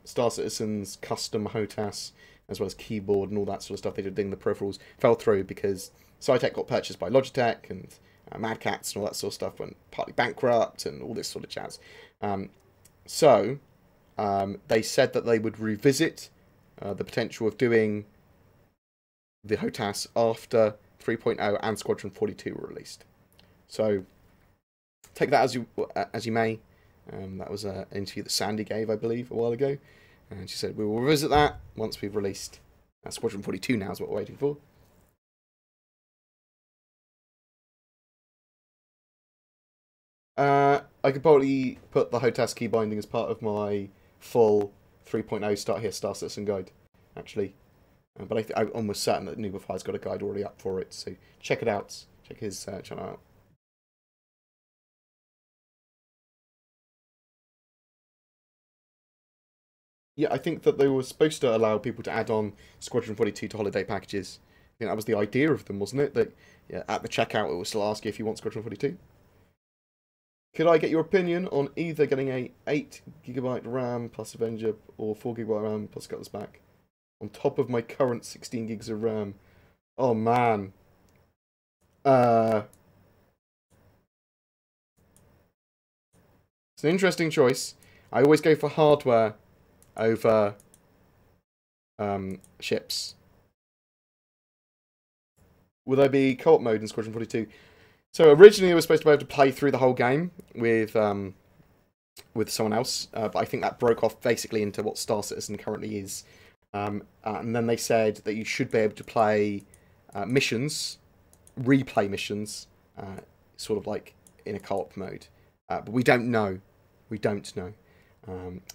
Star Citizen's custom HOTAS, as well as keyboard and all that sort of stuff they did doing the peripherals, fell through because SciTech got purchased by Logitech and Mad Cats and all that sort of stuff, went partly bankrupt and all this sort of jazz. So they said that they would revisit the potential of doing the HOTAS after 3.0 and Squadron 42 were released. So take that as you may. That was an interview that Sandy gave, I believe, a while ago. And she said, we will revisit that once we've released Squadron 42 now is what we're waiting for. I could probably put the HOTAS key binding as part of my full 3.0 Start Here Star Citizen guide, actually. But I'm almost certain that Nubify's got a guide already up for it, so check it out. Check his channel out. Yeah, I think that they were supposed to allow people to add on Squadron 42 to holiday packages. I think that was the idea of them, wasn't it? That at the checkout it will still ask you if you want Squadron 42. Could I get your opinion on either getting a 8GB RAM plus Avenger or 4GB RAM plus Cutlass Back on top of my current 16GB of RAM? Oh man. It's an interesting choice. I always go for hardware over ships. Will there be co-op mode in Squadron 42? So originally I was supposed to be able to play through the whole game with someone else, but I think that broke off basically into what Star Citizen currently is. And then they said that you should be able to play missions, replay missions, sort of like in a co-op mode. But we don't know. We don't know.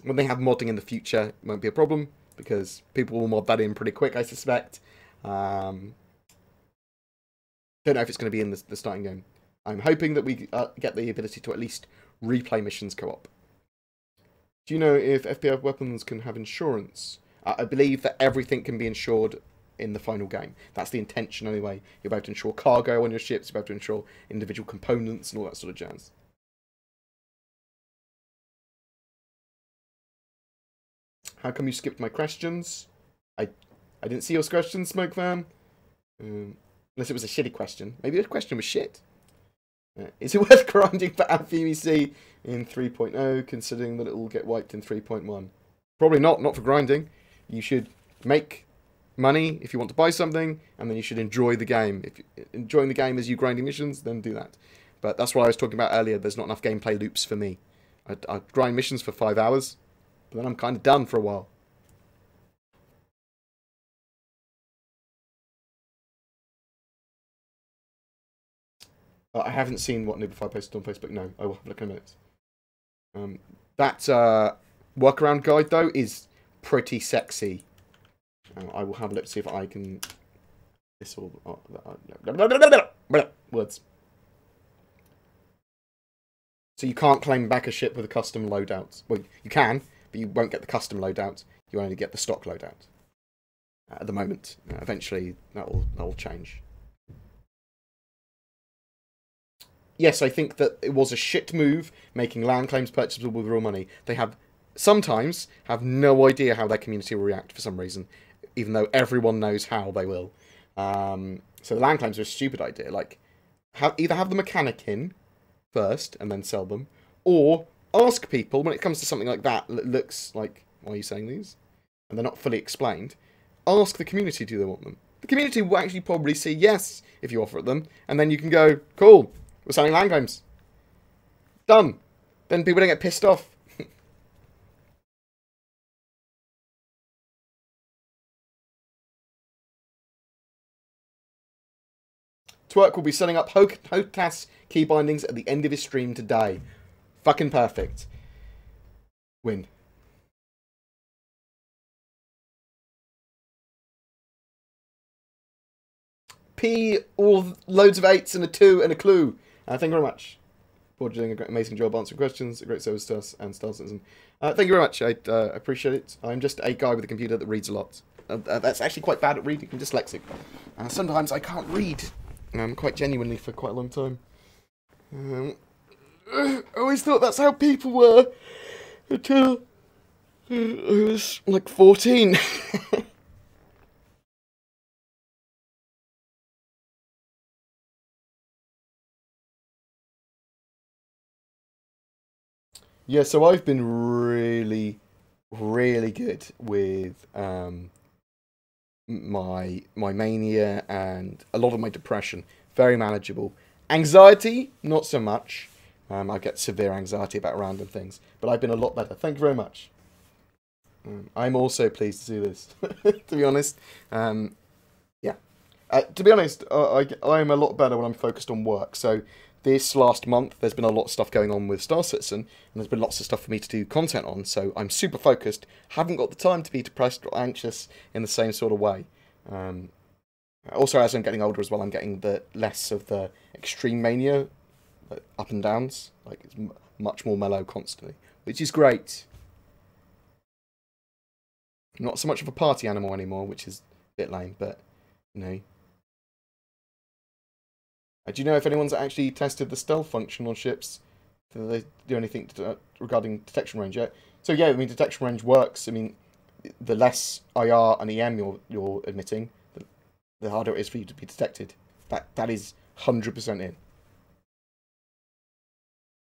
When they have modding in the future, it won't be a problem, because people will mod that in pretty quick, I suspect. Don't know if it's going to be in the starting game. I'm hoping that we get the ability to at least replay missions co-op. Do you know if FPF weapons can have insurance? I believe that everything can be insured in the final game. That's the intention anyway. You're about to insure cargo on your ships, you're about to insure individual components and all that sort of jazz. How come you skipped my questions? I didn't see your questions, Smoke Fan. Unless it was a shitty question. Maybe the question was shit. Is it worth grinding for AMPVC in 3.0, considering that it will get wiped in 3.1? Probably not for grinding. You should make money if you want to buy something, and then you should enjoy the game. If you're enjoying the game as you grinding missions, then do that. But that's what I was talking about earlier. There's not enough gameplay loops for me. I grind missions for 5 hours, but then I'm kind of done for a while. I haven't seen what Noobify posted on Facebook. No, I will have a look in a minute. That workaround guide, though, is pretty sexy. I will have a look to see if I can... This all... Words. So you can't claim back a ship with a custom loadout. Well, you can, but you won't get the custom loadout. You only get the stock loadout. At the moment. Eventually, that will change. Yes, I think that it was a shit move making land claims purchasable with real money. They sometimes have no idea how their community will react for some reason, even though everyone knows how they will. So the land claims are a stupid idea. Like, either have the mechanic in first and then sell them, or ask people when it comes to something like that looks like, why are you saying these? And they're not fully explained. Ask the community, do they want them? The community will actually probably say yes if you offer it them, and then you can go, cool. We're selling land claims. Done. Then people don't get pissed off. Twerk will be setting up HOTAS key bindings at the end of his stream today. Fucking perfect. Win. P, all loads of 8s and a 2 and a clue. Thank you very much. Bored doing an amazing job answering questions. A great service to us and Star Citizen. Thank you very much. I appreciate it. I'm just a guy with a computer that reads a lot. That's actually quite bad at reading. I'm dyslexic. Sometimes I can't read. Quite genuinely for quite a long time. I always thought that's how people were until I was like 14. Yeah, so I've been really, really good with my mania and a lot of my depression. Very manageable. Anxiety, not so much. I get severe anxiety about random things, but I've been a lot better. Thank you very much. I'm also pleased to see this, to be honest. Yeah. To be honest, I'm a lot better when I'm focused on work. So this last month, there's been a lot of stuff going on with Star Citizen, and there's been lots of stuff for me to do content on, so I'm super focused. Haven't got the time to be depressed or anxious in the same sort of way. Also, as I'm getting older as well, I'm getting less of the extreme mania, like up and downs. Like, it's much more mellow constantly, which is great. I'm not so much of a party animal anymore, which is a bit lame, but, you know. Do you know if anyone's actually tested the stealth function on ships? Do they do anything regarding detection range yet? So yeah, I mean, detection range works. I mean, the less IR and EM you're emitting, the harder it is for you to be detected. That is 100% in.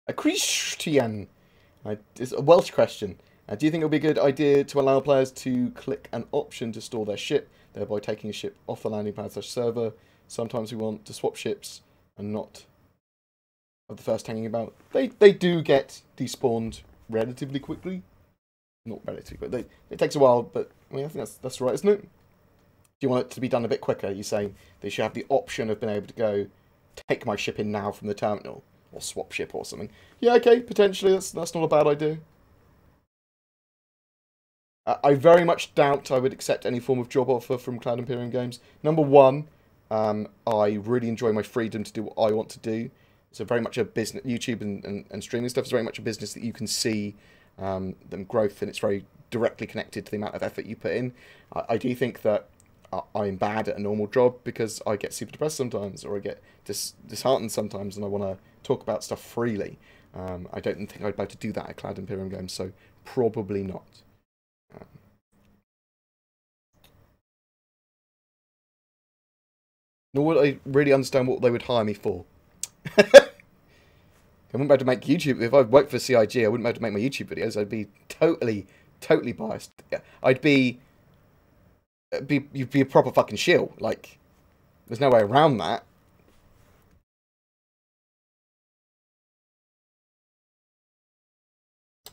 A Christian. It's a Welsh question. Do you think it would be a good idea to allow players to click an option to store their ship, thereby taking a ship off the landing pad / server? Sometimes we want to swap ships and not have the first hanging about. They do get despawned relatively quickly. Not relatively, but it takes a while, but I mean, I think that's right, isn't it? Do you want it to be done a bit quicker? You're saying they should have the option of being able to go, take my ship in now from the terminal, or swap ship or something. Yeah, okay, potentially, that's not a bad idea. I very much doubt I would accept any form of job offer from Cloud Imperium Games. Number one, I really enjoy my freedom to do what I want to do. It's very much a business. YouTube and streaming stuff is very much a business that you can see them growth, and it's very directly connected to the amount of effort you put in. I do think that I'm bad at a normal job because I get super depressed sometimes, or I get disheartened sometimes, and I want to talk about stuff freely. I don't think I'd be able to do that at Cloud Imperium Games, so probably not. Nor would I really understand what they would hire me for. I wouldn't be able to make YouTube. If I worked for CIG, I wouldn't be able to make my YouTube videos. I'd be totally biased. You'd be a proper fucking shill. Like, there's no way around that.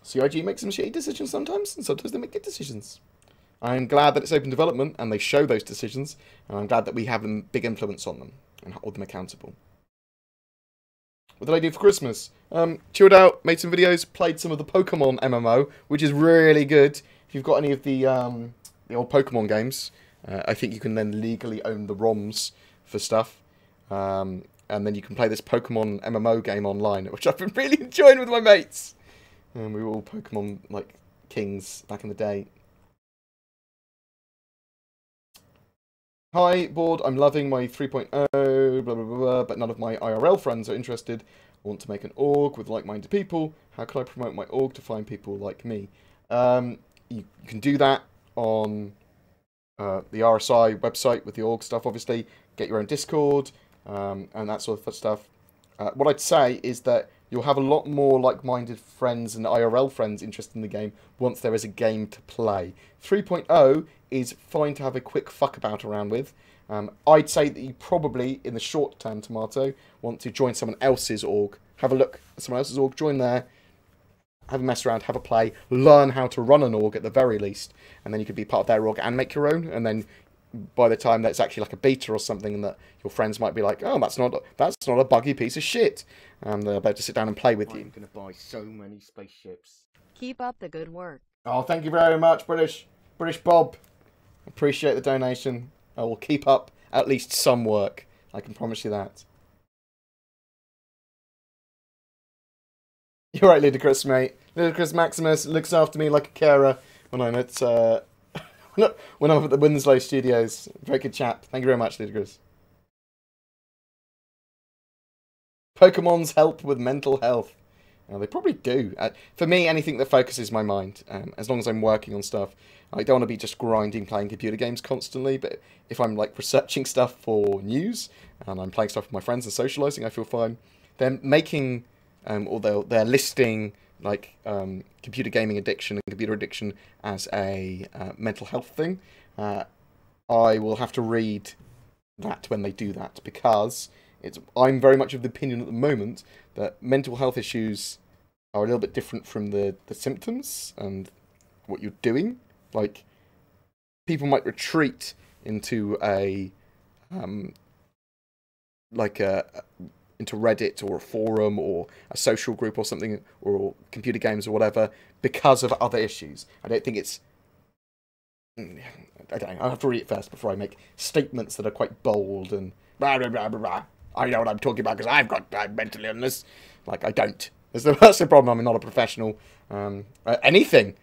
CIG makes some shitty decisions sometimes, and sometimes they make good decisions. I'm glad that it's open development and they show those decisions, and I'm glad that we have a big influence on them and hold them accountable. What did I do for Christmas? Chilled out, made some videos, played some of the Pokemon MMO, which is really good. If you've got any of the old Pokemon games, I think you can then legally own the ROMs for stuff. And then you can play this Pokemon MMO game online, which I've been really enjoying with my mates. And we were all Pokemon, like, kings back in the day. Hi, Bored, I'm loving my 3.0, blah, blah, blah, but none of my IRL friends are interested. I want to make an org with like-minded people. How can I promote my org to find people like me? You can do that on the RSI website with the org stuff, obviously. Get your own Discord and that sort of stuff. What I'd say is that you'll have a lot more like-minded friends and IRL friends interested in the game once there is a game to play. 3.0 is fine to have a quick fuck about around with. I'd say that you probably, in the short term, Tomato, want to join someone else's org. Have a look at someone else's org, join there, have a mess around, have a play, learn how to run an org at the very least, and then you could be part of their org and make your own, and then by the time that's actually like a beta or something, and that your friends might be like, oh, that's not a buggy piece of shit, and they're about to sit down and play with you. I'm gonna buy so many spaceships. Keep up the good work. Oh, thank you very much, British Bob. Appreciate the donation. I will keep up at least some work. I can promise you that. You're right, Ludicrous, mate. Ludicrous Maximus looks after me like a carer when I'm at when I'm at the Winslow Studios. Very good chap. Thank you very much, Ludicrous. Pokemon's help with mental health. They probably do. For me, anything that focuses my mind, as long as I'm working on stuff. I don't want to be just grinding, playing computer games constantly, but if I'm like researching stuff for news, and I'm playing stuff with my friends and socialising, I feel fine. Then making, or they're listing like computer gaming addiction and computer addiction as a mental health thing, I will have to read that when they do that, because I'm very much of the opinion at the moment that mental health issues are a little bit different from the symptoms and what you're doing. Like, people might retreat into into Reddit or a forum or a social group or something, or computer games or whatever, because of other issues. I don't think it's... I don't know, I'll have to read it first before I make statements that are quite bold and blah, blah, blah, blah, blah. I know what I'm talking about because I've got mental illness. Like, I don't. That's the problem. I'm not a professional. Anything.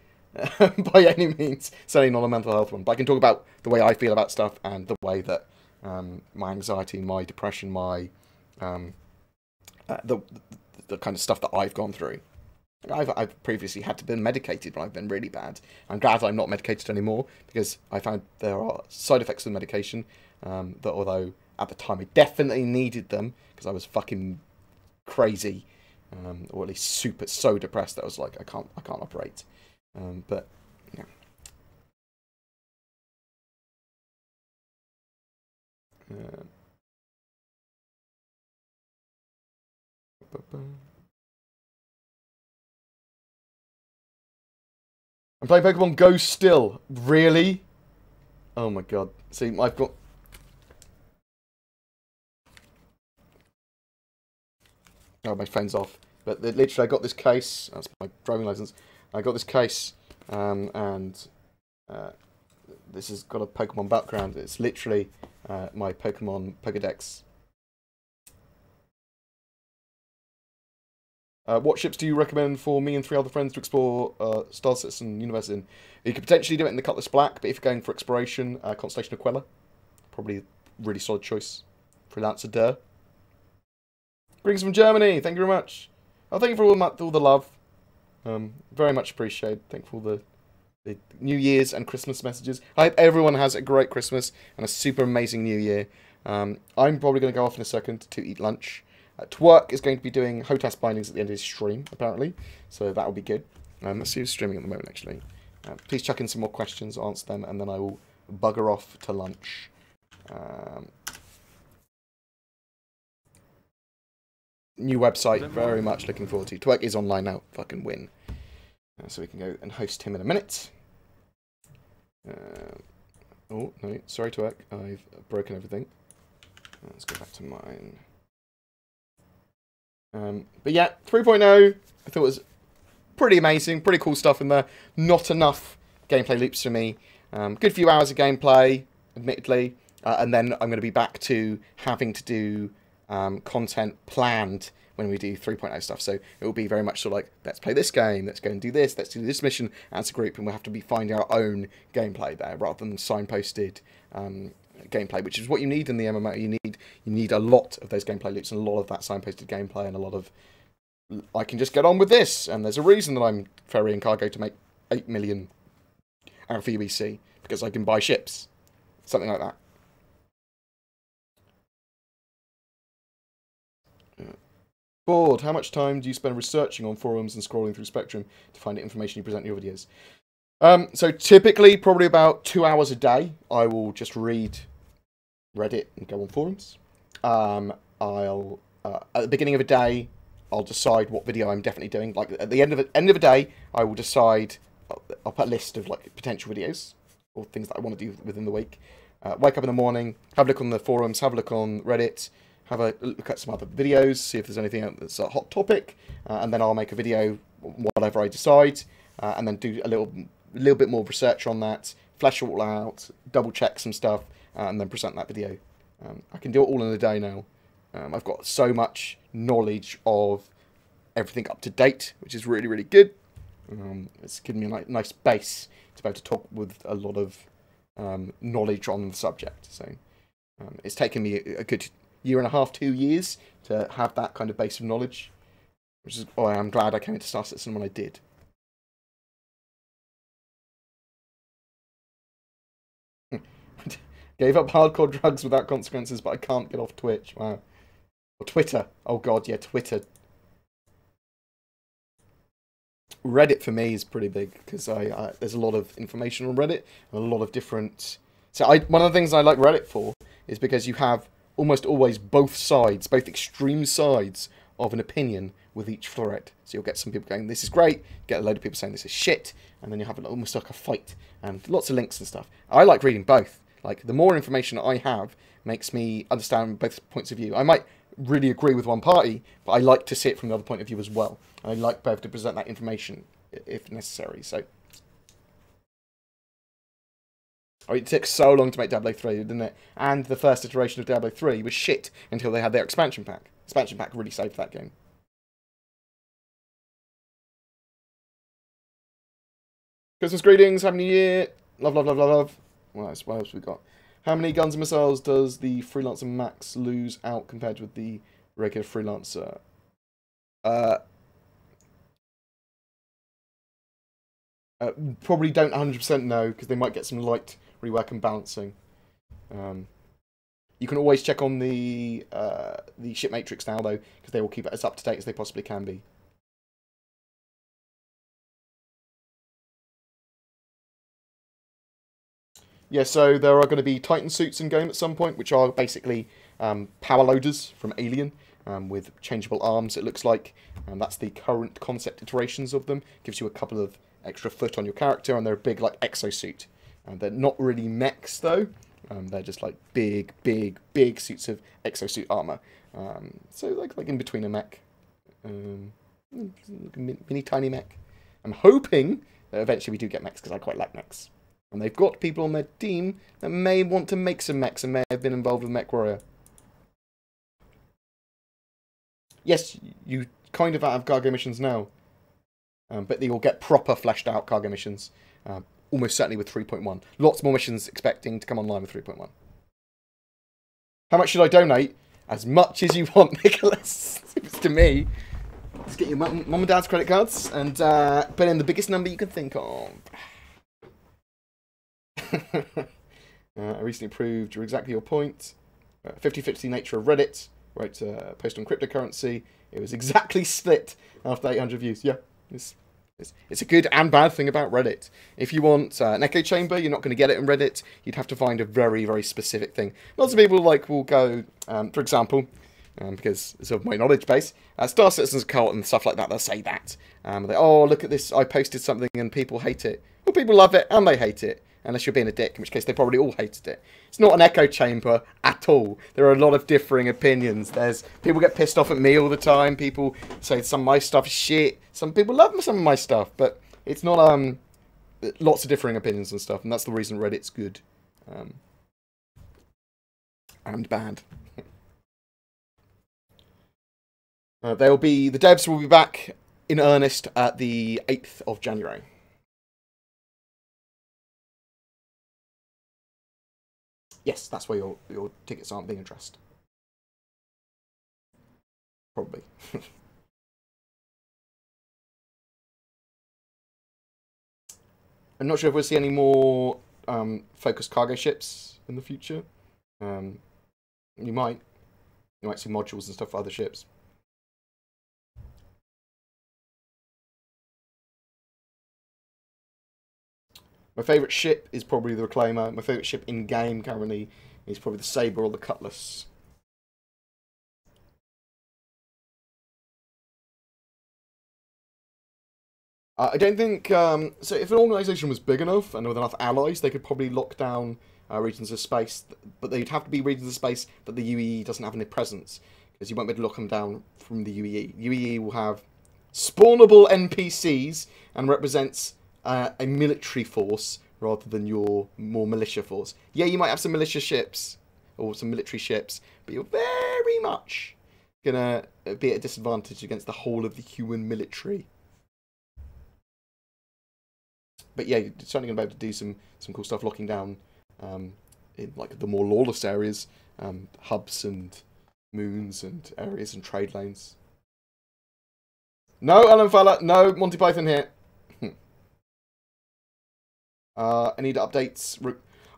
By any means. Certainly not a mental health one. But I can talk about the way I feel about stuff and the way that my anxiety, my depression, my... the kind of stuff that I've gone through. I've previously had to be medicated when I've been really bad. I'm glad I'm not medicated anymore, because I found there are side effects of the medication that, although at the time I definitely needed them because I was fucking crazy, or at least so depressed that I was like, I can't operate. But yeah. I'm playing Pokemon Go still. Really? Oh my god. See, I've got... Oh, my phone's off. But literally, I got this case. That's my driving license. I got this case, and this has got a Pokemon background. It's literally my Pokemon Pokedex. What ships do you recommend for me and 3 other friends to explore Star Citizen universe in? You could potentially do it in the Cutlass Black, but if you're going for exploration, Constellation Aquila. Probably a really solid choice. Freelancer Durr. Greetings from Germany. Thank you very much. Oh, thank you for all the love. Very much appreciated. Thank you for the New Year's and Christmas messages. I hope everyone has a great Christmas and a super amazing New Year. I'm probably going to go off in a second to eat lunch. Twerk is going to be doing HOTAS bindings at the end of his stream, apparently. So that will be good. Let's see who's streaming at the moment, actually. Please chuck in some more questions, answer them, and then I will bugger off to lunch. New website, very much looking forward to. Twerk is online now. Fucking win. So we can go and host him in a minute. Oh, no. Sorry, Twerk. I've broken everything. Let's go back to mine. But yeah, 3.0, I thought it was pretty amazing, pretty cool stuff in there. Not enough gameplay loops for me. Good few hours of gameplay, admittedly, and then I'm going to be back to having to do content planned when we do 3.0 stuff. So it will be very much sort of like, let's play this game, let's go and do this, let's do this mission as a group, and we'll have to be finding our own gameplay there rather than signposted gameplay, which is what you need in the MMO. You need a lot of those gameplay loops and a lot of that signposted gameplay and a lot of I can just get on with this, and there's a reason that I'm ferrying cargo to make 8 million out of UBC, because I can buy ships, something like that. Bored, how much time do you spend researching on forums and scrolling through Spectrum to find the information you present in your videos? So typically, probably about 2 hours a day, I will just read Reddit and go on forums. I'll at the beginning of a day, I'll decide what video I'm definitely doing. Like at the end of a day, I will decide. I'll put a list of like potential videos or things that I want to do within the week. Wake up in the morning, have a look on the forums, have a look on Reddit, have a look at some other videos, see if there's anything else that's a hot topic, and then I'll make a video, whatever I decide, and then do a little bit more research on that, flesh it all out, double check some stuff, and then present that video. I can do it all in a day now. I've got so much knowledge of everything up to date, which is really, really good. It's given me a nice base to be able to talk with a lot of knowledge on the subject. So it's taken me a good 1.5 to 2 years to have that kind of base of knowledge, which is why I'm glad I came into Star Citizen when I did. Gave up hardcore drugs without consequences, but I can't get off Twitch. Wow. Or Twitter. Oh god, yeah, Twitter. Reddit for me is pretty big, because there's a lot of information on Reddit, and a lot of different... So one of the things I like Reddit for is because you have almost always both sides, both extreme sides of an opinion with each thread. So you'll get some people going, this is great, get a load of people saying this is shit, and then you have almost like a fight, and lots of links and stuff. I like reading both. Like, the more information I have makes me understand both points of view. I might really agree with one party, but I like to see it from the other point of view as well. And I like both to present that information if necessary. So, it took so long to make Diablo 3, didn't it? And the first iteration of Diablo 3 was shit until they had their expansion pack. Expansion pack really saved that game. Christmas greetings, Happy New Year. Love, love, love, love, love. What else we got? How many guns and missiles does the Freelancer Max lose out compared with the regular Freelancer? Probably don't 100% know, because they might get some light rework and balancing. You can always check on the ship matrix now, though, because they will keep it as up to date as they possibly can be. Yeah, so there are going to be Titan suits in game at some point, which are basically power loaders from Alien with changeable arms, it looks like. That's the current concept iterations of them. Gives you a couple of extra foot on your character, and they're a big, like, exosuit. They're not really mechs, though. They're just, like, big, big, big suits of exosuit armor. So, like in between a mech. Mini, tiny mech. I'm hoping that eventually we do get mechs, because I quite like mechs. And they've got people on their team that may want to make some mechs and may have been involved with MechWarrior. Yes, you kind of have cargo missions now. But you'll get proper fleshed out cargo missions. Almost certainly with 3.1. Lots more missions expecting to come online with 3.1. How much should I donate? As much as you want, Nicholas. If it's to me. Let's get your mum and dad's credit cards and put in the biggest number you can think of. I recently proved you're exactly your point. 50-50 nature of Reddit. Wrote a post on cryptocurrency. It was exactly split after 800 views. Yeah, it's a good and bad thing about Reddit. If you want an echo chamber, you're not going to get it in Reddit. You'd have to find a very, very specific thing. Lots of people will go, for example, because it's of my knowledge base, Star Citizen's cult and stuff like that. They'll say that. Oh, look at this! I posted something and people hate it. Well, people love it and they hate it. Unless you're being a dick, in which case they probably all hated it. It's not an echo chamber at all. There are a lot of differing opinions. People get pissed off at me all the time. People say some of my stuff is shit. Some people love some of my stuff, but it's not lots of differing opinions and stuff, and that's the reason Reddit's good and bad. The devs will be back in earnest at the 8th of January. Yes, that's where your tickets aren't being addressed. Probably. I'm not sure if we'll see any more focused cargo ships in the future. You might see modules and stuff for other ships. My favourite ship is probably the Reclaimer. My favourite ship in-game currently is probably the Sabre or the Cutlass. I don't think... so if an organisation was big enough and with enough allies, they could probably lock down regions of space. But they'd have to be regions of space that the UEE doesn't have any presence. Because you won't be able to lock them down from the UEE. UEE will have spawnable NPCs and represents a military force rather than your more militia force. Yeah, you might have some militia ships or some military ships, but you're very much gonna be at a disadvantage against the whole of the human military. But yeah, you're certainly gonna be able to do some cool stuff, locking down in like the more lawless areas, hubs and moons and areas and trade lanes. No, Alan Fowler, no Monty Python here. I need updates.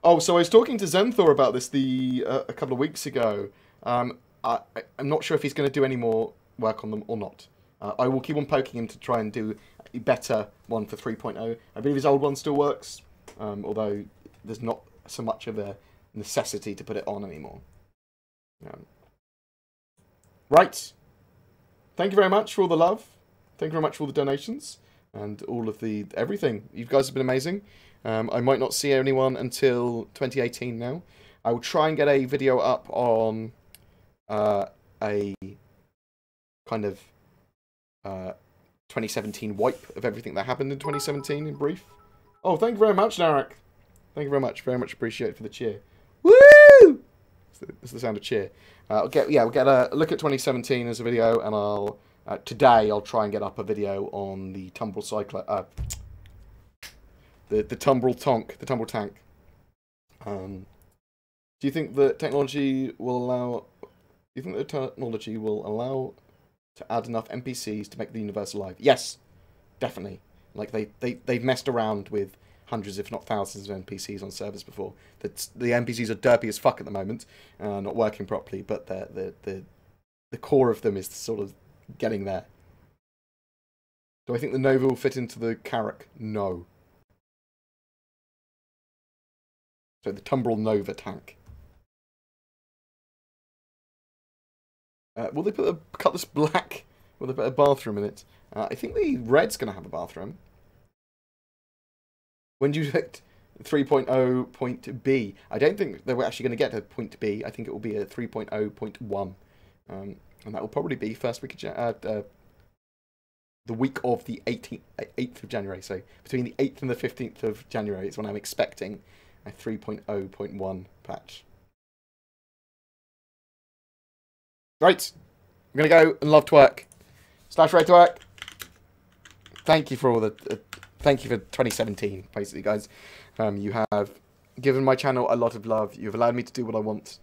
Oh, so I was talking to Zenthor about this a couple of weeks ago. I'm not sure if he's going to do any more work on them or not. I will keep on poking him to try and do a better one for 3.0. I believe his old one still works, although there's not so much of a necessity to put it on anymore. Right. Thank you very much for all the love. Thank you very much for all the donations and all of the everything. You guys have been amazing. I might not see anyone until 2018 now. I will try and get a video up on a kind of 2017 wipe of everything that happened in 2017 in brief. Oh, thank you very much, Narek. Thank you very much. Very much appreciated for the cheer. Woo! It's the sound of cheer. We'll get a look at 2017 as a video, and today I'll try and get up a video on the Tumbrel Cycler, the Tumbrel Tank. Do you think the technology will allow? Do you think the technology will allow to add enough NPCs to make the universe alive? Yes, definitely. Like they've messed around with hundreds, if not thousands, of NPCs on servers before. The NPCs are derpy as fuck at the moment, not working properly. But the core of them is sort of getting there. Do I think the Nova will fit into the Carrack? No. So the Tumbrel Nova tank. Will they put a Cutlass Black? Will they put a bathroom in it? I think the Red's going to have a bathroom. When do you expect 3.0 point B? I don't think they were actually going to get to point B. I think it will be a 3.0.1. And that will probably be first week of the week of the 8th of January. So between the 8th and the 15th of January is when I'm expecting a 3.0.1 patch. Right, I'm going to go and love twerk. /red twerk. Thank you for all the... thank you for 2017, basically, guys. You have given my channel a lot of love. You've allowed me to do what I want.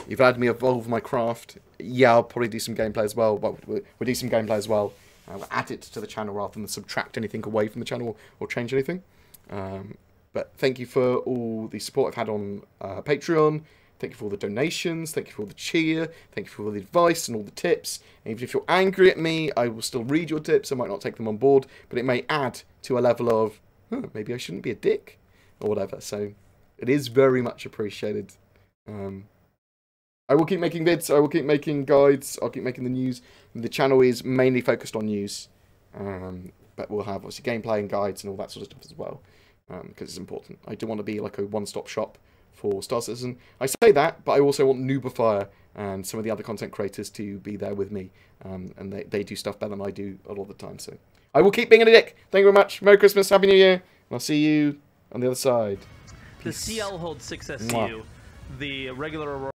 You've allowed me evolve my craft. Yeah, I'll probably do some gameplay as well. Well, we'll do some gameplay as well. We'll add it to the channel rather than subtract anything away from the channel or change anything. But thank you for all the support I've had on Patreon. Thank you for all the donations. Thank you for all the cheer. Thank you for all the advice and all the tips. And even if you're angry at me, I will still read your tips. I might not take them on board, but it may add to a level of, maybe I shouldn't be a dick or whatever. So it is very much appreciated. I will keep making vids. I will keep making guides. I'll keep making the news. The channel is mainly focused on news. But we'll have obviously gameplay and guides and all that sort of stuff as well. Because it's important. I do want to be like a one-stop shop for Star Citizen. I say that, but I also want Noobifier and some of the other content creators to be there with me. And they do stuff better than I do a lot of the time. So I will keep being a dick. Thank you very much. Merry Christmas. Happy New Year. And I'll see you on the other side. Peace. The CL holds 6 SCU. The regular